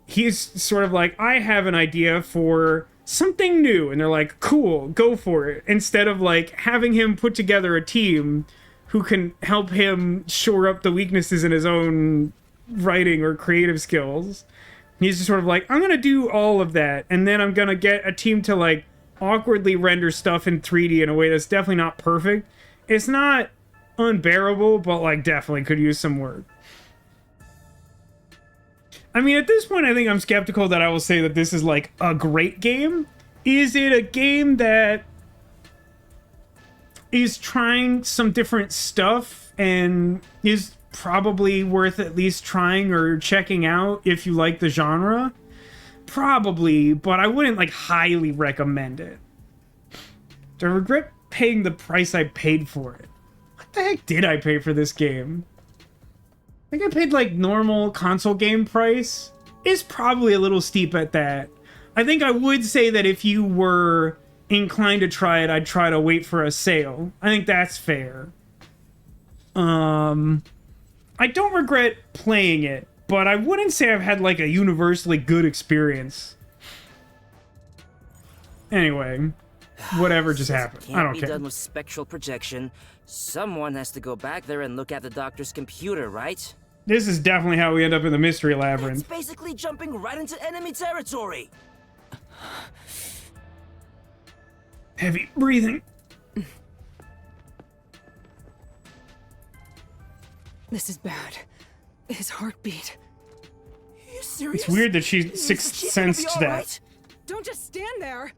he's sort of like, I have an idea for something new. And they're like, cool, go for it. Instead of, like, having him put together a team who can help him shore up the weaknesses in his own writing or creative skills. He's just sort of like, I'm going to do all of that. And then I'm going to get a team to, like, awkwardly render stuff in 3D in a way that's definitely not perfect. It's not unbearable, but, like, definitely could use some work. I mean, at this point, I think I'm skeptical that I will say that this is, like, a great game. Is it a game that is trying some different stuff and is probably worth at least trying or checking out if you like the genre? Probably, but I wouldn't, like, highly recommend it. Do I regret paying the price I paid for it? What the heck did I pay for this game? I think I paid, like, normal console game price. It's probably a little steep at that. I think I would say that if you were inclined to try it, I'd try to wait for a sale. I think that's fair. I don't regret playing it, but I wouldn't say I've had, like, a universally good experience. Anyway, whatever just happened. I don't care. Can't be done with spectral projection. Someone has to go back there and look at the doctor's computer, right? This is definitely how we end up in the mystery labyrinth. It's basically jumping right into enemy territory. Heavy breathing. This is bad. His heartbeat. Are you serious? It's weird that she sixth sensed that. Right? Don't just stand there.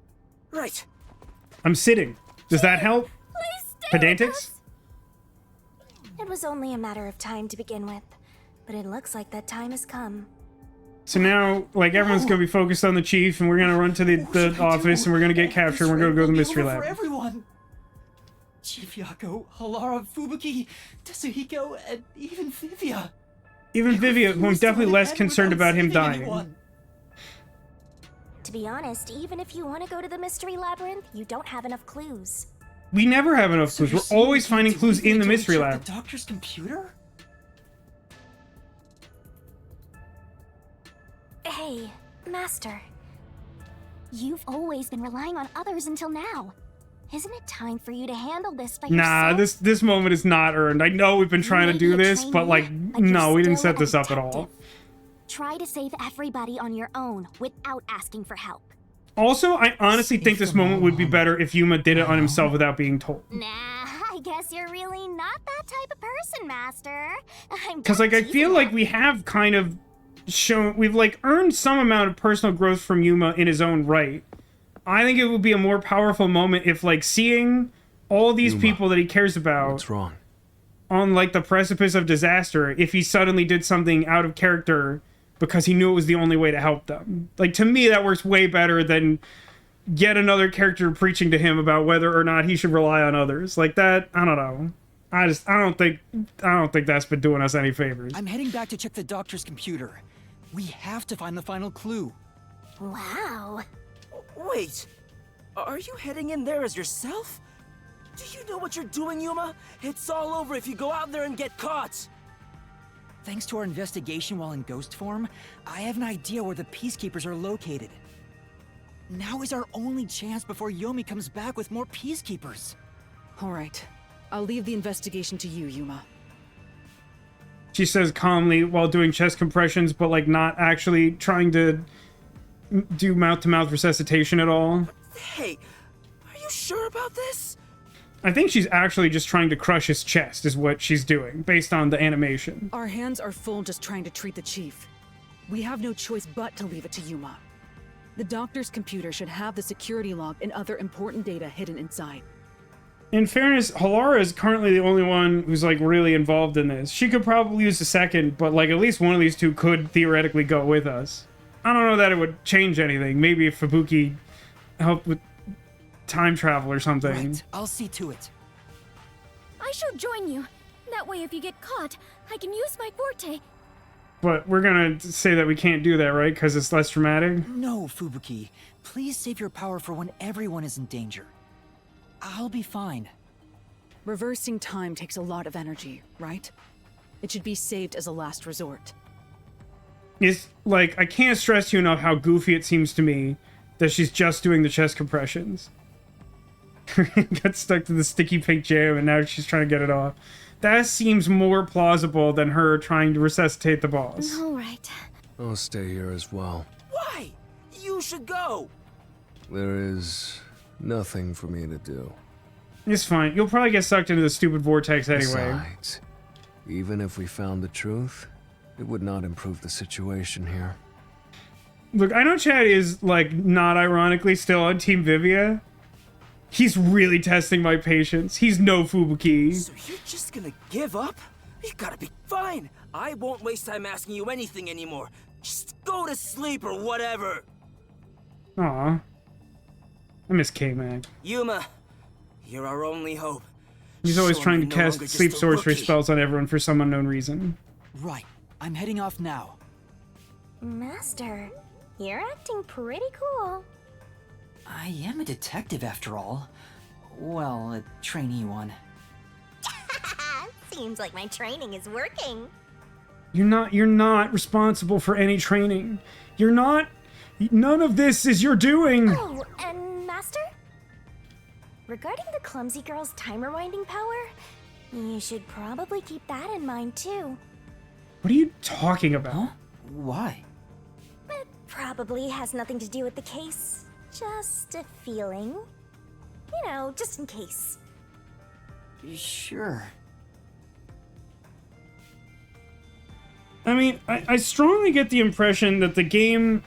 Right. I'm sitting. Does that help? Please stay with Pedantics? us. It was only a matter of time to begin with, but it looks like that time has come. So now, like, everyone's gonna be focused on the chief, and we're gonna run to the office, and we're gonna get captured, and we're gonna go to the mystery lab. For everyone. Chief Yako, Halara, Fubuki, Tetsuhiko, and even Vivia. Even Vivia, who I'm definitely less concerned about him dying. To be honest, even if you want to go to the mystery labyrinth, you don't have enough clues. We never have enough clues. We're always finding clues in the mystery lab. The doctor's computer? Hey, Master. You've always been relying on others until now. Isn't it time for you to handle this by yourself? Nah, this moment is not earned. I know we've been trying to do this, but, like, no, we didn't set this up at all. Try to save everybody on your own without asking for help. Also, I honestly think this moment would be better if Yuma did it on himself without being told. Nah, I guess you're really not that type of person, Master. Because, like, I feel like we have kind of shown, we've, like, earned some amount of personal growth from Yuma in his own right. I think it would be a more powerful moment if, like, seeing all these people that he cares about... What's wrong? On, like, the precipice of disaster, if he suddenly did something out of character because he knew it was the only way to help them. Like, to me, that works way better than yet another character preaching to him about whether or not he should rely on others. Like, that, I don't know. I don't think that's been doing us any favors. I'm heading back to check the doctor's computer. We have to find the final clue. Wow. Wait, are you heading in there as yourself? Do you know what you're doing, Yuma? It's all over if you go out there and get caught. Thanks to our investigation while in ghost form, I have an idea where the Peacekeepers are located. Now is our only chance before Yomi comes back with more Peacekeepers. All right. I'll leave the investigation to you, Yuma. She says calmly while doing chest compressions, but like not actually trying to do mouth-to-mouth resuscitation at all. Hey, are you sure about this? I think she's actually just trying to crush his chest is what she's doing, based on the animation. Our hands are full just trying to treat the chief. We have no choice but to leave it to Yuma. The doctor's computer should have the security log and other important data hidden inside. In fairness, Halara is currently the only one who's like really involved in this. She could probably use a second, but like at least one of these two could theoretically go with us. I don't know that it would change anything. Maybe if Fubuki helped with time travel or something. Right, I'll see to it. I shall join you. That way, if you get caught, I can use my forte. But we're gonna say that we can't do that, right? Because it's less dramatic? No, Fubuki. Please save your power for when everyone is in danger. I'll be fine. Reversing time takes a lot of energy, right? It should be saved as a last resort. It's like, I can't stress to you enough how goofy it seems to me that she's just doing the chest compressions. Got stuck to the sticky pink jam and now she's trying to get it off. That seems more plausible than her trying to resuscitate the boss. All right. I'll stay here as well. Why? You should go. There is nothing for me to do. It's fine. You'll probably get sucked into the stupid vortex anyway. Besides, even if we found the truth, it would not improve the situation here. Look, I know Chad is, like, not ironically still on Team Vivia. He's really testing my patience. He's no Fubuki. So you're just gonna give up? You gotta be fine. I won't waste time asking you anything anymore. Just go to sleep or whatever. Aw. I miss K-Mag. Yuma, you're our only hope. He's always Sure, trying to you're no cast longer just sleep a sorcery rookie. spells on everyone for some unknown reason. Right. I'm heading off now. Master, you're acting pretty cool. I am a detective after all. Well, a trainee one. Seems like my training is working. You're not responsible for any training. None of this is your doing. Oh, and Master? Regarding the clumsy girl's time rewinding power, you should probably keep that in mind too. What are you talking about? Huh? Why? It probably has nothing to do with the case. Just a feeling. You know, just in case. Sure. I mean, I strongly get the impression that the game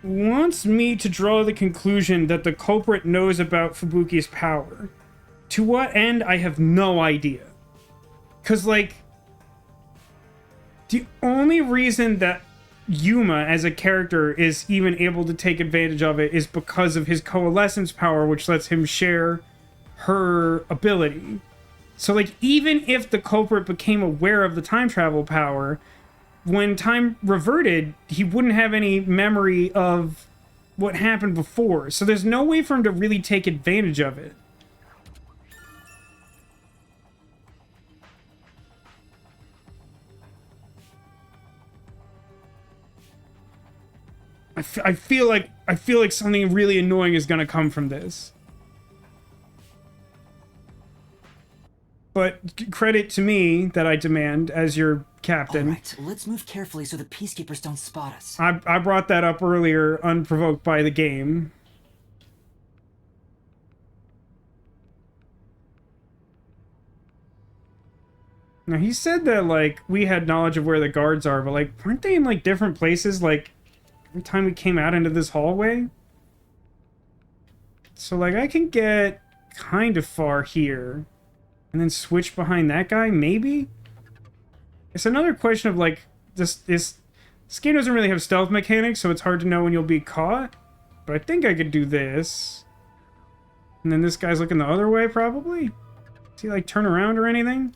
wants me to draw the conclusion that the culprit knows about Fubuki's power. To what end, I have no idea. Because, like, the only reason that Yuma, as a character, is even able to take advantage of it is because of his coalescence power, which lets him share her ability. So, like, even if the culprit became aware of the time travel power, when time reverted, he wouldn't have any memory of what happened before. So there's no way for him to really take advantage of it. I feel like something really annoying is gonna come from this. But credit to me that I demand as your captain. All right, let's move carefully so the Peacekeepers don't spot us. I brought that up earlier, unprovoked by the game. Now, he said that, like, we had knowledge of where the guards are, but, like, weren't they in, like, different places, like, every time we came out into this hallway? So, like, I can get kind of far here, and then switch behind that guy, maybe? It's another question of, like, this game doesn't really have stealth mechanics, so it's hard to know when you'll be caught. But I think I could do this. And then this guy's looking the other way, probably? Does he, like, turn around or anything?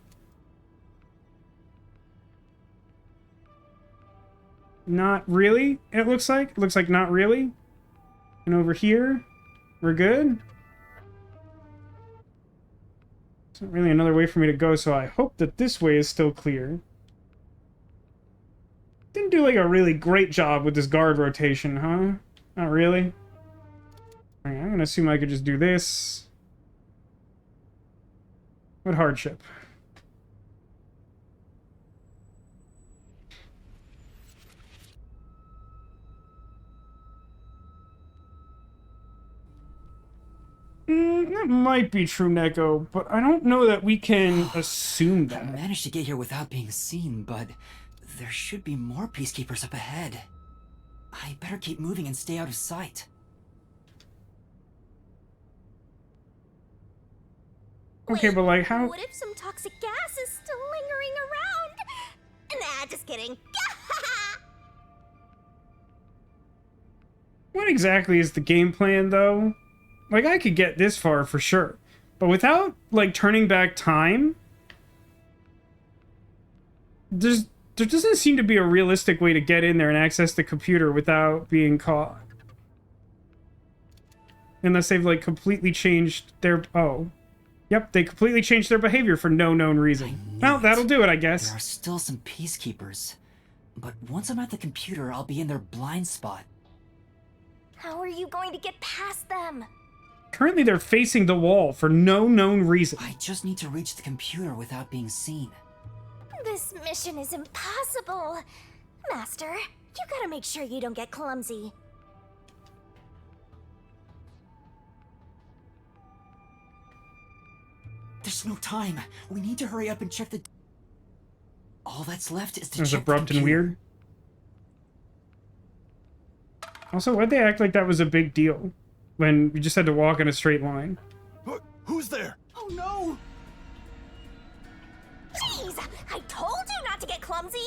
Not really, it looks like. It looks like not really. And over here, we're good. not really another way for me to go, so I hope that this way is still clear. Didn't do like a really great job with this guard rotation, huh? Not really. Alright, I'm gonna assume I could just do this. What hardship? That might be true, Neko, but I don't know that we can assume that. I managed to get here without being seen, but there should be more peacekeepers up ahead. I better keep moving and stay out of sight. Okay, but like how... What if some toxic gas is still lingering around? Nah, just kidding. What exactly is the game plan, though? Like, I could get this far for sure. But without, like, turning back time... There doesn't seem to be a realistic way to get in there and access the computer without being caught. Unless they've, like, completely changed their... Oh. Yep, they completely changed their behavior for no known reason. Well, that'll do it, I guess. There are still some peacekeepers. But once I'm at the computer, I'll be in their blind spot. How are you going to get past them? Currently, they're facing the wall for no known reason. I just need to reach the computer without being seen. This mission is impossible. Master, you gotta make sure you don't get clumsy. There's no time. We need to hurry up and check the... All that's left is to It was check abrupt the and computer. weird. Also, why'd they act like that was a big deal? When we just had to walk in a straight line. Who's there? Oh no! Jeez, I told you not to get clumsy.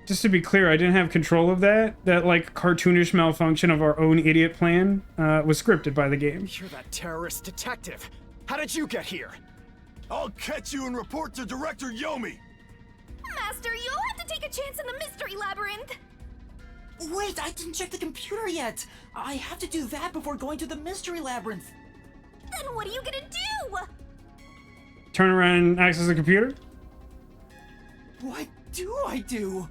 Just to be clear, I didn't have control of that. That, like, cartoonish malfunction of our own idiot plan was scripted by the game. You're that terrorist detective. How did you get here? I'll catch you and report to Director Yomi. Master, you'll have to take a chance in the mystery labyrinth. Wait, I didn't check the computer yet. I have to do that before going to the mystery labyrinth. Then what are you gonna do? Turn around and access the computer? What do I do?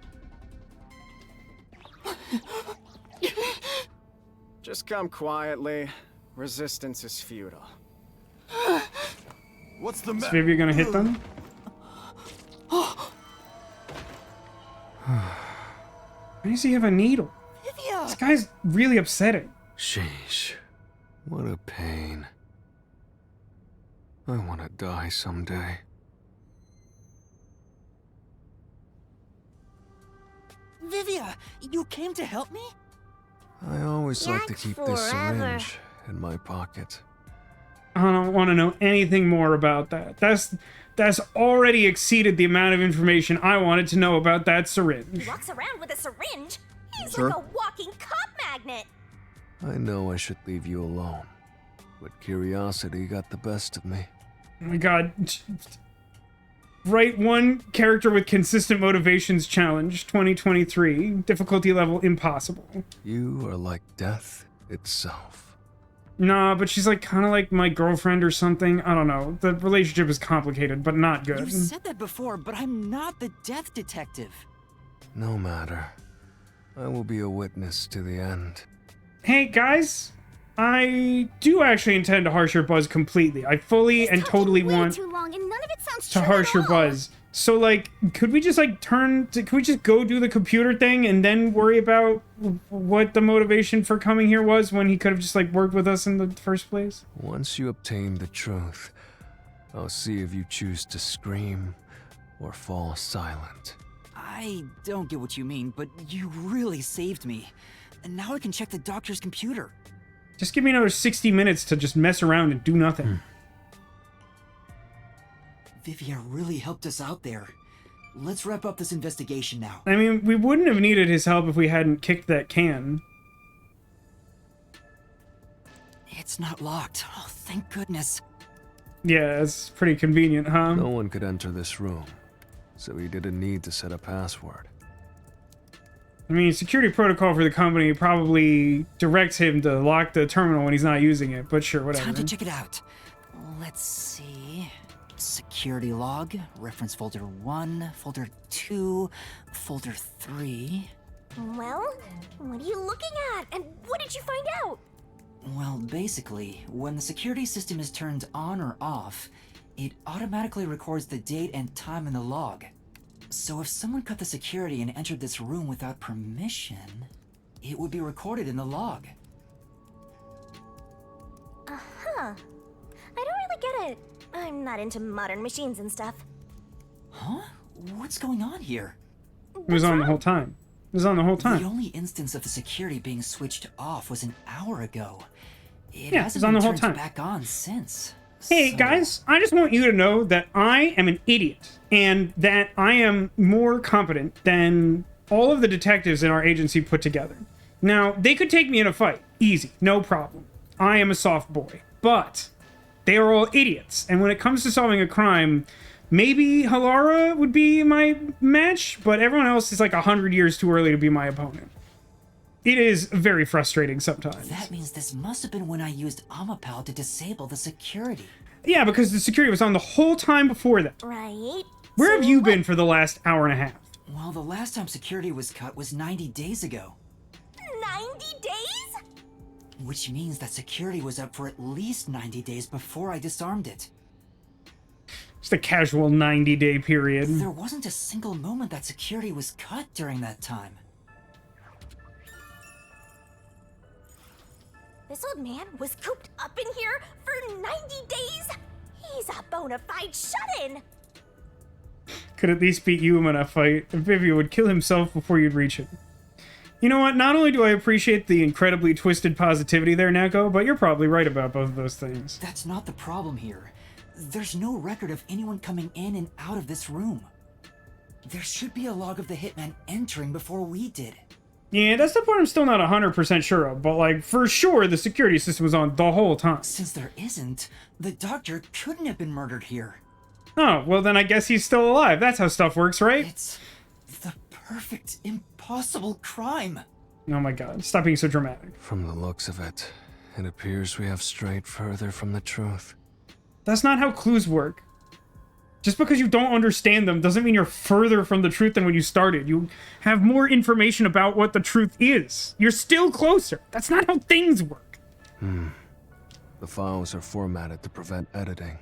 Just come quietly. Resistance is futile. What's the Is matter? Vivia gonna hit them? Why does he have a needle? Vivia! This guy's really upsetting. Sheesh. What a pain. I want to die someday. Vivia, you came to help me? I always like to Yikes keep this forever. syringe in my pocket. I don't want to know anything more about that. That's already exceeded the amount of information I wanted to know about that syringe. He walks around with a syringe. He's Sir? like a walking cop magnet. I know I should leave you alone, but curiosity got the best of me. Oh my god. Write one character with consistent motivations challenge, 2023. Difficulty level impossible. You are like death itself. Nah, but she's like kind of like my girlfriend or something. I don't know. The relationship is complicated, but not good. You said that before, but I'm not the death detective. No matter. I will be a witness to the end. Hey, guys. I do actually intend to harsh your buzz completely. I fully and totally Way want too long, and none of it sounds to true harsh at your all. buzz. So, like, could we just, like, could we just go do the computer thing and then worry about what the motivation for coming here was when he could have just, like, worked with us in the first place? Once you obtain the truth, I'll see if you choose to scream or fall silent. I don't get what you mean, but you really saved me. And now I can check the doctor's computer. Just give me another 60 minutes to just mess around and do nothing. Vivia really helped us out there. Let's wrap up this investigation now. I mean, we wouldn't have needed his help if we hadn't kicked that can. It's not locked. Oh, thank goodness. Yeah, it's pretty convenient, huh? No one could enter this room, so he didn't need to set a password. I mean, security protocol for the company probably directs him to lock the terminal when he's not using it, but sure, whatever. Time to check it out. Let's see. Security log, reference folder 1, folder 2, folder 3. Well, what are you looking at? And what did you find out? Well, basically, when the security system is turned on or off, it automatically records the date and time in the log. So if someone cut the security and entered this room without permission, it would be recorded in the log. Uh-huh. I don't really get it. I'm not into modern machines and stuff. Huh? What's going on here? It was on the whole time. It was on the whole time. The only instance of the security being switched off was an hour ago. It Yeah, it hasn't was on been the whole turned time. back on since. Hey, guys, I just want you to know that I am an idiot and that I am more competent than all of the detectives in our agency put together. Now, they could take me in a fight. Easy. No problem. I am a soft boy. But they are all idiots. And when it comes to solving a crime, maybe Halara would be my match, but everyone else is like 100 years too early to be my opponent. It is very frustrating sometimes. That means this must have been when I used Amapal to disable the security. Yeah, because the security was on the whole time before that. Right. Where have you been for the last hour and a half? Well, the last time security was cut was 90 days ago. 90 days? Which means that security was up for at least 90 days before I disarmed it. Just a casual 90-day period. There wasn't a single moment that security was cut during that time. This old man was cooped up in here for 90 days? He's a bona fide shut-in! Could at least beat you in a fight if Vivia would kill himself before you'd reach him. You know what? Not only do I appreciate the incredibly twisted positivity there, Neko, but you're probably right about both of those things. That's not the problem here. There's no record of anyone coming in and out of this room. There should be a log of the hitman entering before we did. Yeah, that's the part I'm still not 100% sure of, but like, for sure the security system was on the whole time. Since there isn't, the doctor couldn't have been murdered here. Oh, well then I guess he's still alive. That's how stuff works, right? It's the perfect, impossible crime. Oh my god, stop being so dramatic. From the looks of it, it appears we have strayed further from the truth. That's not how clues work. Just because you don't understand them doesn't mean you're further from the truth than when you started. You have more information about what the truth is. You're still closer. That's not how things work. The files are formatted to prevent editing.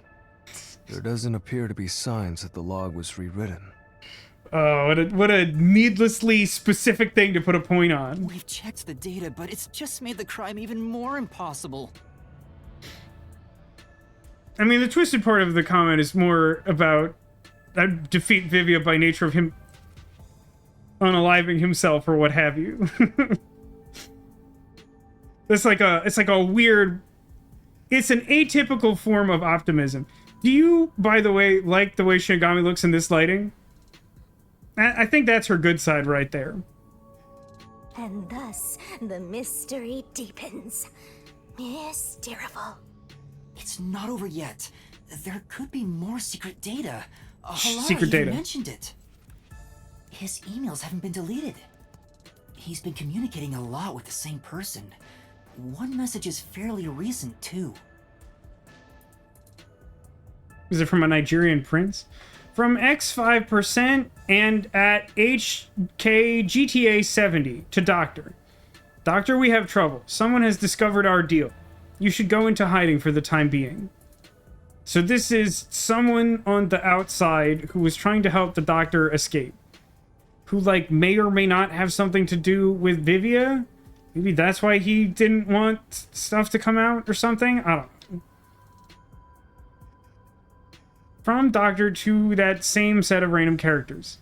There doesn't appear to be signs that the log was rewritten. Oh, what a needlessly specific thing to put a point on. We've checked the data, but it's just made the crime even more impossible. I mean, the twisted part of the comment is more about defeat Vivia by nature of him unaliving himself or what have you. It's like a weird, it's an atypical form of optimism. Do you, by the way, like the way Shinigami looks in this lighting? I think that's her good side right there. And thus, the mystery deepens. Mysterious. It's not over yet. There could be more secret data. Secret data. Mentioned it. His emails haven't been deleted. He's been communicating a lot with the same person. One message is fairly recent, too. Is it from a Nigerian prince? From X5% and at HKGTA70 to Doctor. Doctor, we have trouble. Someone has discovered our deal. You should go into hiding for the time being. So this is someone on the outside who was trying to help the Doctor escape. Who, like, may or may not have something to do with Vivia? Maybe that's why he didn't want stuff to come out or something? I don't know. From Doctor to that same set of random characters.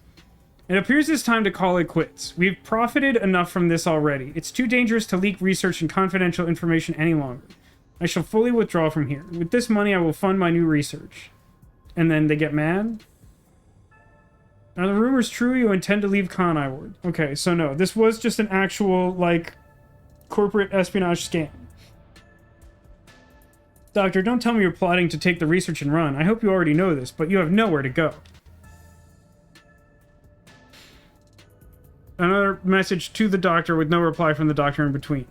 It appears it's time to call it quits. We've profited enough from this already. It's too dangerous to leak research and confidential information any longer. I shall fully withdraw from here. With this money, I will fund my new research. And then they get mad? Are the rumors true? You intend to leave Khan Iward? Okay, so no. This was just an actual, like, corporate espionage scam. Doctor, don't tell me you're plotting to take the research and run. I hope you already know this, but you have nowhere to go. Another message to the Doctor with no reply from the Doctor in between.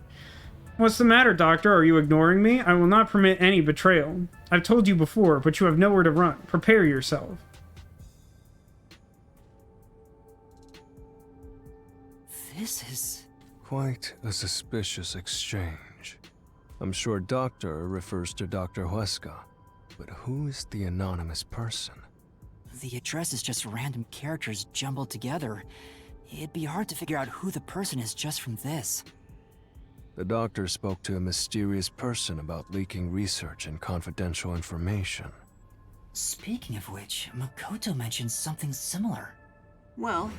What's the matter, Doctor? Are you ignoring me? I will not permit any betrayal. I've told you before, but you have nowhere to run. Prepare yourself. This is... Quite a suspicious exchange. I'm sure Doctor refers to Dr. Huesca, but who is the anonymous person? The address is just random characters jumbled together. It'd be hard to figure out who the person is just from this. The doctor spoke to a mysterious person about leaking research and confidential information. Speaking of which, Makoto mentioned something similar. Well,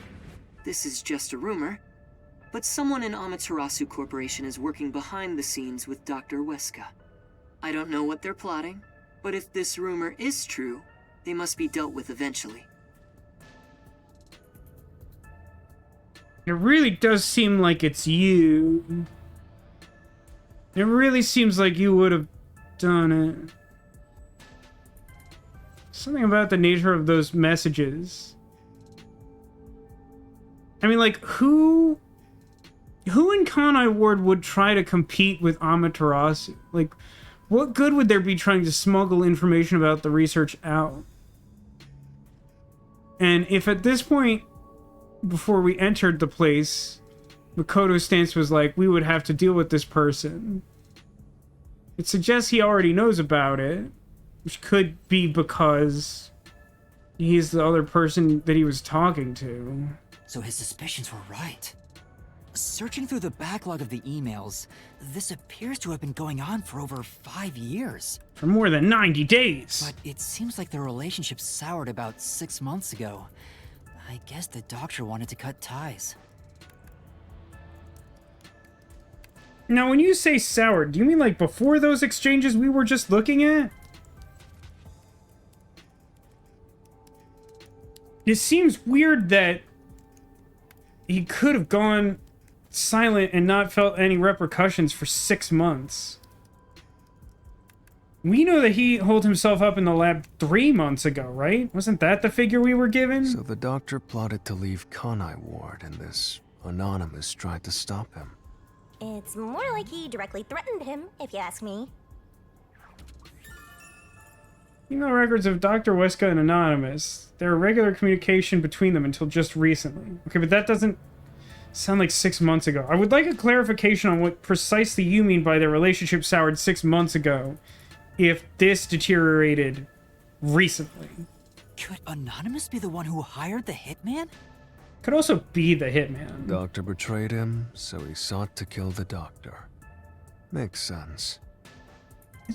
this is just a rumor, but someone in Amaterasu Corporation is working behind the scenes with Dr. Huesca. I don't know what they're plotting, but if this rumor is true, they must be dealt with eventually. It really does seem like it's you. It really seems like you would have done it. Something about the nature of those messages. I mean, like, who in Kanai Ward would try to compete with Amaterasu? Like, what good would there be trying to smuggle information about the research out? And if at this point, before we entered the place, Makoto's stance was like, we would have to deal with this person, it suggests he already knows about it, which could be because he's the other person that he was talking to. So his suspicions were right. Searching through the backlog of the emails, this appears to have been going on for over 5 years. For more than 90 days. But it seems like their relationship soured about 6 months ago. I guess the doctor wanted to cut ties. Now, when you say soured, do you mean like before those exchanges we were just looking at? It seems weird that he could have gone silent and not felt any repercussions for 6 months. We know that he holed himself up in the lab 3 months ago, right? Wasn't that the figure we were given? So the doctor plotted to leave Kanai Ward, and this anonymous tried to stop him. It's more like he directly threatened him, if you ask me. Email records of Dr. Huesca and Anonymous. There were regular communication between them until just recently. Okay, but that doesn't sound like 6 months ago. I would like a clarification on what precisely you mean by their relationship soured 6 months ago, if this deteriorated recently. Could Anonymous be the one who hired the hitman? Could also be the hitman. Doctor betrayed him, so he sought to kill the doctor. Makes sense.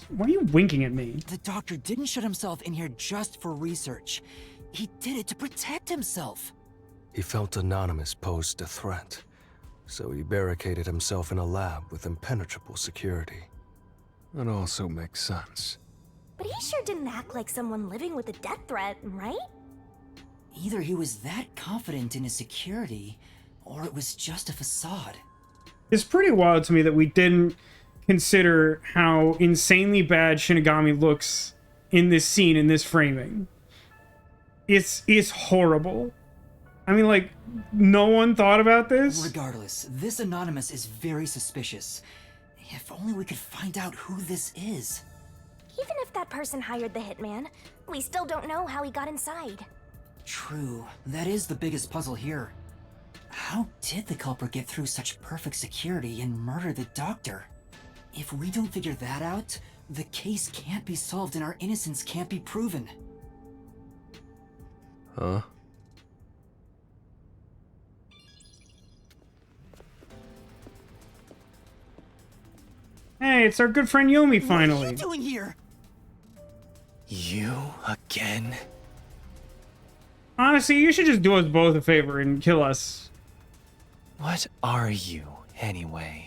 Why are you winking at me? The doctor didn't shut himself in here just for research. He did it to protect himself. He felt Anonymous posed a threat, so he barricaded himself in a lab with impenetrable security. That also makes sense. But he sure didn't act like someone living with a death threat, right? Either he was that confident in his security, or it was just a facade. It's pretty wild to me that we didn't consider how insanely bad Shinigami looks in this scene, in this framing. It's horrible. I mean, like, no one thought about this? Regardless, this Anonymous is very suspicious. If only we could find out who this is. Even if that person hired the hitman, we still don't know how he got inside. True, that is the biggest puzzle here. How did the culprit get through such perfect security and murder the doctor? If we don't figure that out, the case can't be solved and our innocence can't be proven. Huh? Hey, it's our good friend Yomi finally. What are you doing here? You again? Honestly, you should just do us both a favor and kill us. What are you, anyway?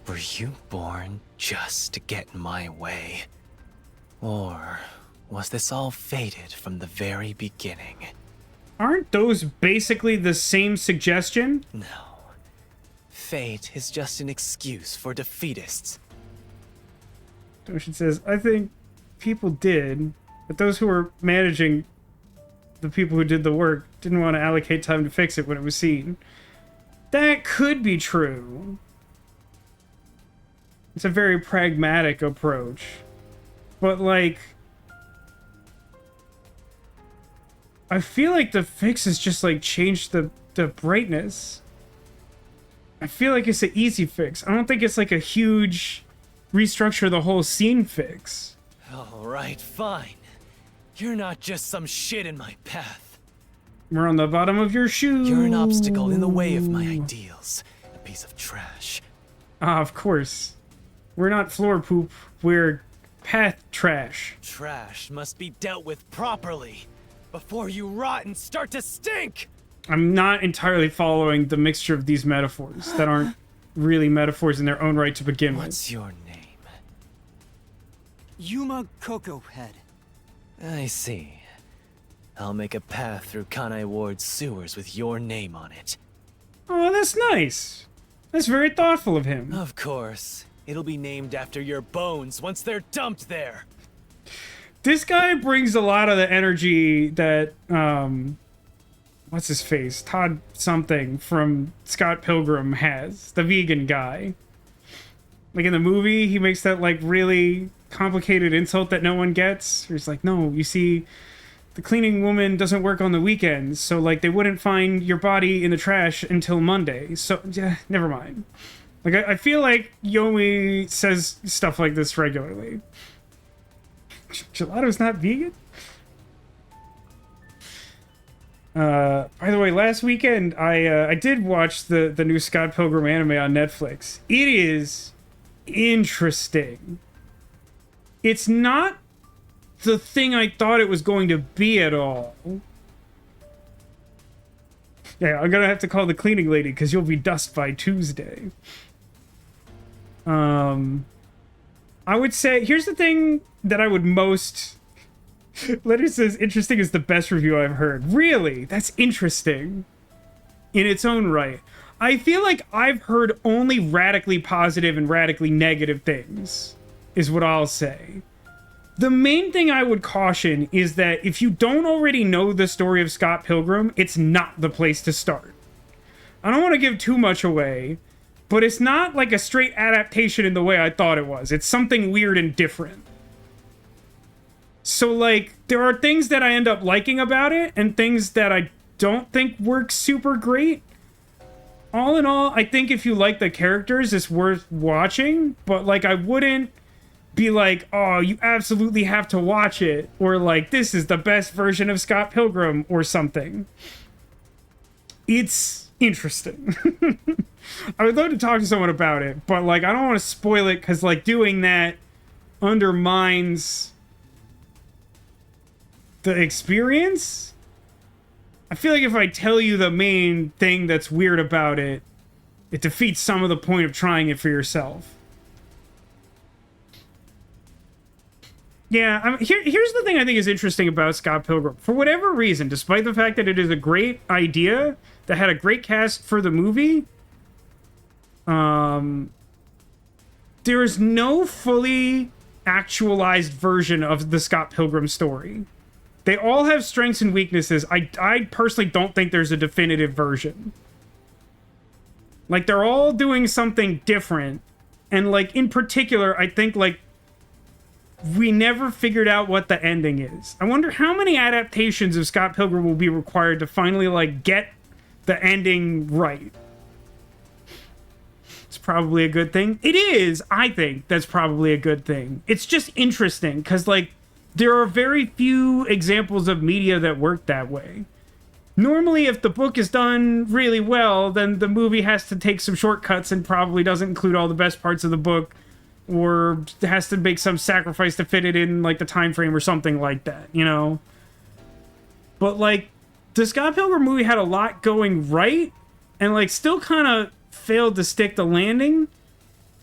Were you born just to get in my way? Or was this all fated from the very beginning? Aren't those basically the same suggestion? No. Fate is just an excuse for defeatists. Toshin says, I think people did, but those who were managing the people who did the work didn't want to allocate time to fix it when it was seen. That could be true. It's a very pragmatic approach. But, like, I feel like the fix is just, like, change the brightness. I feel like it's an easy fix. I don't think it's, like, a huge restructure the whole scene fix. Alright, fine. You're not just some shit in my path. We're on the bottom of your shoe. You're an obstacle in the way of my ideals. A piece of trash. Ah, of course. We're not floor poop. We're path trash. Trash must be dealt with properly before you rot and start to stink! I'm not entirely following the mixture of these metaphors that aren't really metaphors in their own right to begin with. What's your name? Yuma Cocoa Head. I see. I'll make a path through Kanai Ward's sewers with your name on it. Oh, that's nice. That's very thoughtful of him. Of course. It'll be named after your bones once they're dumped there. This guy brings a lot of the energy that, what's his face? Todd something from Scott Pilgrim has. The vegan guy. Like in the movie, he makes that, like, really complicated insult that no one gets. He's like, no, you see, the cleaning woman doesn't work on the weekends, so, like, they wouldn't find your body in the trash until Monday. So, yeah, never mind. Like, I feel like Yomi says stuff like this regularly. Gelato's not vegan? By the way, last weekend, I did watch the new Scott Pilgrim anime on Netflix. It is interesting. It's not the thing I thought it was going to be at all. Yeah, I'm gonna have to call the cleaning lady because you'll be dust by Tuesday. I would say, here's the thing that I would most... Letter says, interesting is the best review I've heard. Really? That's interesting. In its own right. I feel like I've heard only radically positive and radically negative things, is what I'll say. The main thing I would caution is that if you don't already know the story of Scott Pilgrim, it's not the place to start. I don't want to give too much away, but it's not like a straight adaptation in the way I thought it was. It's something weird and different. So, like, there are things that I end up liking about it, and things that I don't think work super great. All in all, I think if you like the characters, it's worth watching, but, like, I wouldn't be like, oh, you absolutely have to watch it, or, like, this is the best version of Scott Pilgrim, or something. It's interesting. I would love to talk to someone about it, but, like, I don't want to spoil it, because, like, doing that undermines the experience. I feel like if I tell you the main thing that's weird about it, it defeats some of the point of trying it for yourself. Yeah, I mean, here's the thing I think is interesting about Scott Pilgrim. For whatever reason, despite the fact that it is a great idea that had a great cast for the movie, there is no fully actualized version of the Scott Pilgrim story. They all have strengths and weaknesses. I personally don't think there's a definitive version. Like, they're all doing something different. And, like, in particular, I think, like, we never figured out what the ending is. I wonder how many adaptations of Scott Pilgrim will be required to finally, like, get the ending right. It's probably a good thing. It is, I think, that's probably a good thing. It's just interesting, because, like, there are very few examples of media that work that way. Normally, if the book is done really well, then the movie has to take some shortcuts and probably doesn't include all the best parts of the book, or has to make some sacrifice to fit it in, like, the time frame or something like that, you know? But, like, the Scott Pilgrim movie had a lot going right, and, like, still kind of failed to stick the landing,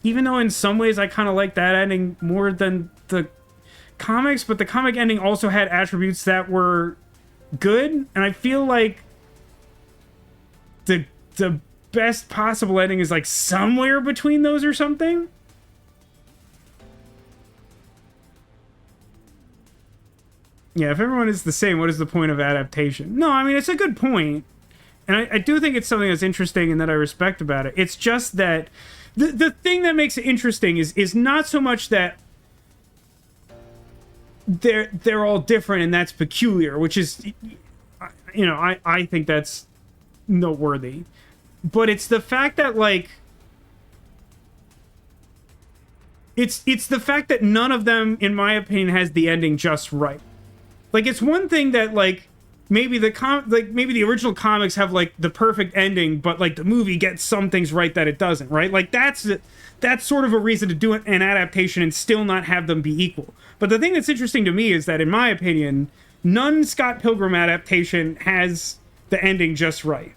even though in some ways I kind of like that ending more than the comics, but the comic ending also had attributes that were good, and I feel like the best possible ending is, like, somewhere between those or something. Yeah, if everyone is the same, what is the point of adaptation? No, I mean, it's a good point, and I do think it's something that's interesting and that I respect about it. It's just that the thing that makes it interesting is not so much that they're all different and that's peculiar, which is, you know, I think that's noteworthy, but it's the fact that, like, it's the fact that none of them, in my opinion, has the ending just right. Like, it's one thing that, like, maybe maybe the original comics have, like, the perfect ending, but, like, the movie gets some things right that it doesn't, right? Like, that's sort of a reason to do an adaptation and still not have them be equal. But the thing that's interesting to me is that, in my opinion, none Scott Pilgrim adaptation has the ending just right.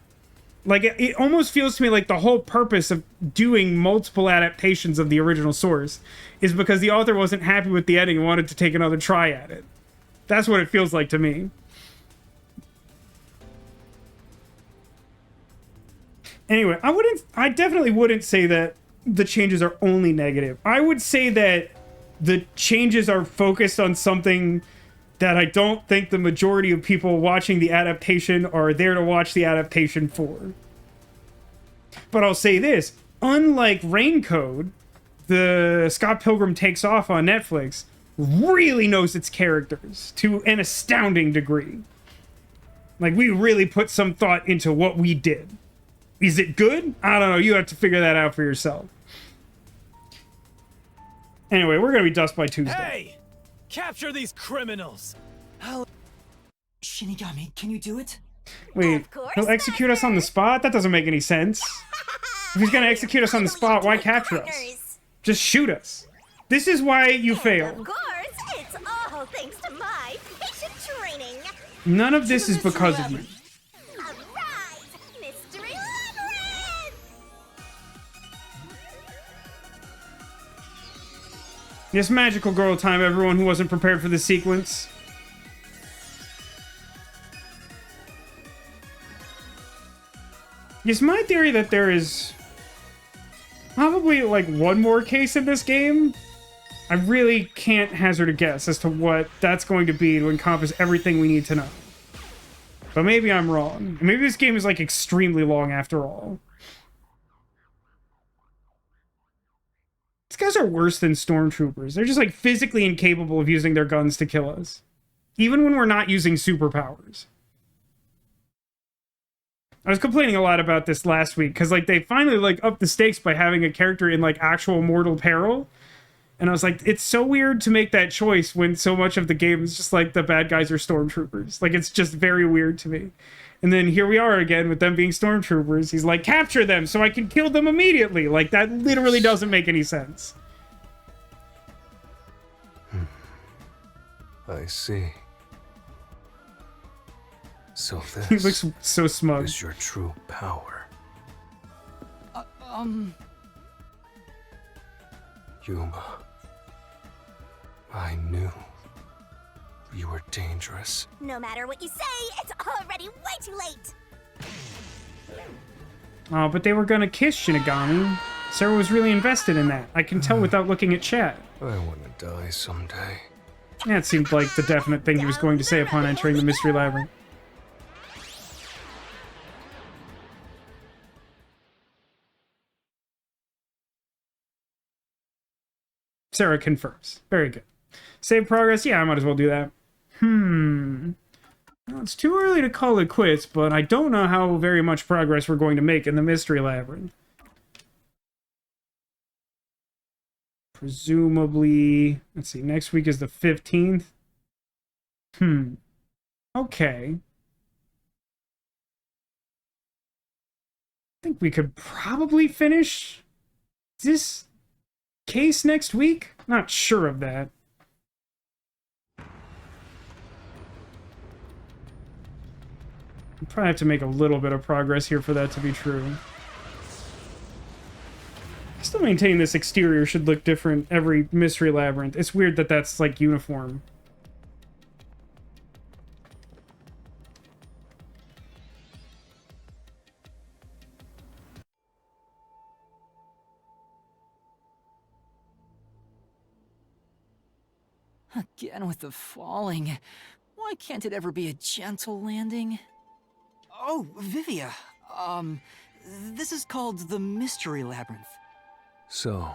Like, it almost feels to me like the whole purpose of doing multiple adaptations of the original source is because the author wasn't happy with the ending and wanted to take another try at it. That's what it feels like to me. Anyway, I definitely wouldn't say that the changes are only negative. I would say that the changes are focused on something that I don't think the majority of people watching the adaptation are there to watch the adaptation for. But I'll say this, unlike Raincode, the Scott Pilgrim Takes Off on Netflix really knows its characters to an astounding degree. Like, we really put some thought into what we did. Is it good? I don't know. You have to figure that out for yourself. Anyway, we're going to be dust by Tuesday. Hey! Capture these criminals! Shinigami, can you do it? Wait, he'll execute us on the spot? That doesn't make any sense. If he's going to execute us on the spot, why capture us? Just shoot us. This is why you failed. Of course, it's all thanks to my patient training. None of this is because of you. Yes, magical girl time, everyone who wasn't prepared for this sequence. It's my theory that there is probably, like, one more case in this game. I really can't hazard a guess as to what that's going to be to encompass everything we need to know. But maybe I'm wrong. Maybe this game is, like, extremely long after all. These guys are worse than stormtroopers. They're just, like, physically incapable of using their guns to kill us. Even when we're not using superpowers. I was complaining a lot about this last week, because, like, they finally, like, upped the stakes by having a character in, like, actual mortal peril. And I was like, it's so weird to make that choice when so much of the game is just, like, the bad guys are stormtroopers. Like, it's just very weird to me. And then here we are again with them being stormtroopers. He's like, capture them so I can kill them immediately. Like, that literally doesn't make any sense. I see. So this He looks so smug. is your true power. Yuma. I knew you were dangerous. No matter what you say, it's already way too late. Oh, but they were gonna kiss Shinigami. Sarah was really invested in that. I can tell without looking at chat. I want to die someday. That seemed like the definite thing he was going to say upon entering the Mystery Labyrinth. Sarah confirms. Very good. Save progress? Yeah, I might as well do that. Well, it's too early to call it quits, but I don't know how very much progress we're going to make in the Mystery Labyrinth. Presumably... Let's see, next week is the 15th. Okay. I think we could probably finish this case next week? Not sure of that. I'll probably have to make a little bit of progress here for that to be true. I still maintain this exterior should look different every Mystery Labyrinth. It's weird that that's, like, uniform. Again with the falling. Why can't it ever be a gentle landing? Oh, Vivia. This is called the Mystery Labyrinth. So,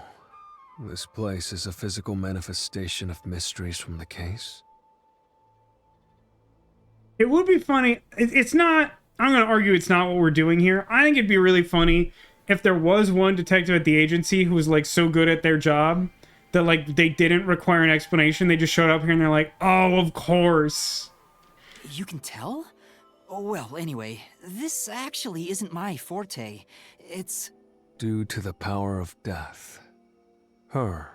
this place is a physical manifestation of mysteries from the case? It would be funny. It's not. I'm going to argue it's not what we're doing here. I think it'd be really funny if there was one detective at the agency who was like so good at their job that like they didn't require an explanation. They just showed up here and they're like, oh, of course. You can tell? Oh, well, anyway, this actually isn't my forte. It's... Due to the power of death. Her,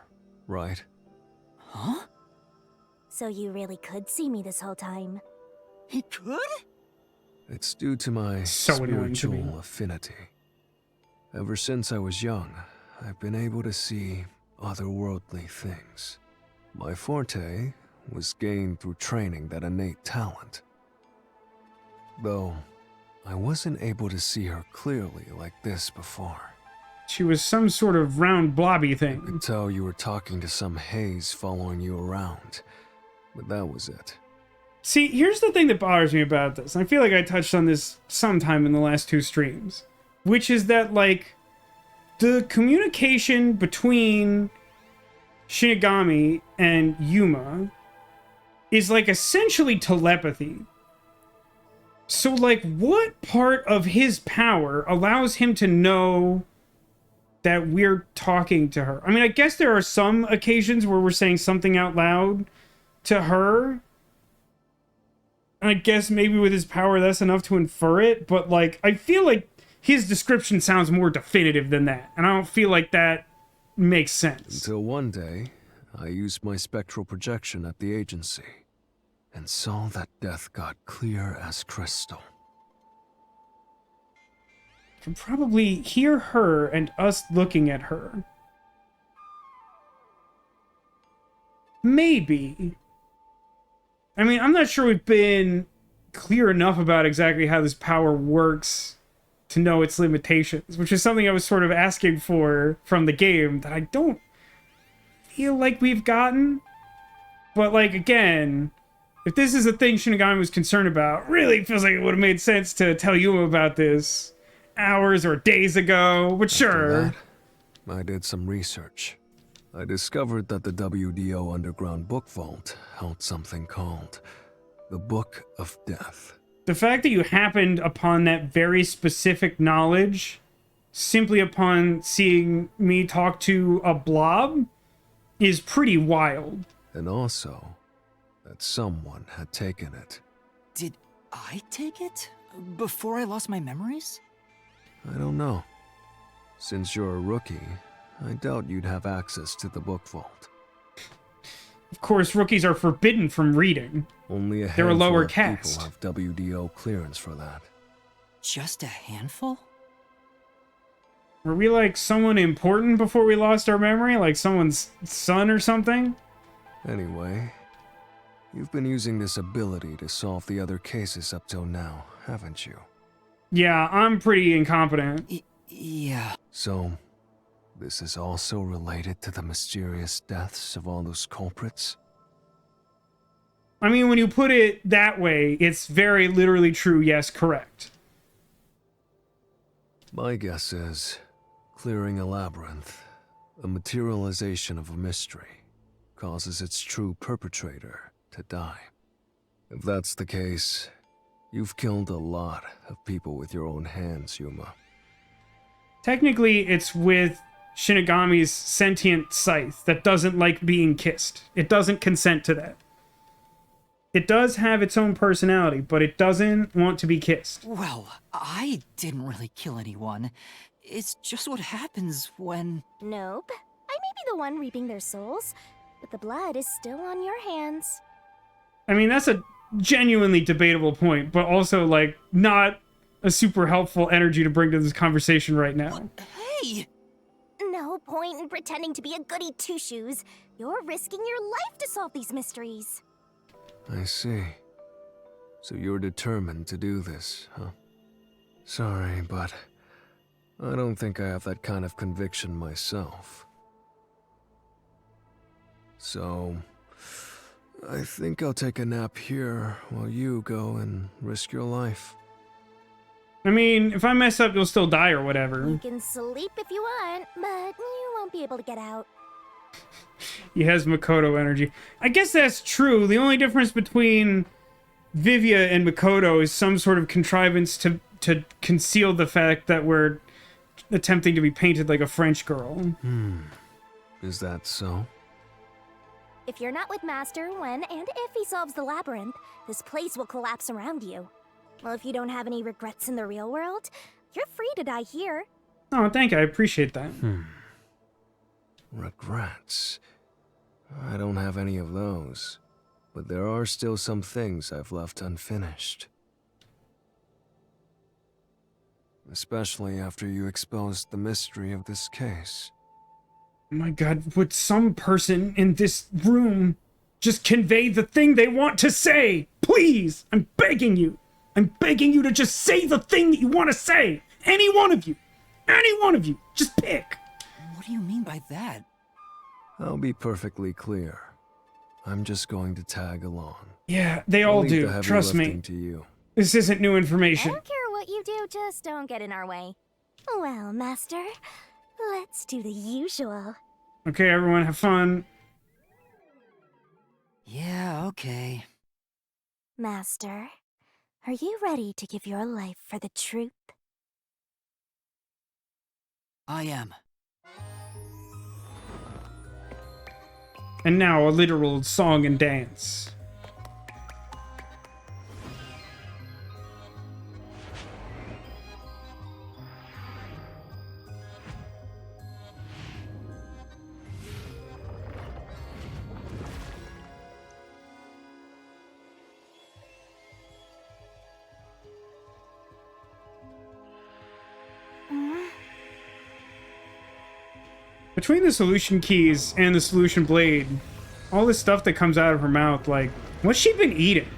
right? Huh? So you really could see me this whole time. He could? It's due to my So annoying to me. spiritual affinity. Ever since I was young, I've been able to see otherworldly things. My forte was gained through training that innate talent. Though, I wasn't able to see her clearly like this before. She was some sort of round blobby I thing. could tell you were talking to some haze following you around, but that was it. See, here's the thing that bothers me about this. And I feel like I touched on this sometime in the last 2 streams, which is that, like, the communication between Shinigami and Yuma is, like, essentially telepathy. So, like, what part of his power allows him to know that we're talking to her? I mean, I guess there are some occasions where we're saying something out loud to her. I guess maybe with his power that's enough to infer it, but like I feel like his description sounds more definitive than that, and I don't feel like that makes sense. Until one day, I used my spectral projection at the agency and saw that death god clear as crystal. I can probably hear her and us looking at her. Maybe. I mean, I'm not sure we've been clear enough about exactly how this power works to know its limitations, which is something I was sort of asking for from the game that I don't feel like we've gotten. But, like, again, if this is a thing Shinigami was concerned about, really feels like it would have made sense to tell you about this hours or days ago, but sure. After that, I did some research. I discovered that the WDO Underground Book Vault held something called the Book of Death. The fact that you happened upon that very specific knowledge simply upon seeing me talk to a blob is pretty wild. And also, that someone had taken it. Did I take it? Before I lost my memories? I don't know. Since you're a rookie, I doubt you'd have access to the book vault. Of course, rookies are forbidden from reading. Only a They're a handful lower of caste. people have WDO clearance for that. Just a handful? Were we like someone important before we lost our memory? Like someone's son or something? Anyway, you've been using this ability to solve the other cases up till now, haven't you? Yeah, I'm pretty incompetent. Yeah. So, this is also related to the mysterious deaths of all those culprits? I mean, when you put it that way, it's very literally true. Yes, correct. My guess is, clearing a labyrinth, a materialization of a mystery, causes its true perpetrator to die. If that's the case, you've killed a lot of people with your own hands, Yuma. Technically, it's with Shinigami's sentient scythe that doesn't like being kissed. It doesn't consent to that. It does have its own personality, but it doesn't want to be kissed. Well, I didn't really kill anyone. It's just what happens when... Nope. I may be the one reaping their souls, but the blood is still on your hands. I mean, that's a genuinely debatable point, but also, like, not a super helpful energy to bring to this conversation right now. Hey! No point in pretending to be a goody two-shoes. You're risking your life to solve these mysteries. I see. So you're determined to do this, huh? Sorry, but I don't think I have that kind of conviction myself. So, I think I'll take a nap here while you go and risk your life. I mean, if I mess up, you'll still die or whatever. You can sleep if you want, but you won't be able to get out. He has Makoto energy. I guess that's true. The only difference between Vivia and Makoto is some sort of contrivance to conceal the fact that we're attempting to be painted like a French girl. Is that so? If you're not with Master when and if he solves the labyrinth, this place will collapse around you. Well, if you don't have any regrets in the real world, you're free to die here. Oh, thank you. I appreciate that. Regrets. I don't have any of those. But there are still some things I've left unfinished. Especially after you exposed the mystery of this case. Oh my god, would some person in this room just convey the thing they want to say? Please! I'm begging you! I'm begging you to just say the thing that you want to say! Any one of you! Any one of you! Just pick! What do you mean by that? I'll be perfectly clear. I'm just going to tag along. Yeah, they all do. Trust me. To you. This isn't new information. I don't care what you do, just don't get in our way. Well, Master, let's do the usual. Okay, everyone, have fun. Yeah, okay. Master, are you ready to give your life for the truth? I am. And now a literal song and dance. Between the solution keys and the solution blade, all this stuff that comes out of her mouth, like, what's she been eating?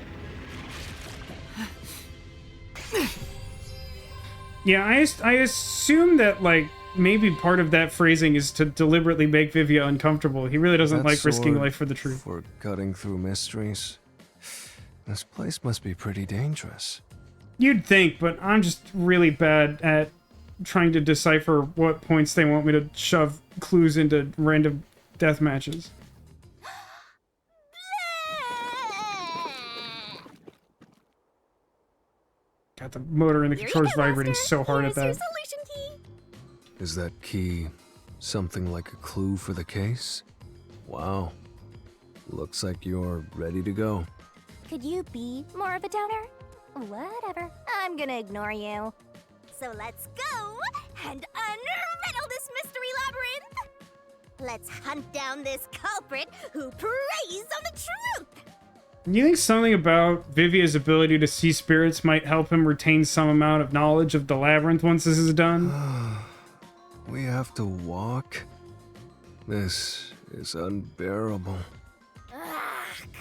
Yeah, I assume that, like, maybe part of that phrasing is to deliberately make Vivia uncomfortable. He really doesn't like risking life for the truth. For cutting through mysteries. This place must be pretty dangerous. You'd think, but I'm just really bad at trying to decipher what points they want me to shove clues into random death matches. God, the motor in the controller's vibrating so hard at that. Is that key something like a clue for the case? Wow. Looks like you're ready to go. Could you be more of a downer? Whatever. I'm gonna ignore you. So let's go and unriddle this mystery labyrinth! Let's hunt down this culprit who preys on the truth! You think something about Vivia's ability to see spirits might help him retain some amount of knowledge of the labyrinth once this is done? We have to walk? This is unbearable.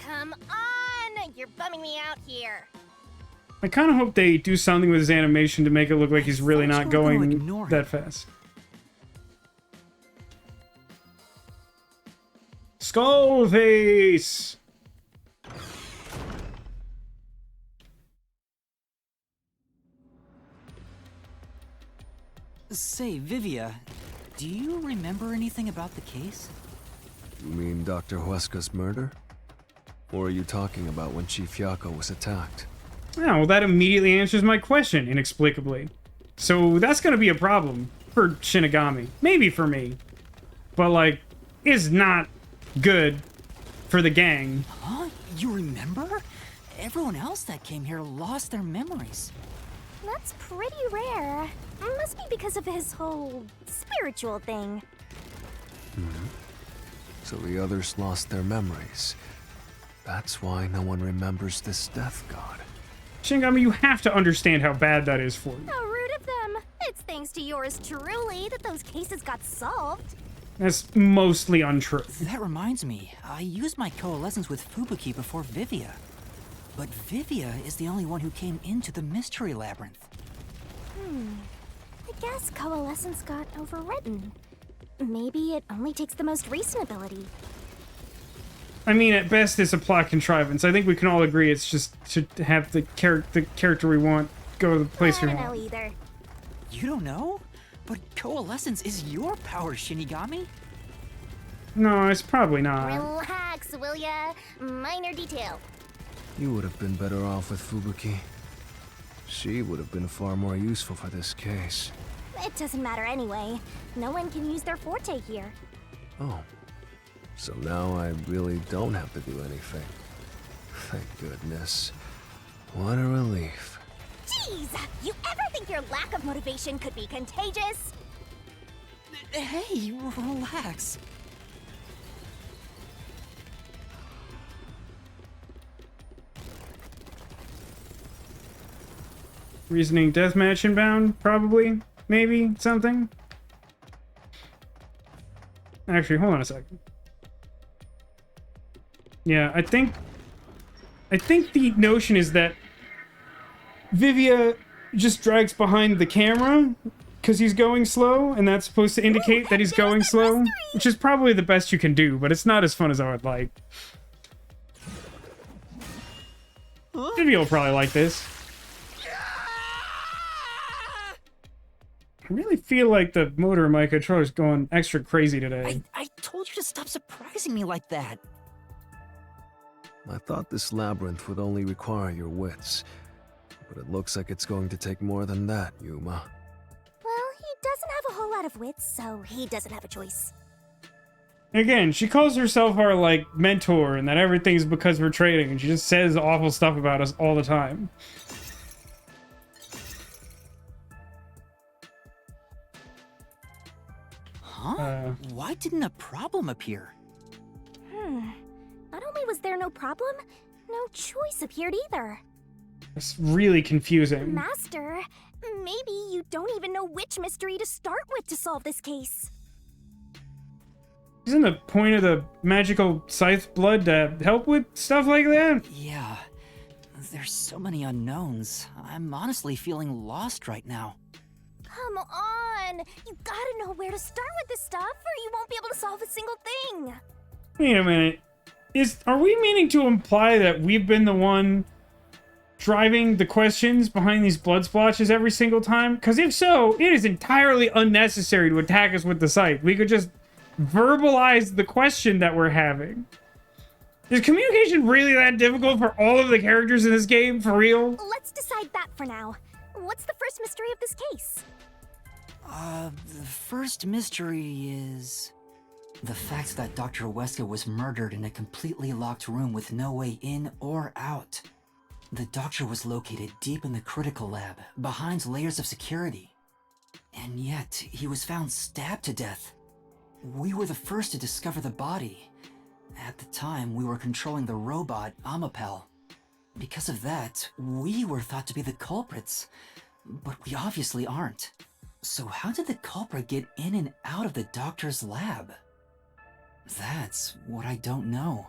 Come on! You're bumming me out here. I kind of hope they do something with his animation to make it look like he's really not going that fast. Skull face! Say, Vivia, do you remember anything about the case? You mean Dr. Huesca's murder? Or are you talking about when Chief Yako was attacked? Yeah, well, that immediately answers my question, inexplicably. So that's gonna be a problem for Shinigami. Maybe for me. But, like, is not good for the gang. Huh? You remember? Everyone else that came here lost their memories. That's pretty rare. Must be because of his whole spiritual thing. So the others lost their memories. That's why no one remembers this death god. Shinigami, you have to understand how bad that is for you. How rude of them. It's thanks to yours truly that those cases got solved. That's mostly untrue. That reminds me, I used my coalescence with Fubuki before Vivia. But Vivia is the only one who came into the mystery labyrinth. I guess coalescence got overwritten. Maybe it only takes the most recent ability. I mean, at best, it's a plot contrivance. I think we can all agree it's just to have the character we want go to the place I we don't know want. either. You don't know? But coalescence is your power, Shinigami. No, it's probably not. Relax, will ya? Minor detail. You would have been better off with Fubuki. She would have been far more useful for this case. It doesn't matter anyway. No one can use their forte here. Oh. So now I really don't have to do anything. Thank goodness. What a relief. Jeez! You ever think your lack of motivation could be contagious? Hey, relax. Reasoning deathmatch inbound, probably, maybe, something. Actually, hold on a second. Yeah, I think the notion is that Vivia just drags behind the camera because he's going slow, and that's supposed to indicate that he's going slow, which is probably the best you can do, but it's not as fun as I would like. Vivia will probably like this. I really feel like the motor in my controller's going extra crazy today. I told you to stop surprising me like that. I thought this labyrinth would only require your wits. But it looks like it's going to take more than that, Yuma. Well, he doesn't have a whole lot of wits, so he doesn't have a choice. Again, she calls herself our, like, mentor, and that everything's because we're trading, and she just says awful stuff about us all the time. Huh? Why didn't a problem appear? Not only was there no problem, no choice appeared either. It's really confusing. Master, maybe you don't even know which mystery to start with to solve this case. Isn't the point of the magical scythe blood to help with stuff like that? Yeah. There's so many unknowns. I'm honestly feeling lost right now. Come on! You gotta know where to start with this stuff, or you won't be able to solve a single thing. Wait a minute. Are we meaning to imply that we've been the one driving the questions behind these blood splotches every single time? Because if so, it is entirely unnecessary to attack us with the scythe. We could just verbalize the question that we're having. Is communication really that difficult for all of the characters in this game, for real? Let's decide that for now. What's the first mystery of this case? The first mystery is the fact that Dr. Weska was murdered in a completely locked room with no way in or out. The doctor was located deep in the critical lab, behind layers of security. And yet, he was found stabbed to death. We were the first to discover the body. At the time, we were controlling the robot, Amapel. Because of that, we were thought to be the culprits. But we obviously aren't. So how did the culprit get in and out of the doctor's lab? That's what I don't know.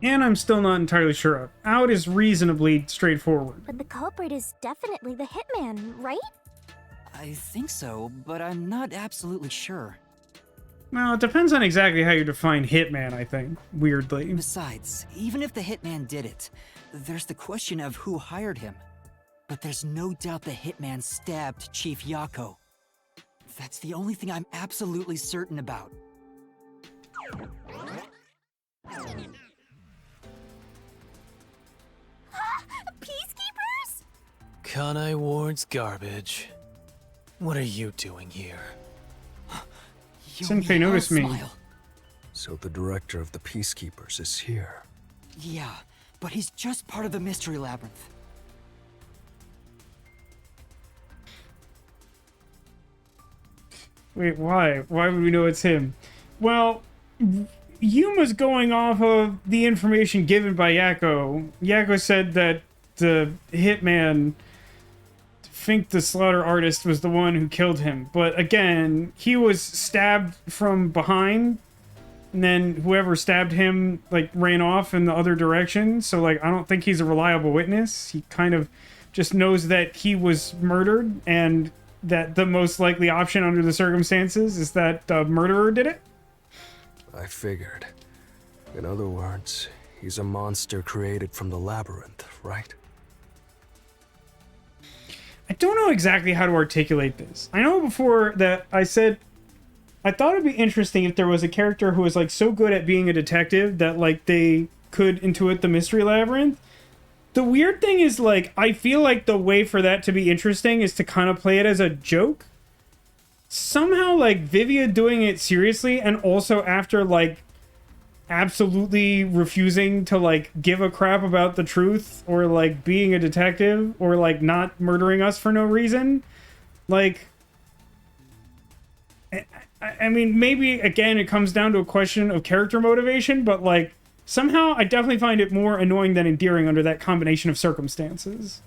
And I'm still not entirely sure of. Out is reasonably straightforward. But the culprit is definitely the hitman, right? I think so, but I'm not absolutely sure. Well, it depends on exactly how you define hitman, I think, weirdly. Besides, even if the hitman did it, there's the question of who hired him. But there's no doubt the hitman stabbed Chief Yako. That's the only thing I'm absolutely certain about. Peacekeepers? Kanai Ward's garbage. What are you doing here? Senpei noticed me. So the director of the Peacekeepers is here. Yeah, but he's just part of the mystery labyrinth. Wait, why? Why would we know it's him? Well, Yuma's going off of the information given by Yako. Yako said that the hitman, Fink the slaughter artist, was the one who killed him. But again, he was stabbed from behind, and then whoever stabbed him, like, ran off in the other direction. So, like, I don't think he's a reliable witness. He kind of just knows that he was murdered, and that the most likely option under the circumstances is that the murderer did it? I figured. In other words, he's a monster created from the labyrinth, right? I don't know exactly how to articulate this. I know before that I said I thought it'd be interesting if there was a character who was like so good at being a detective that like they could intuit the mystery labyrinth. The weird thing is like I feel like the way for that to be interesting is to kind of play it as a joke. Somehow like Vivia doing it seriously and also after like absolutely refusing to like give a crap about the truth or like being a detective or like not murdering us for no reason. Like I mean, maybe again it comes down to a question of character motivation, but like somehow I definitely find it more annoying than endearing under that combination of circumstances.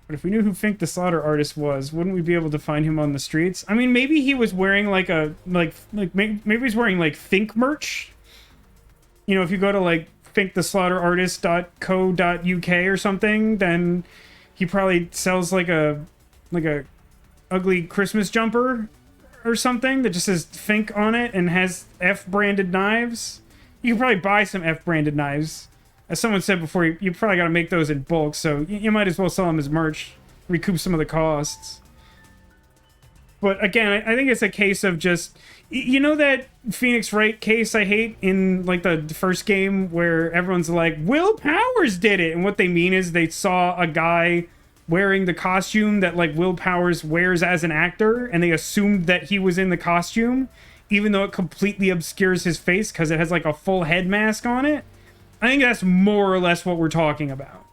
But if we knew who Fink the Slaughter Artist was, wouldn't we be able to find him on the streets? I mean, maybe he was wearing like a maybe he's wearing like Fink merch. You know, if you go to like finktheslaughterartist.co.uk or something, then he probably sells like a ugly Christmas jumper or something that just says Fink on it and has F branded knives. You can probably buy some F branded knives. As someone said before, you probably got to make those in bulk, so you might as well sell them as merch, recoup some of the costs. But again, I think it's a case of just, you know that Phoenix Wright case I hate in like the first game where everyone's like, Will Powers did it, and what they mean is they saw a guy wearing the costume that like Will Powers wears as an actor, and they assumed that he was in the costume, even though it completely obscures his face because it has like a full head mask on it. I think that's more or less what we're talking about.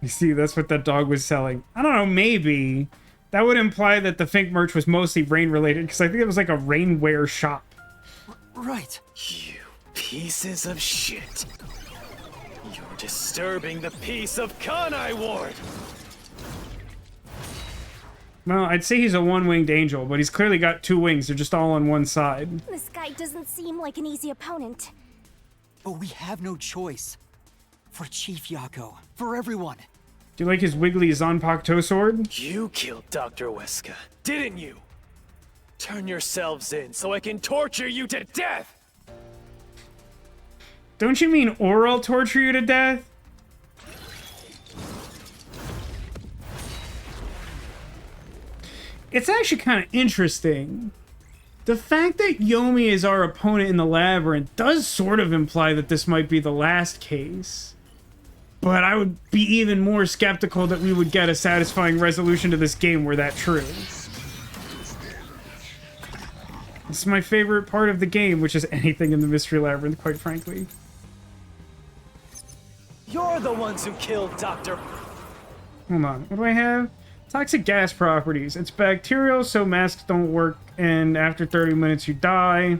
You see, that's what that dog was selling. I don't know, maybe. That would imply that the Fink merch was mostly rain-related, because I think it was like a rainwear shop. Right. You pieces of shit. You're disturbing the peace of Kanai Ward. Well, I'd say he's a one-winged angel, but he's clearly got two wings. They're just all on one side. This guy doesn't seem like an easy opponent. But we have no choice. For Chief Yako. For everyone. Do you like his wiggly Zanpakuto sword? You killed Dr. Weska, didn't you? Turn yourselves in so I can torture you to death! Don't you mean oral torture you to death? It's actually kind of interesting. The fact that Yomi is our opponent in the labyrinth does sort of imply that this might be the last case. But I would be even more skeptical that we would get a satisfying resolution to this game were that true. It's my favorite part of the game, which is anything in the Mystery Labyrinth, quite frankly. You're the ones who killed Dr. Hold on, what do I have? Toxic gas properties. It's bacterial, so masks don't work, and after 30 minutes you die.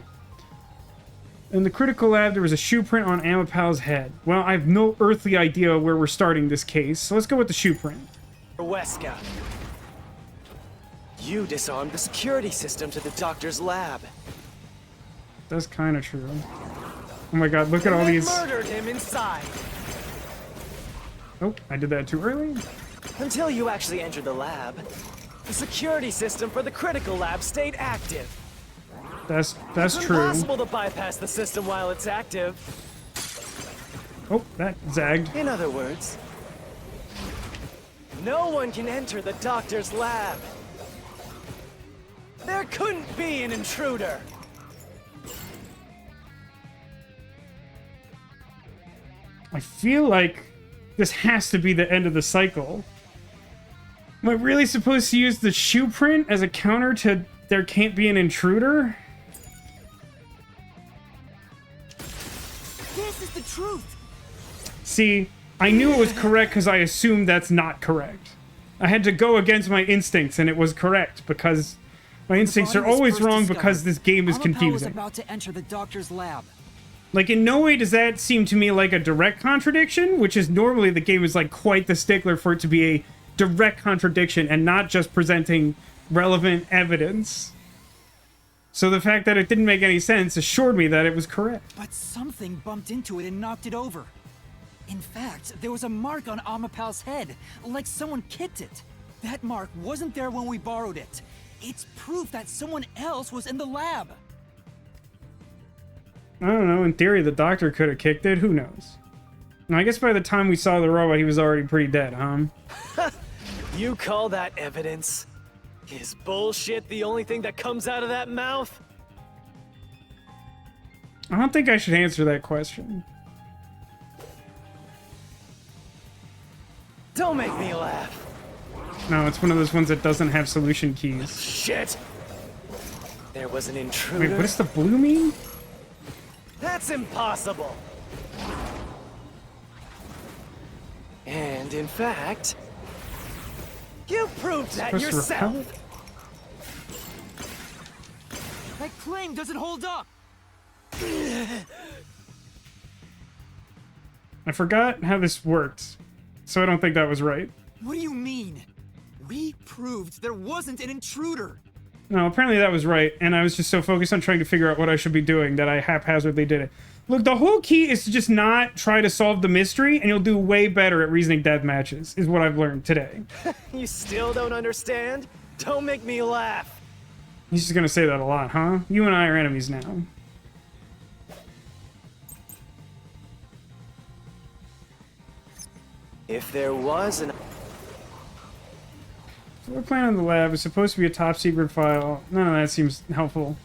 In the critical lab, there was a shoe print on Amapal's head. Well, I have no earthly idea where we're starting this case, so let's go with the shoe print. Weska. You disarmed the security system to the doctor's lab. That's kind of true. Oh my god, look at all these... murdered him inside. Oh, I did that too early? Until you actually entered the lab, the security system for the critical lab stayed active. That's It's true. impossible to bypass the system while it's active. Oh, that zagged. In other words, no one can enter the doctor's lab. There couldn't be an intruder. I feel like this has to be the end of the cycle. Am I really supposed to use the shoe print as a counter to there can't be an intruder? This is the truth. See, I knew it was correct because I assumed that's not correct. I had to go against my instincts and it was correct because my instincts are always wrong because this game is Amapal was confusing. about to enter the doctor's lab. Like, in no way does that seem to me like a direct contradiction, which is normally the game is like quite the stickler for it to be a direct contradiction and not just presenting relevant evidence. So the fact that it didn't make any sense assured me that it was correct. But something bumped into it and knocked it over. In fact, there was a mark on Amapal's head, like someone kicked it. That mark wasn't there when we borrowed it. It's proof that someone else was in the lab. I don't know. In theory, the doctor could have kicked it. Who knows? Now, I guess by the time we saw the robot, he was already pretty dead, huh? You call that evidence? Is bullshit the only thing that comes out of that mouth? I don't think I should answer that question. Don't make me laugh. No, it's one of those ones that doesn't have solution keys. Shit! There was an intruder. Wait, what does the blue mean? That's impossible! And in fact, you proved that Supposed to yourself! repel it? That claim doesn't hold up! I forgot how this worked, so I don't think that was right. What do you mean? We proved there wasn't an intruder! No, apparently that was right, and I was just so focused on trying to figure out what I should be doing that I haphazardly did it. Look, the whole key is to just not try to solve the mystery, and you'll do way better at reasoning death matches, is what I've learned today. You still don't understand? Don't make me laugh! He's just gonna say that a lot, huh? You and I are enemies now. If there was an... So we're playing on the lab. It's supposed to be a top secret file. None of that seems helpful.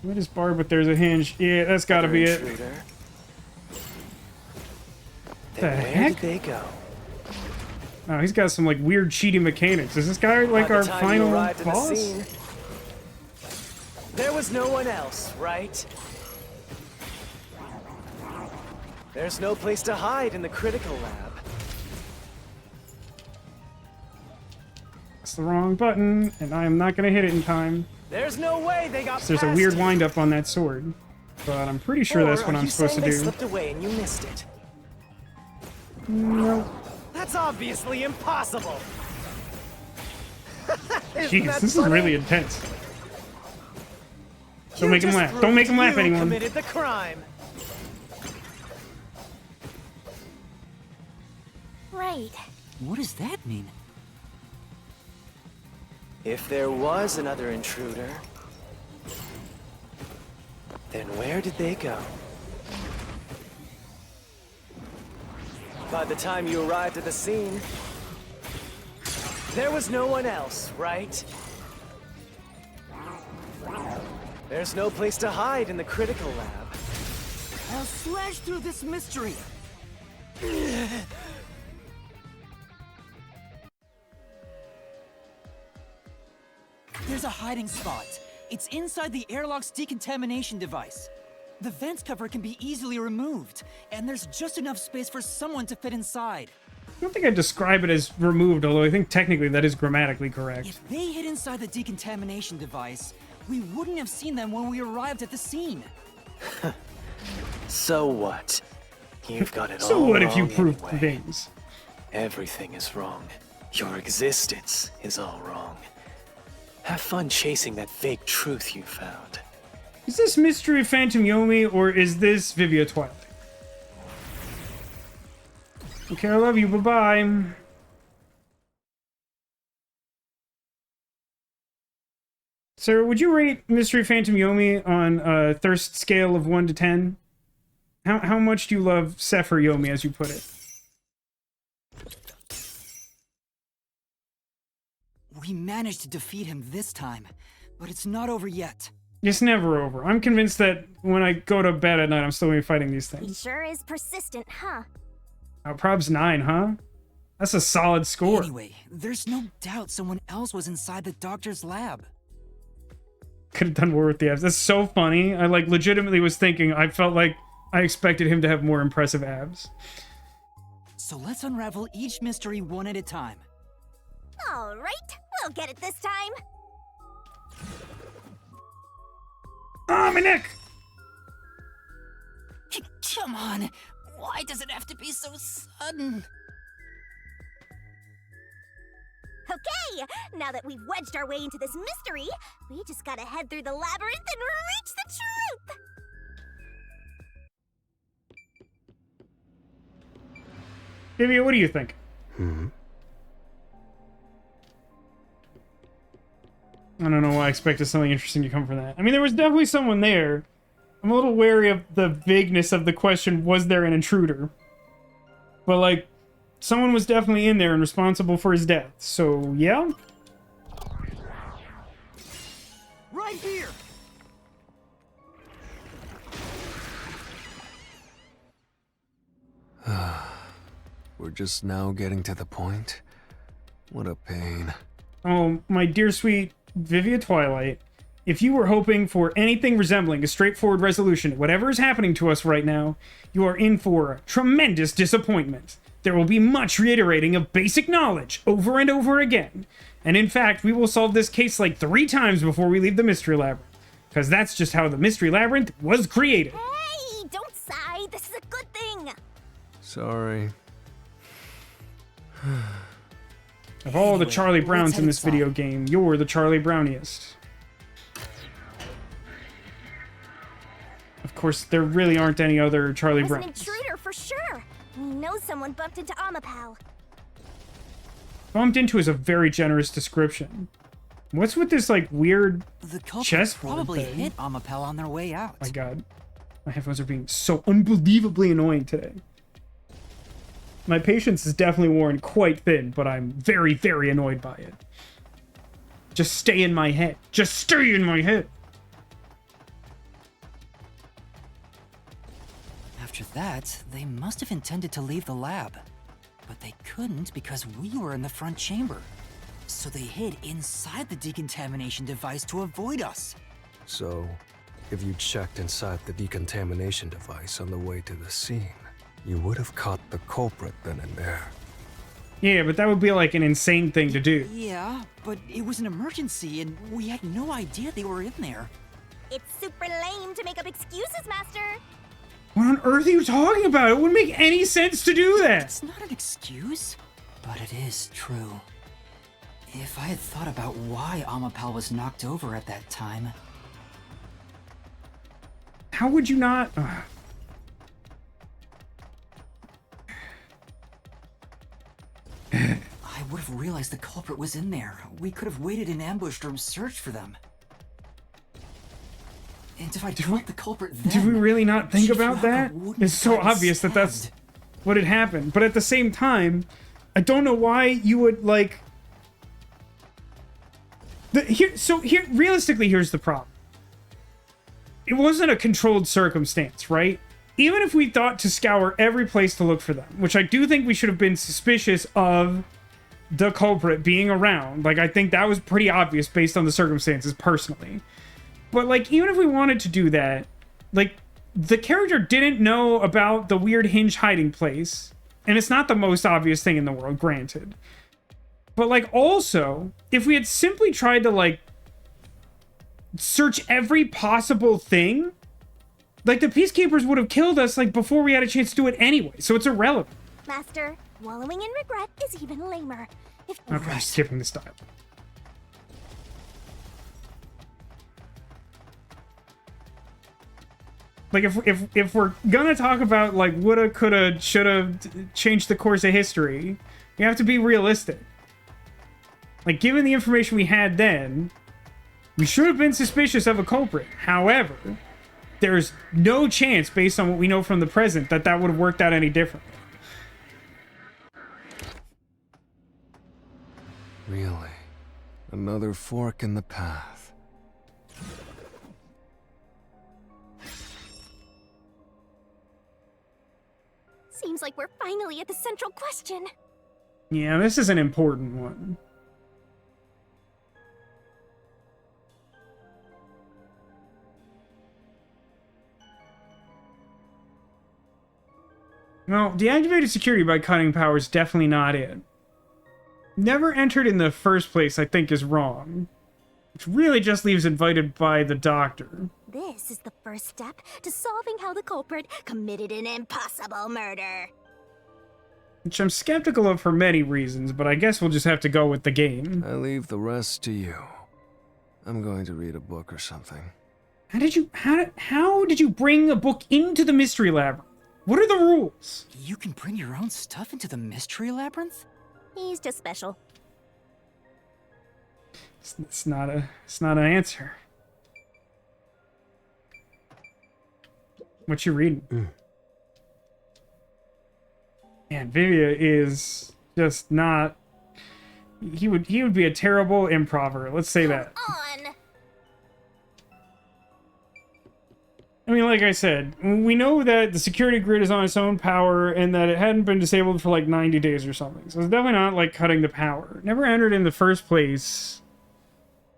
What is bar, but there's a hinge. Yeah, that's gotta be it. The heck? Where did they go? Oh, he's got some like weird cheating mechanics. Is this guy like our final boss? There was no one else, right? There's no place to hide in the critical lab. It's the wrong button, and I am not gonna hit it in time. There's no way they got There's a past weird it. wind up on that sword, but I'm pretty sure that's what I'm supposed to They do. slipped away and you missed it. No. That's obviously impossible. Jeez, this is really intense. Don't make him laugh. Don't make him laugh, anyone. Committed the crime. Right. What does that mean? If there was another intruder, then where did they go? By the time you arrived at the scene, there was no one else, right? There's no place to hide in the critical lab. I'll slash through this mystery! There's a hiding spot. It's inside the airlock's decontamination device. The vents cover can be easily removed, and there's just enough space for someone to fit inside. I don't think I'd describe it as removed, although I think technically that is grammatically correct. If they hid inside the decontamination device, we wouldn't have seen them when we arrived at the scene. So what? You've got it all So what if you wrong proved anyway. things? Everything is wrong. Your existence is all wrong. Have fun chasing that fake truth you found. Is this Mystery Phantom Yomi, or is this Vivia Twilight? Okay, I love you. Bye-bye. Sarah, would you rate Mystery Phantom Yomi on a thirst scale of 1 to 10? How much do you love Sepher Yomi, as you put it? We managed to defeat him this time, but it's not over yet. It's never over. I'm convinced that when I go to bed at night, I'm still going to be fighting these He things. sure is persistent, huh? Prob's 9, huh? That's a solid score. Anyway, there's no doubt someone else was inside the doctor's lab. Could have done more with the abs. That's so funny. I like legitimately was thinking, I felt like I expected him to have more impressive abs. So let's unravel each mystery one at a time. All right, we'll get it this time. Ah, my neck! Come on, why does it have to be so sudden? Okay, now that we've wedged our way into this mystery, we just gotta head through the labyrinth and reach the truth! Vivia, what do you think? I don't know why I expected something interesting to come from that. I mean, there was definitely someone there. I'm a little wary of the vagueness of the question, was there an intruder? But, like, someone was definitely in there and responsible for his death. So, yeah? Right here! We're just now getting to the point? What a pain. Oh, my dear sweet Vivia Twilight, if you were hoping for anything resembling a straightforward resolution to whatever is happening to us right now, you are in for a tremendous disappointment. There will be much reiterating of basic knowledge over and over again. And in fact, we will solve this case like 3 times before we leave the Mystery Labyrinth. Because that's just how the Mystery Labyrinth was created. Hey, don't sigh. This is a good thing. Sorry. Of all the Charlie Browns in this video game, you're the Charlie Browniest. Of course, there really aren't any other Charlie It was an Browns. intruder for sure. We know someone bumped into Amapal. Bumped into is a very generous description. What's with this, like, weird The culprit chessboard probably thing? hit Amapal on their way out. My god. My headphones are being so unbelievably annoying today. My patience is definitely worn quite thin, but I'm very, very annoyed by it. Just stay in my head. Just stay in my head. After that, they must have intended to leave the lab. But they couldn't because we were in the front chamber. So they hid inside the decontamination device to avoid us. So, if you checked inside the decontamination device on the way to the scene, you would have caught the culprit then and there. Yeah, but that would be like an insane thing to do. Yeah, but it was an emergency and we had no idea they were in there. It's super lame to make up excuses, Master. What on earth are you talking about? It wouldn't make any sense to do that. It's not an excuse, but it is true. If I had thought about why Amapal was knocked over at that time... How would you not... I would have realized the culprit was in there. We could have waited in ambush or searched for them. And if I'd caught the culprit then... Did we really not think Chief about that? Rocco wouldn't It's so have gotten obvious that that's stabbed. what had happened. But at the same time, I don't know why you would, like... Realistically, here's the problem. It wasn't a controlled circumstance, right? Even if we thought to scour every place to look for them, which I do think we should have been suspicious of the culprit being around. Like, I think that was pretty obvious based on the circumstances, personally. But, like, even if we wanted to do that, like, the character didn't know about the weird hinge hiding place. And it's not the most obvious thing in the world, granted. But, like, also, if we had simply tried to, like, search every possible thing, like, the Peacekeepers would have killed us, like, before we had a chance to do it anyway. So it's irrelevant. Master, wallowing in regret is even lamer. If Okay, I'm skipping this dialogue. Like, if we're gonna talk about, like, woulda, coulda, shoulda, changed the course of history, we have to be realistic. Like, given the information we had then, we should have been suspicious of a culprit. However, there's no chance, based on what we know from the present, that that would have worked out any differently. Really? Another fork in the path. Seems like we're finally at the central question. Yeah, this is an important one. Well, deactivated security by cutting power is definitely not it. Never entered in the first place, I think, is wrong. Which really just leaves invited by the doctor. This is the first step to solving how the culprit committed an impossible murder. Which I'm skeptical of for many reasons, but I guess we'll just have to go with the game. I leave the rest to you. I'm going to read a book or something. How did you bring a book into the Mystery Labyrinth? What are the rules? You can bring your own stuff into the Mystery Labyrinth? He's just special. It's not an answer. What you reading? Man, Vivia is just not... He would be a terrible improver. Let's say that. On. I mean, like I said, we know that the security grid is on its own power and that it hadn't been disabled for like 90 days or something. So it's definitely not like cutting the power. Never entered in the first place.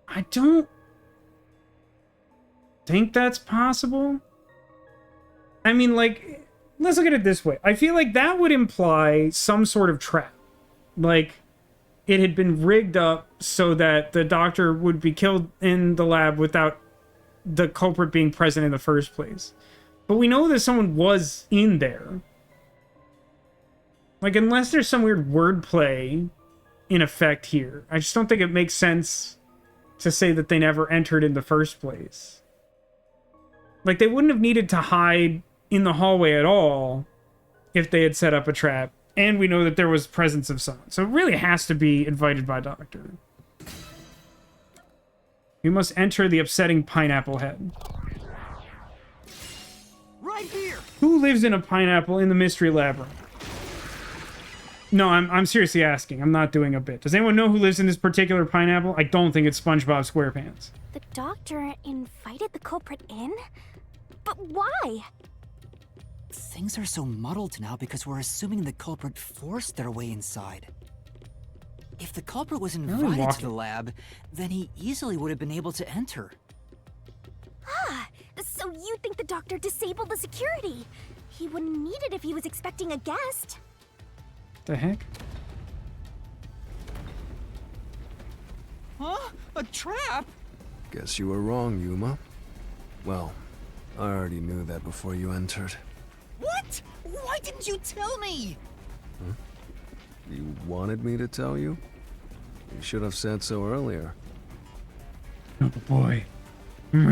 I don't think that's possible. I mean, like, let's look at it this way. I feel like that would imply some sort of trap. Like, it had been rigged up so that the doctor would be killed in the lab without the culprit being present in the first place. But we know that someone was in there. Like, unless there's some weird wordplay in effect here, I just don't think it makes sense to say that they never entered in the first place. Like, they wouldn't have needed to hide in the hallway at all if they had set up a trap. And we know that there was presence of someone. So it really has to be invited by Doctor. We must enter the upsetting pineapple head. Right here. Who lives in a pineapple in the mystery labyrinth? No, I'm seriously asking. I'm not doing a bit. Does anyone know who lives in this particular pineapple? I don't think it's SpongeBob SquarePants. The doctor invited the culprit in? But why? Things are so muddled now because we're assuming the culprit forced their way inside. If the culprit was invited to the lab, then he easily would have been able to enter. Ah, so you think the doctor disabled the security? He wouldn't need it if he was expecting a guest. The heck? Huh? A trap? Guess you were wrong, Yuma. Well, I already knew that before you entered. What? Why didn't you tell me? Huh? You wanted me to tell you? You should have said so earlier. Oh boy. I'm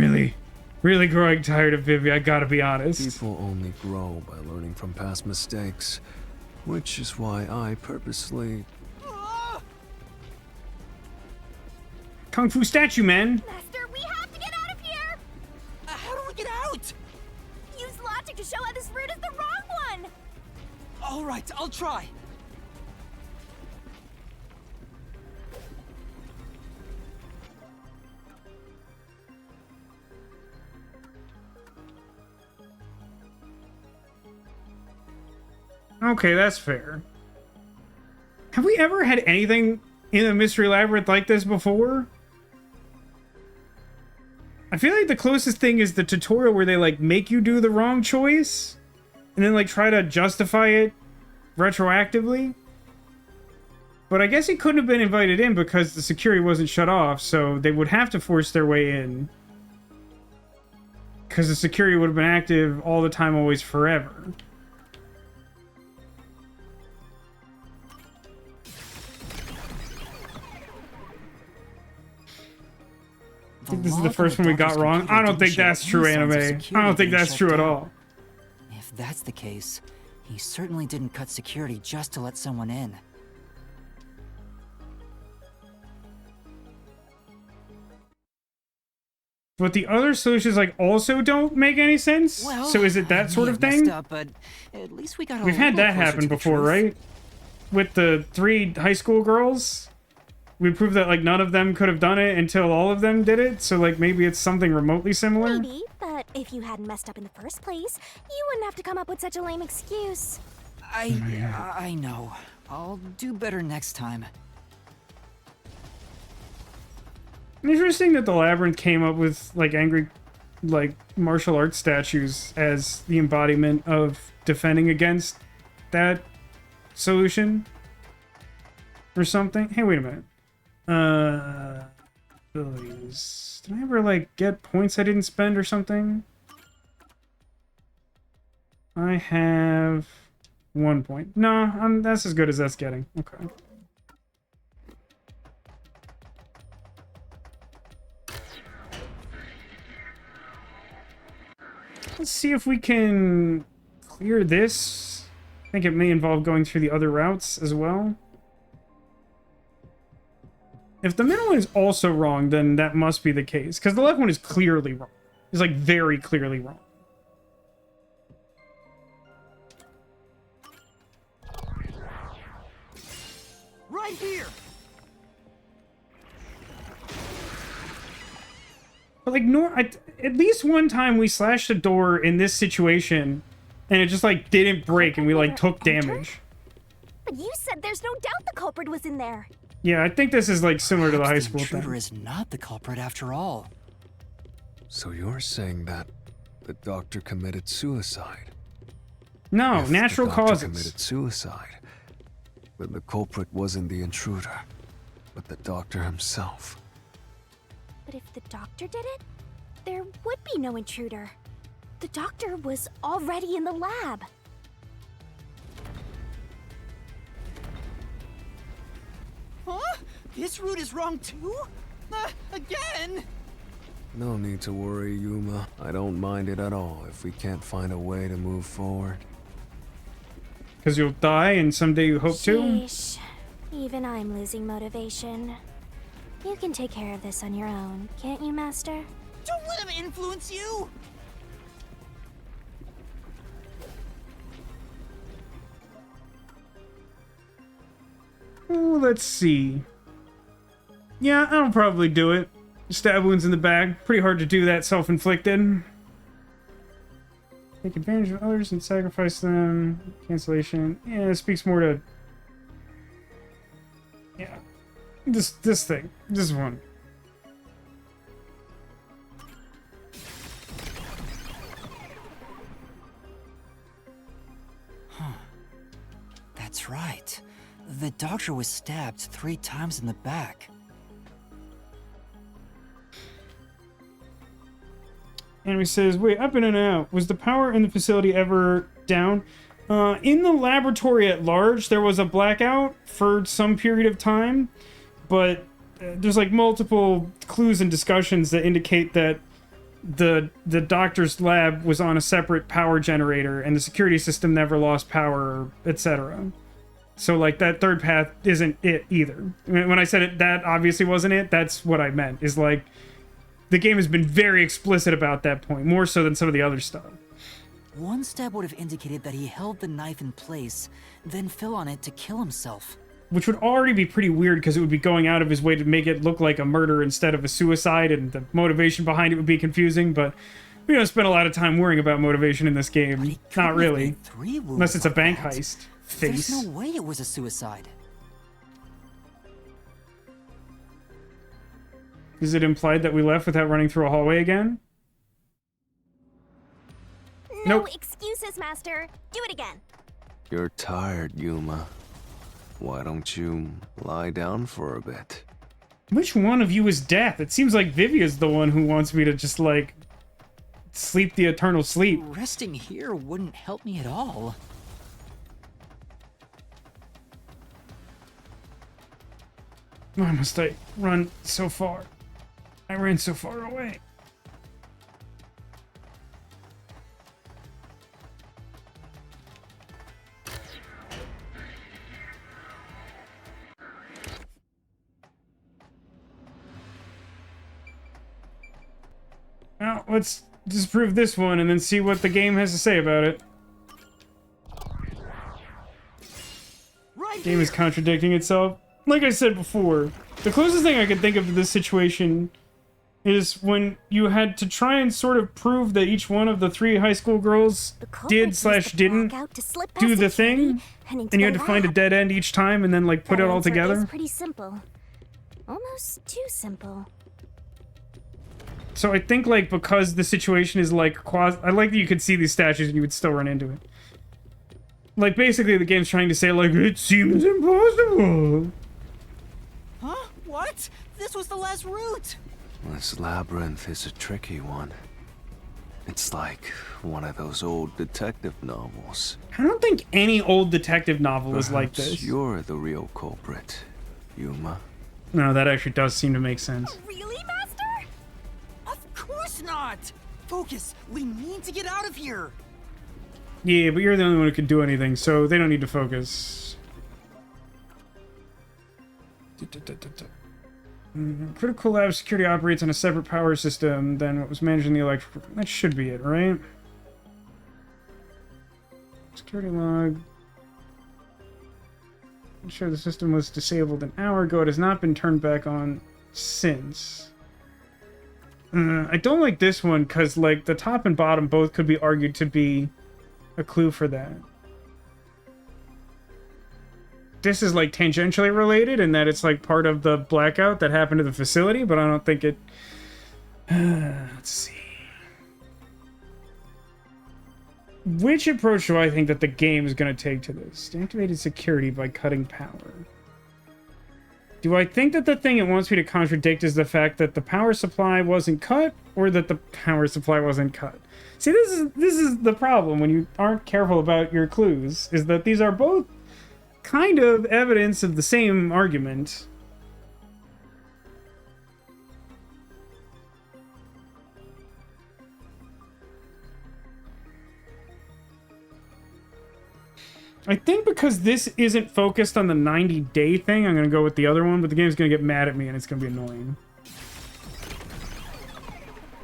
really growing tired of Vivia, I gotta be honest. People only grow by learning from past mistakes, which is why I purposely... Kung Fu statue, man! Master, we have to get out of here! How do we get out? Use logic to show how this route is the wrong one! All right, I'll try. Okay, that's fair. Have we ever had anything in a mystery labyrinth like this before? I feel like the closest thing is the tutorial where they like make you do the wrong choice and then like try to justify it retroactively. But I guess he couldn't have been invited in because the security wasn't shut off, so they would have to force their way in. Because the security would have been active all the time, always, forever. I think this is the first one we got wrong. I don't think that's true, anime. I don't think that's true at all. If that's the case, he certainly didn't cut security just to let someone in. But the other solutions like also don't make any sense. Well, so is it that sort of thing? Up, but at least we got We've had that happen before, right? With the 3 high school girls. We proved that like none of them could have done it until all of them did it. So like maybe it's something remotely similar. Maybe, but if you hadn't messed up in the first place, you wouldn't have to come up with such a lame excuse. I know. I'll do better next time. Interesting that the labyrinth came up with like angry like martial arts statues as the embodiment of defending against that solution or something. Hey, wait a minute. Abilities. Did I ever like get points I didn't spend or something? I have 1 point. No, that's as good as that's getting. Okay. Let's see if we can clear this. I think it may involve going through the other routes as well. If the middle one is also wrong, then that must be the case. Because the left one is clearly wrong. It's like very clearly wrong. right here. But like, at least one time we slashed a door in this situation, and it just like didn't break, and we like took damage. But you said there's no doubt the culprit was in there. Yeah, I think this is like similar to the high Perhaps school the intruder thing. is not the culprit after all. So you're saying that the doctor committed suicide? No, If natural the doctor causes. committed suicide, then the culprit wasn't the intruder, but the doctor himself. But if the doctor did it, there would be no intruder. The doctor was already in the lab. Huh? This route is wrong too? Again? No need to worry, Yuma. I don't mind it at all if we can't find a way to move forward. Because you'll die and someday you hope to? Sheesh. Even I'm losing motivation. You can take care of this on your own, can't you, Master? Don't let him influence you! Ooh, let's see. Yeah, I'll probably do it. Stab wounds in the back. Pretty hard to do that self-inflicted. Take advantage of others and sacrifice them. Cancellation. Yeah, it speaks more to... Yeah. This thing. This one. Huh. That's right. The doctor was stabbed 3 times in the back. And he says, wait, up and out. Was the power in the facility ever down? In the laboratory at large, there was a blackout for some period of time, but there's like multiple clues and discussions that indicate that the doctor's lab was on a separate power generator and the security system never lost power, etc. So like that third path isn't it either. When I said it, that obviously wasn't it. That's what I meant, is like the game has been very explicit about that point, more so than some of the other stuff. One stab would have indicated that he held the knife in place, then fell on it to kill himself. Which would already be pretty weird because it would be going out of his way to make it look like a murder instead of a suicide, and the motivation behind it would be confusing, but we don't spend a lot of time worrying about motivation in this game. Not really. Unless it's a bank heist. Face. There's no way it was a suicide. Is it implied that we left without running through a hallway again? No Nope. excuses, Master. Do it again. You're tired, Yuma. Why don't you lie down for a bit? Which one of you is death? It seems like Vivia's the one who wants me to just, like, sleep the eternal sleep. Resting here wouldn't help me at all. Why must I run so far? I ran so far away. Well, let's disprove this one and then see what the game has to say about it. Game is contradicting itself. Like I said before, the closest thing I could think of to this situation is when you had to try and sort of prove that each one of the 3 high school girls did/didn't do the thing, and you had to find a dead end each time and then like put it all together. It's pretty simple. Almost too simple. So I think like because the situation is like I like that you could see these statues and you would still run into it. Like basically the game's trying to say like it seems impossible. Huh? What? This was the last route! This labyrinth is a tricky one. It's like one of those old detective novels. I don't think any old detective novel is like Perhaps this. you're the real culprit, Yuma. No, that actually does seem to make sense. Really, Master? Of course not! Focus! We need to get out of here! Yeah, but you're the only one who can do anything, so they don't need to focus. Critical lab security operates on a separate power system than what was managing the electrical. That should be it, right? Security log. Sure, the system was disabled an hour ago. It has not been turned back on since. I don't like this one because, like, the top and bottom both could be argued to be a clue for that. This is, like, tangentially related in that it's, like, part of the blackout that happened to the facility, but I don't think it... let's see. Which approach do I think that the game is going to take to this? Deactivated security by cutting power. Do I think that the thing it wants me to contradict is the fact that the power supply wasn't cut, or that the power supply wasn't cut? See, this is the problem when you aren't careful about your clues, is that these are both kind of evidence of the same argument. I think because this isn't focused on the 90-day thing, I'm going to go with the other one, but the game's going to get mad at me and it's going to be annoying.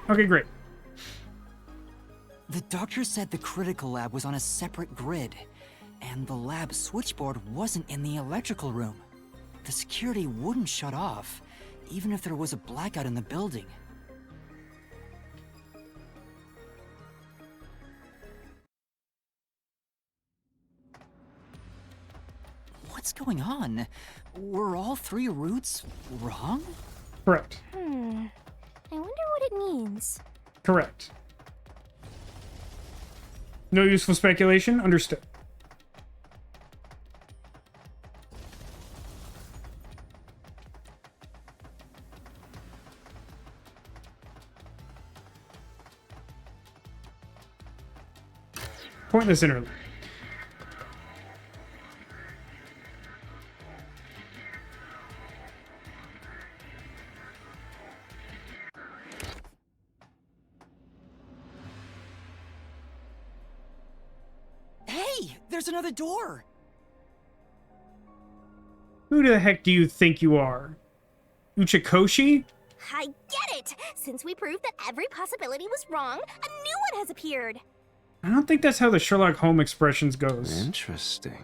Okay, great. The doctor said the critical lab was on a separate grid, and the lab switchboard wasn't in the electrical room. The security wouldn't shut off, even if there was a blackout in the building. What's going on? Were all three routes wrong? Correct. I wonder what it means. Correct. No useful speculation? Understood. Pointless interlude. Hey, there's another door! Who the heck do you think you are? Uchikoshi? I get it! Since we proved that every possibility was wrong, a new one has appeared! I don't think that's how the Sherlock Holmes expressions goes. Interesting.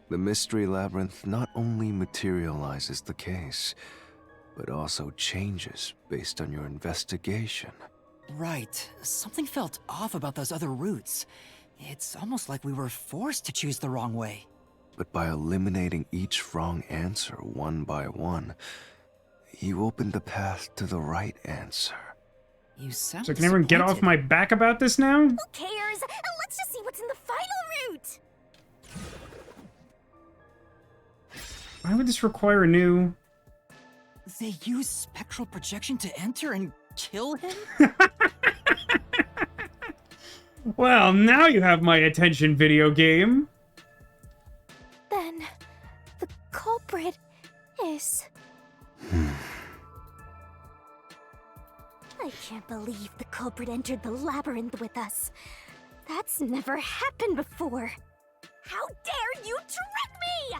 The Mystery Labyrinth not only materializes the case, but also changes based on your investigation. Right. Something felt off about those other routes. It's almost like we were forced to choose the wrong way. But by eliminating each wrong answer one by one, you opened the path to the right answer. You sound So can everyone get off my back about this now? Who cares? Let's just see what's in the final route! Why would this require a new... They use spectral projection to enter and kill him? Well, now you have my attention, video game. Then, the culprit is... I can't believe the culprit entered the labyrinth with us. That's never happened before. How dare you trick me!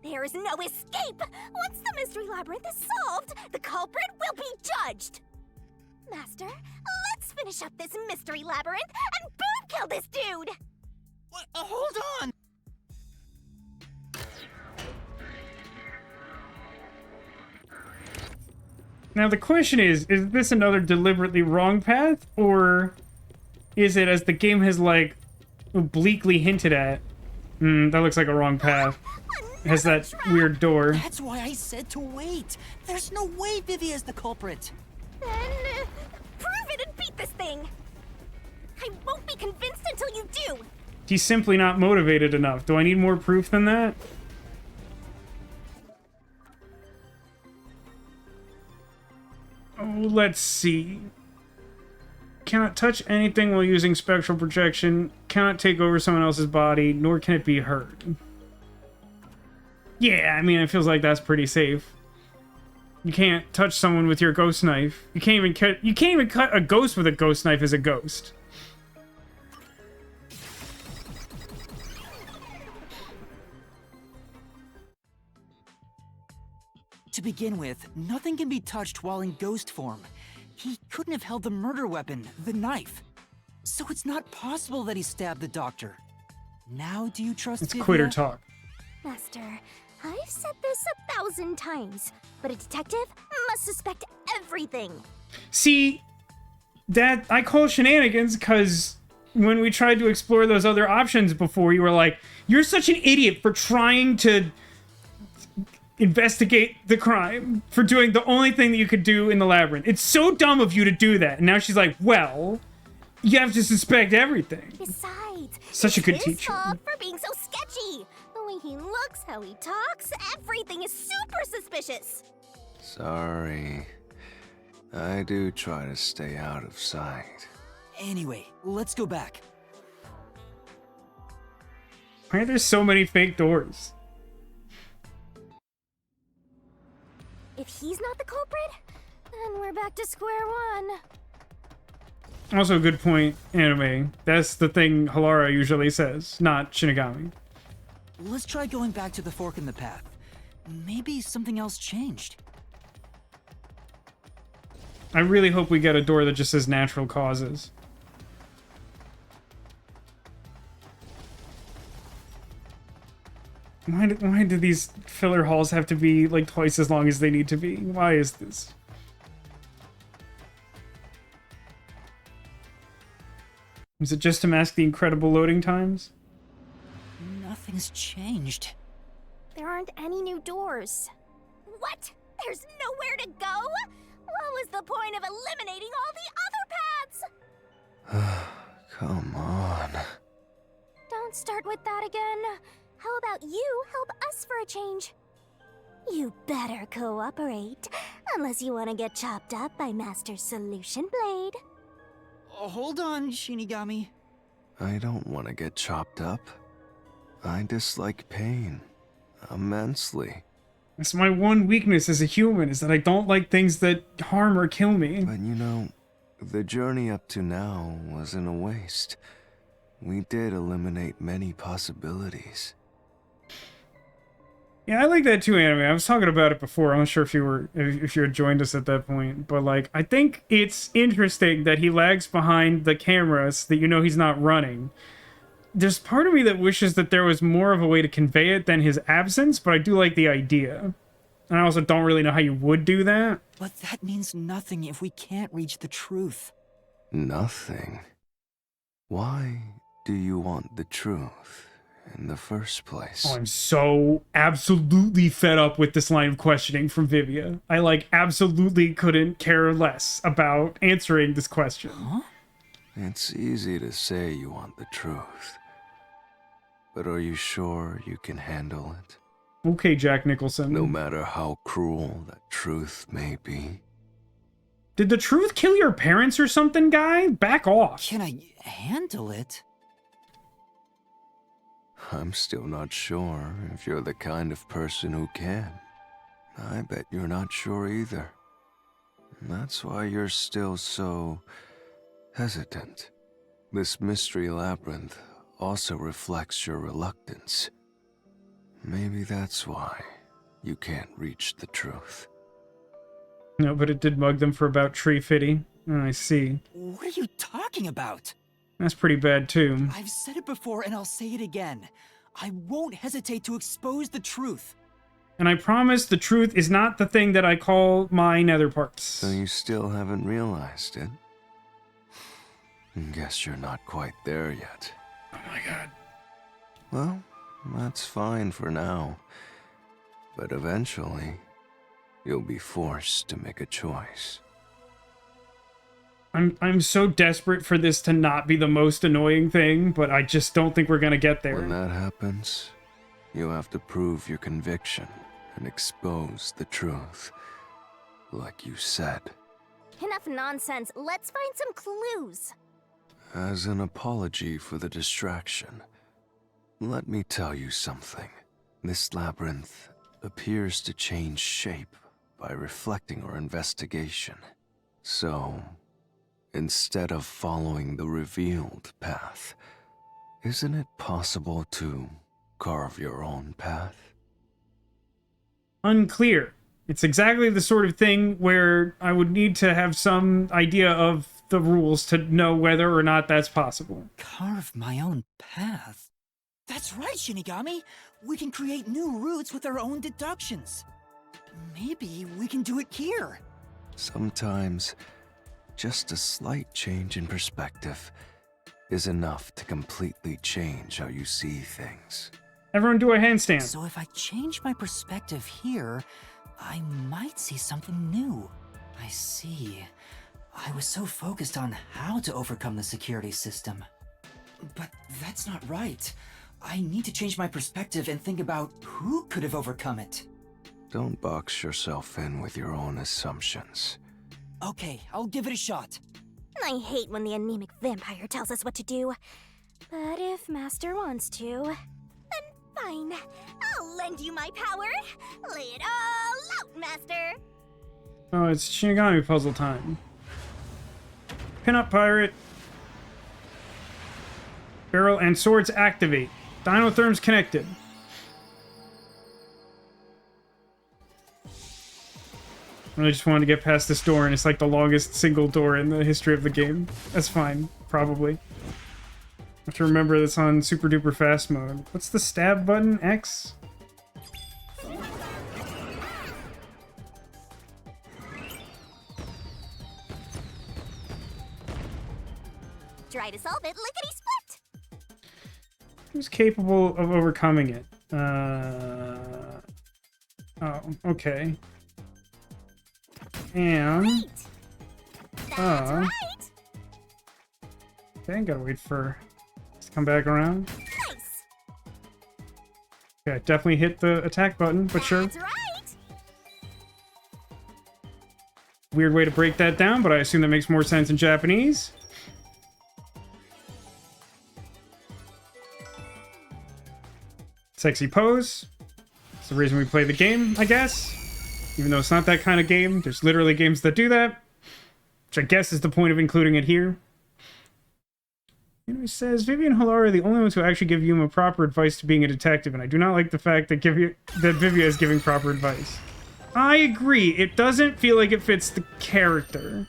There is no escape! Once the mystery labyrinth is solved, the culprit will be judged! Master, let's finish up this mystery labyrinth and boom kill this dude! What? Hold on! Now the question is this another deliberately wrong path? Or is it, as the game has, like, obliquely hinted at, that looks like a wrong path. It has that weird door. That's why I said to wait. There's no way Vivia is the culprit. Then, prove it and beat this thing! I won't be convinced until you do! He's simply not motivated enough. Do I need more proof than that? Oh, let's see. Cannot touch anything while using spectral projection. Cannot take over someone else's body, nor can it be hurt. Yeah, I mean, it feels like that's pretty safe. You can't touch someone with your ghost knife. You can't even cut a ghost with a ghost knife as a ghost. To begin with, nothing can be touched while in ghost form. He couldn't have held the murder weapon, the knife. So it's not possible that he stabbed the doctor. Now do you trust It's Vivia? quitter talk. Master, I've said this 1,000 times, but a detective must suspect everything. See, that I call shenanigans because when we tried to explore those other options before, you were like, you're such an idiot for trying to investigate the crime, for doing the only thing that you could do in the labyrinth. It's so dumb of you to do that. And now she's like, well, you have to suspect everything. Besides, Such a good it's his teacher. fault for being so sketchy. The way he looks, how he talks, everything is super suspicious. Sorry. I do try to stay out of sight. Anyway, let's go back. Why are there so many fake doors? If he's not the culprit, then we're back to square one. Also, a good point, anime. That's the thing Halara usually says, not Shinigami. Let's try going back to the fork in the path. Maybe something else changed. I really hope we get a door that just says natural causes. Why do these filler halls have to be like twice as long as they need to be? Why is this? Is it just to mask the incredible loading times? Nothing's changed. There aren't any new doors. What? There's nowhere to go? What was the point of eliminating all the other paths? Come on. Don't start with that again. How about you help us for a change? You better cooperate, unless you want to get chopped up by Master Solution Blade. Hold on, Shinigami. I don't want to get chopped up. I dislike pain. Immensely. It's my one weakness as a human, is that I don't like things that harm or kill me. But you know, the journey up to now wasn't a waste. We did eliminate many possibilities. Yeah, I like that too, anime. I was talking about it before. I'm not sure if you had joined us at that point, but like, I think it's interesting that he lags behind the camera so that you know he's not running. There's part of me that wishes that there was more of a way to convey it than his absence, but I do like the idea. And I also don't really know how you would do that. But that means nothing if we can't reach the truth. Nothing? Why do you want the truth in the first place? Oh, I'm so absolutely fed up with this line of questioning from Vivia. I like absolutely couldn't care less about answering this question. Huh? It's easy to say you want the truth. But are you sure you can handle it? Okay, Jack Nicholson. No matter how cruel that truth may be. Did the truth kill your parents or something, guy? Back off. Can I handle it? I'm still not sure if you're the kind of person who can. I bet you're not sure either. That's why you're still so hesitant. This mystery labyrinth also reflects your reluctance. Maybe that's why you can't reach the truth. No, but it did mug them for about tree fitty. Oh, I see. What are you talking about? That's pretty bad too. I've said it before and I'll say it again. I won't hesitate to expose the truth. And I promise the truth is not the thing that I call my nether parts. So you still haven't realized it? Guess you're not quite there yet. Oh my god. Well, that's fine for now. But eventually, you'll be forced to make a choice. I'm so desperate for this to not be the most annoying thing, but I just don't think we're gonna get there. When that happens, you have to prove your conviction and expose the truth. Like you said. Enough nonsense. Let's find some clues. As an apology for the distraction, let me tell you something. This labyrinth appears to change shape by reflecting our investigation. So, instead of following the revealed path, isn't it possible to carve your own path? Unclear. It's exactly the sort of thing where I would need to have some idea of the rules to know whether or not that's possible. Carve my own path? That's right, Shinigami. We can create new routes with our own deductions. Maybe we can do it here. Sometimes, just a slight change in perspective is enough to completely change how you see things. Everyone do a handstand. So if I change my perspective here, I might see something new. I see. I was so focused on how to overcome the security system. But that's not right. I need to change my perspective and think about who could have overcome it. Don't box yourself in with your own assumptions. Okay, I'll give it a shot. I hate when the anemic vampire tells us what to do. But if Master wants to, then fine. I'll lend you my power. Lay it all out, Master. Oh, it's Shinigami puzzle time. Pin up pirate. Barrel and swords activate. Dinotherms connected. I just wanted to get past this door, and it's like the longest single door in the history of the game. That's fine, probably. I have to remember that's on super duper fast mode. What's the stab button? X? Try to solve it, lickety-split! Who's capable of overcoming it? Oh, okay. And... right. Okay, gotta wait for it to come back around. Nice. Okay, definitely hit the attack button, but sure. That's right. Weird way to break that down, but I assume that makes more sense in Japanese. Sexy pose. It's the reason we play the game, I guess. Even though it's not that kind of game. There's literally games that do that. Which I guess is the point of including it here. You know, he says, Vivia and Halara are the only ones who actually give Yuma proper advice to being a detective, and I do not like the fact that Vivia is giving proper advice. I agree. It doesn't feel like it fits the character.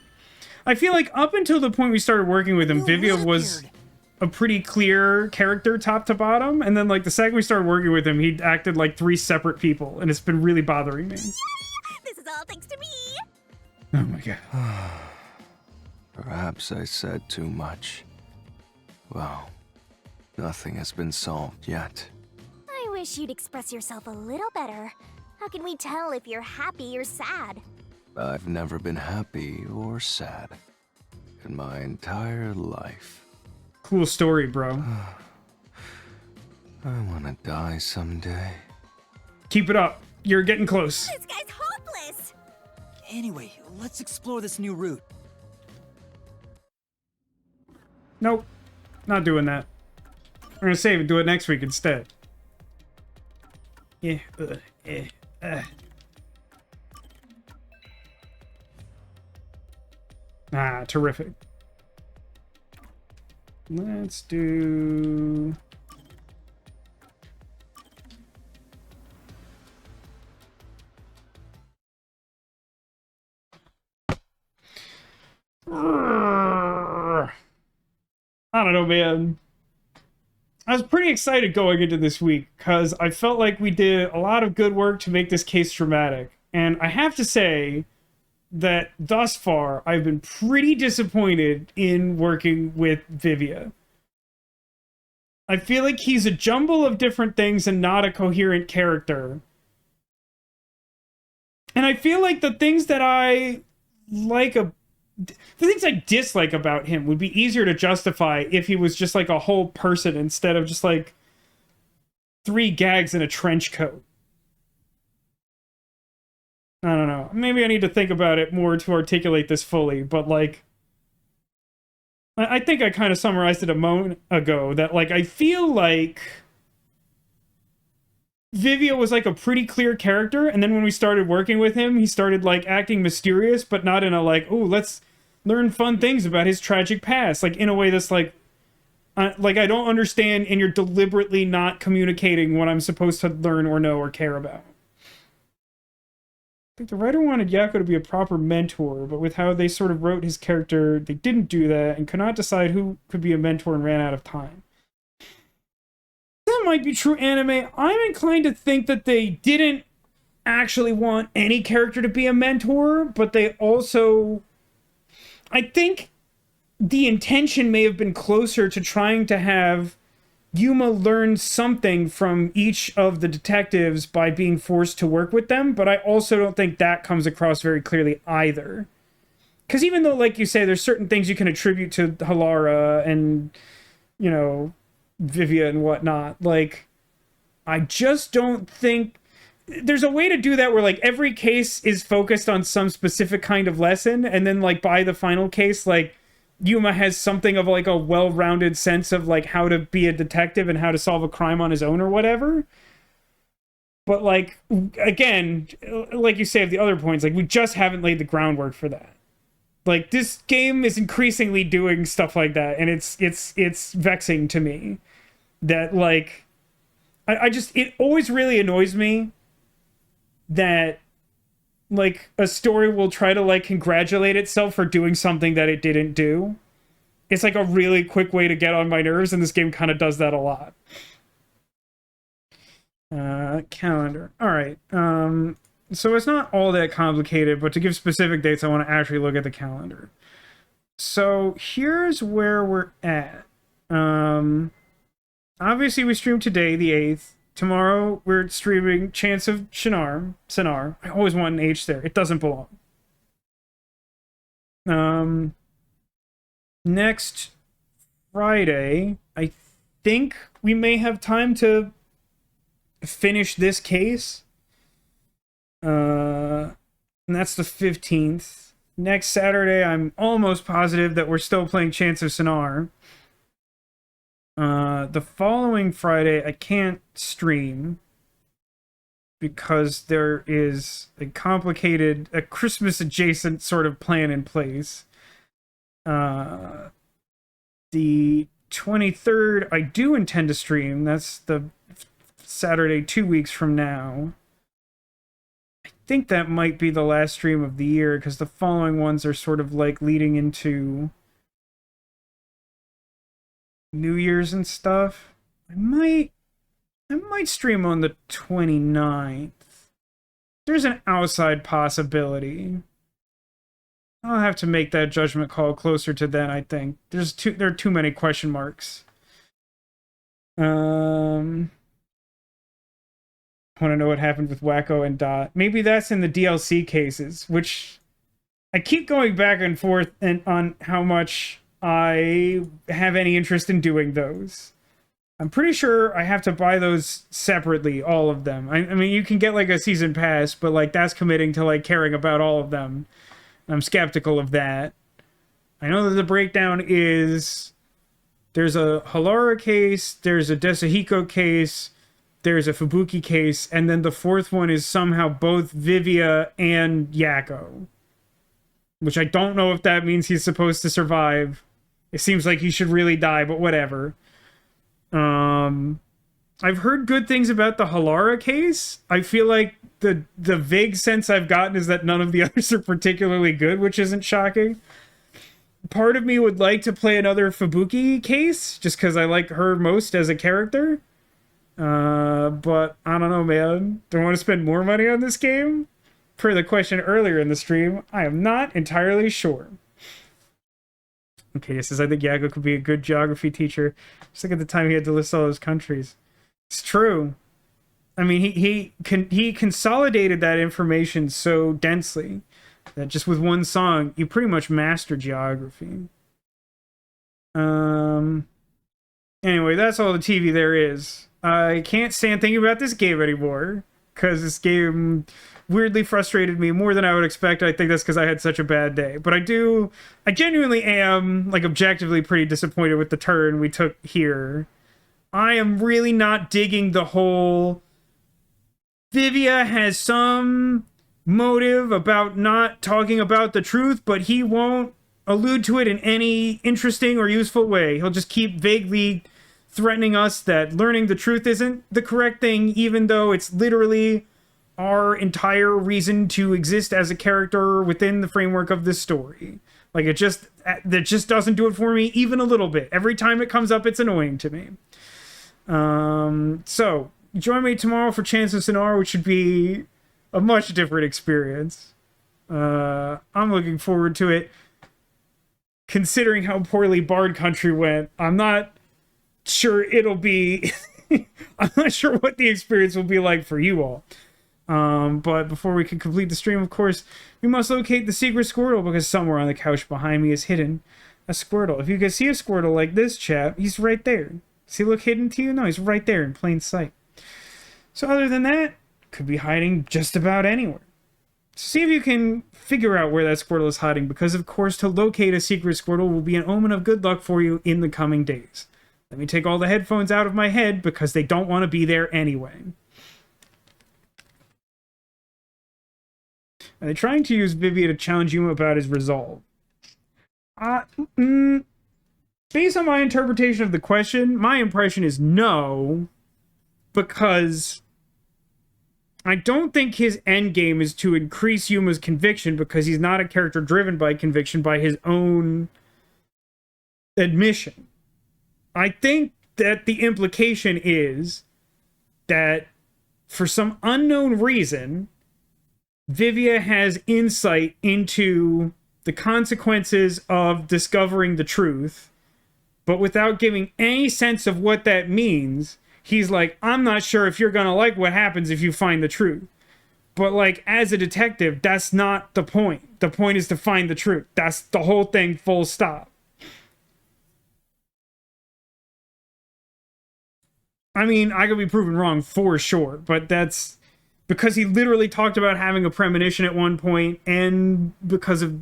I feel like up until the point we started working with him, Vivia was a pretty clear character top to bottom, and then like the second we started working with him, he acted like 3 separate people, and it's been really bothering me. This is all thanks to me. Oh my god. Perhaps I said too much. Well, nothing has been solved yet. I wish you'd express yourself a little better. How can we tell if you're happy or sad? I've never been happy or sad in my entire life. Cool story, bro. I want to die someday. Keep it up. You're getting close. This guy's hopeless. Anyway, let's explore this new route. Nope. Not doing that. We're gonna save and do it next week instead. Yeah. Ah, terrific. Let's do... I don't know, man. I was pretty excited going into this week because I felt like we did a lot of good work to make this case dramatic. And I have to say that thus far, I've been pretty disappointed in working with Vivia. I feel like he's a jumble of different things and not a coherent character. And I feel like the things that I like the things I dislike about him would be easier to justify if he was just like a whole person instead of just like 3 gags in a trench coat. I don't know. Maybe I need to think about it more to articulate this fully, but like I think I kind of summarized it a moment ago that like I feel like Vivia was like a pretty clear character, and then when we started working with him, he started like acting mysterious, but not in a like, oh, let's learn fun things about his tragic past, like in a way that's like I don't understand, and you're deliberately not communicating what I'm supposed to learn or know or care about. I think the writer wanted Yako to be a proper mentor, but with how they sort of wrote his character, they didn't do that and could not decide who could be a mentor and ran out of time. That also might be true anime. I'm inclined to think that they didn't actually want any character to be a mentor, but they also... I think the intention may have been closer to trying to have Yuma learn something from each of the detectives by being forced to work with them, but I also don't think that comes across very clearly either. Because even though, like you say, there's certain things you can attribute to Halara and, you know, Vivia and whatnot, like, I just don't think... There's a way to do that where, like, every case is focused on some specific kind of lesson, and then, like, by the final case, like, Yuma has something of, like, a well-rounded sense of, like, how to be a detective and how to solve a crime on his own or whatever. But, like, again, like you say of the other points, like, we just haven't laid the groundwork for that. Like, this game is increasingly doing stuff like that, and it's vexing to me. That, like, I just, it always really annoys me that, like, a story will try to, like, congratulate itself for doing something that it didn't do. It's, like, a really quick way to get on my nerves, and this game kind of does that a lot. Calendar. Alright, so it's not all that complicated, but to give specific dates, I want to actually look at the calendar. So, here's where we're at. Obviously, we streamed today, the 8th. Tomorrow, we're streaming Chance of Sinar. I always want an H there. It doesn't belong. Next Friday, I think we may have time to finish this case. And that's the 15th. Next Saturday, I'm almost positive that we're still playing Chance of Sinar. The following Friday, I can't stream because there is a Christmas-adjacent sort of plan in place. The 23rd, I do intend to stream. That's the Saturday 2 weeks from now. I think that might be the last stream of the year because the following ones are sort of like leading into New Year's and stuff. I might stream on the 29th. There's an outside possibility. I'll have to make that judgment call closer to then, I think. There are too many question marks. Want to know what happened with Wacko and Dot. Maybe that's in the DLC cases, which I keep going back and forth on how much I have any interest in doing those. I'm pretty sure I have to buy those separately, all of them. I mean, you can get, like, a season pass, but, like, that's committing to, like, caring about all of them. I'm skeptical of that. I know that the breakdown is there's a Halara case, there's a Desahiko case, there's a Fubuki case, and then the fourth one is somehow both Vivia and Yakko. Which I don't know if that means he's supposed to survive. It seems like he should really die, but whatever. I've heard good things about the Halara case. I feel like the vague sense I've gotten is that none of the others are particularly good, which isn't shocking. Part of me would like to play another Fubuki case, just because I like her most as a character. But I don't know, man. Do I want to spend more money on this game? Per the question earlier in the stream, I am not entirely sure. Okay, it says, I think Yakko could be a good geography teacher. Just look at the time he had to list all those countries. It's true. I mean, he consolidated that information so densely that just with one song, you pretty much master geography. Anyway, that's all the TV there is. I can't stand thinking about this game anymore, because this game weirdly frustrated me more than I would expect. I think that's because I had such a bad day. But I genuinely am, like, objectively pretty disappointed with the turn we took here. I am really not digging the whole Vivia has some motive about not talking about the truth, but he won't allude to it in any interesting or useful way. He'll just keep vaguely threatening us that learning the truth isn't the correct thing, even though it's literally our entire reason to exist as a character within the framework of this story. Like, that just doesn't do it for me even a little bit. Every time it comes up, it's annoying to me. So, join me tomorrow for Chance of Sonar, which should be a much different experience. I'm looking forward to it. Considering how poorly Bard Country went, I'm not sure it'll be... I'm not sure what the experience will be like for you all. But before we can complete the stream, of course, we must locate the secret Squirtle, because somewhere on the couch behind me is hidden a Squirtle. If you can see a Squirtle like this chap, he's right there. Does he look hidden to you? No, he's right there in plain sight. So other than that, could be hiding just about anywhere. See if you can figure out where that Squirtle is hiding, because of course to locate a secret Squirtle will be an omen of good luck for you in the coming days. Let me take all the headphones out of my head, because they don't want to be there anyway. Are they trying to use Vivia to challenge Yuma about his resolve? Based on my interpretation of the question, my impression is no, because I don't think his endgame is to increase Yuma's conviction, because he's not a character driven by conviction by his own admission. I think that the implication is that for some unknown reason, Vivia has insight into the consequences of discovering the truth, but without giving any sense of what that means, he's like, I'm not sure if you're gonna like what happens if you find the truth. But like, as a detective, that's not the point. The point is to find the truth. That's the whole thing, full stop. I mean, I could be proven wrong for sure, but that's because he literally talked about having a premonition at one point, and because of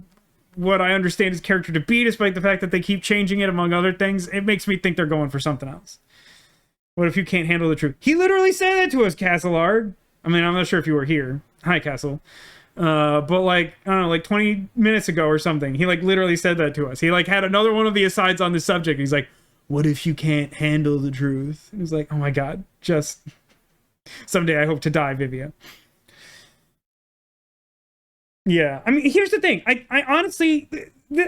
what I understand his character to be, despite the fact that they keep changing it, among other things, it makes me think they're going for something else. What if you can't handle the truth? He literally said that to us, Castleard. I mean, I'm not sure if you were here. Hi, Castle. But like, I don't know, like 20 minutes ago or something, he like literally said that to us. He like had another one of the asides on this subject. He's like, what if you can't handle the truth? It was like, oh my god, just someday I hope to die, Vivia. Yeah, I mean, here's the thing. I honestly,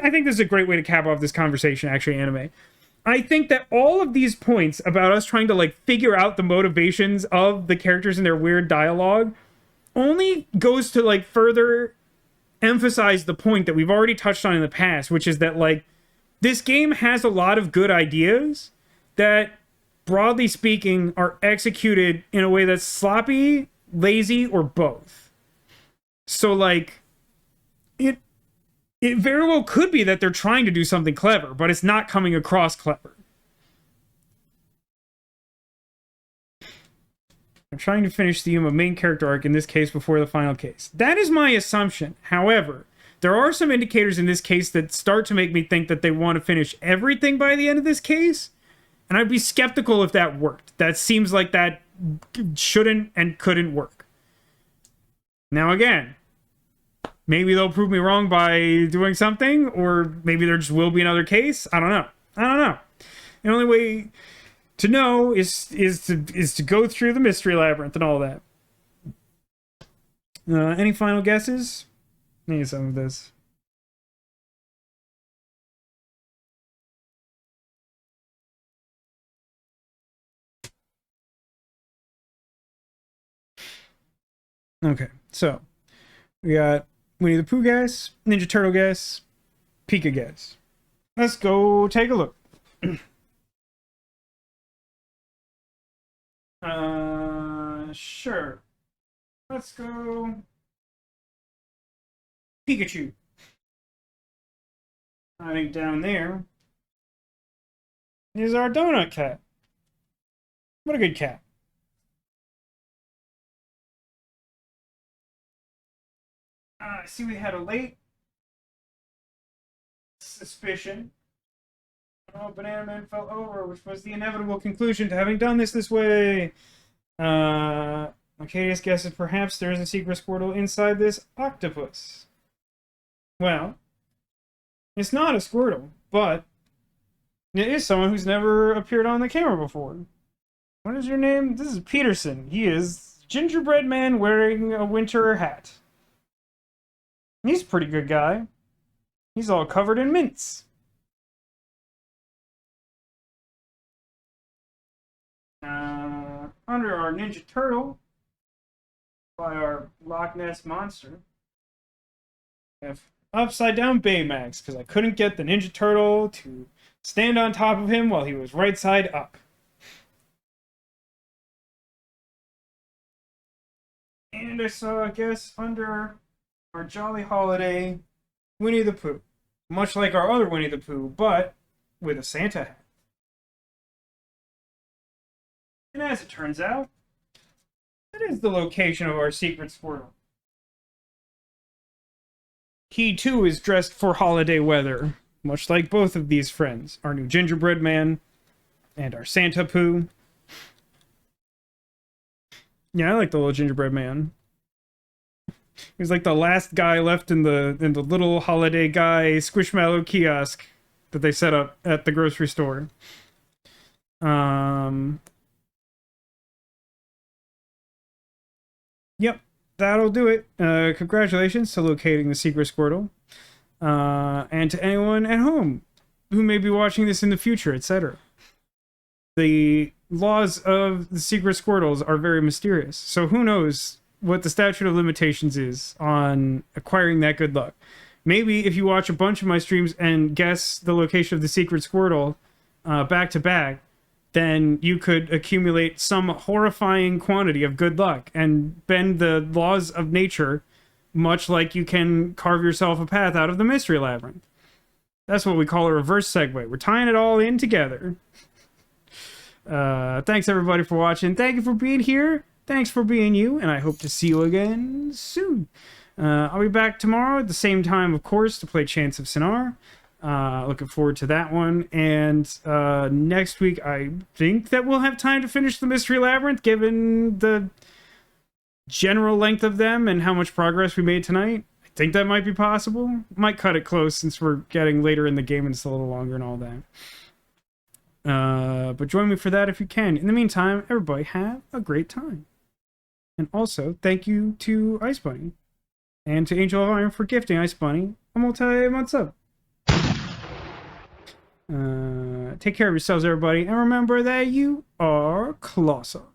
I think this is a great way to cap off this conversation, actually, Anime. I think that all of these points about us trying to, like, figure out the motivations of the characters and their weird dialogue only goes to, like, further emphasize the point that we've already touched on in the past, which is that, like, this game has a lot of good ideas that, broadly speaking, are executed in a way that's sloppy, lazy, or both. So, like, it very well could be that they're trying to do something clever, but it's not coming across clever. I'm trying to finish the Yuma main character arc, in this case, before the final case. That is my assumption. However, there are some indicators in this case that start to make me think that they want to finish everything by the end of this case, and I'd be skeptical if that worked. That seems like that shouldn't and couldn't work. Now again, maybe they'll prove me wrong by doing something, or maybe there just will be another case. I don't know. The only way to know is to go through the mystery labyrinth and all that. Any final guesses? Need some of this. Okay, so we got Winnie the Pooh guess, Ninja Turtle guess, Pika guess. Let's go take a look. Sure. Let's go Pikachu. I think down there is our donut cat. What a good cat. I see we had a late suspicion. Oh, Banana Man fell over, which was the inevitable conclusion to having done this way. Arcadius guesses perhaps there is a secret Squirtle inside this octopus. Well, it's not a Squirtle, but it is someone who's never appeared on the camera before. What is your name? This is Peterson. He is gingerbread man wearing a winter hat. He's a pretty good guy. He's all covered in mints. Under our Ninja Turtle, by our Loch Ness Monster, we have upside down Baymax, because I couldn't get the Ninja Turtle to stand on top of him while he was right side up. And I saw, I guess, under our Jolly Holiday, Winnie the Pooh. Much like our other Winnie the Pooh, but with a Santa hat. And as it turns out, that is the location of our secret Squirtle. He too is dressed for holiday weather, much like both of these friends, our new gingerbread man and our Santa Pooh. Yeah, I like the little gingerbread man. He's like the last guy left in the little holiday guy Squishmallow kiosk that they set up at the grocery store. Yep, that'll do it. Congratulations to locating the secret Squirtle. And to anyone at home who may be watching this in the future, etc. The laws of the secret Squirtles are very mysterious, so who knows what the statute of limitations is on acquiring that good luck. Maybe if you watch a bunch of my streams and guess the location of the secret Squirtle back to back, then you could accumulate some horrifying quantity of good luck and bend the laws of nature, much like you can carve yourself a path out of the Mystery Labyrinth. That's what we call a reverse segue. We're tying it all in together. Thanks everybody for watching. Thank you for being here. Thanks for being you, and I hope to see you again soon. I'll be back tomorrow at the same time, of course, to play Chance of Sinar. Looking forward to that one. And next week, I think that we'll have time to finish the Mystery Labyrinth, given the general length of them and how much progress we made tonight. I think that might be possible. Might cut it close since we're getting later in the game and it's a little longer and all that. But join me for that if you can. In the meantime, everybody have a great time. And also, thank you to Ice Bunny and to Angel of Iron for gifting Ice Bunny a multi-month sub. Take care of yourselves, everybody, and remember that you are colossal.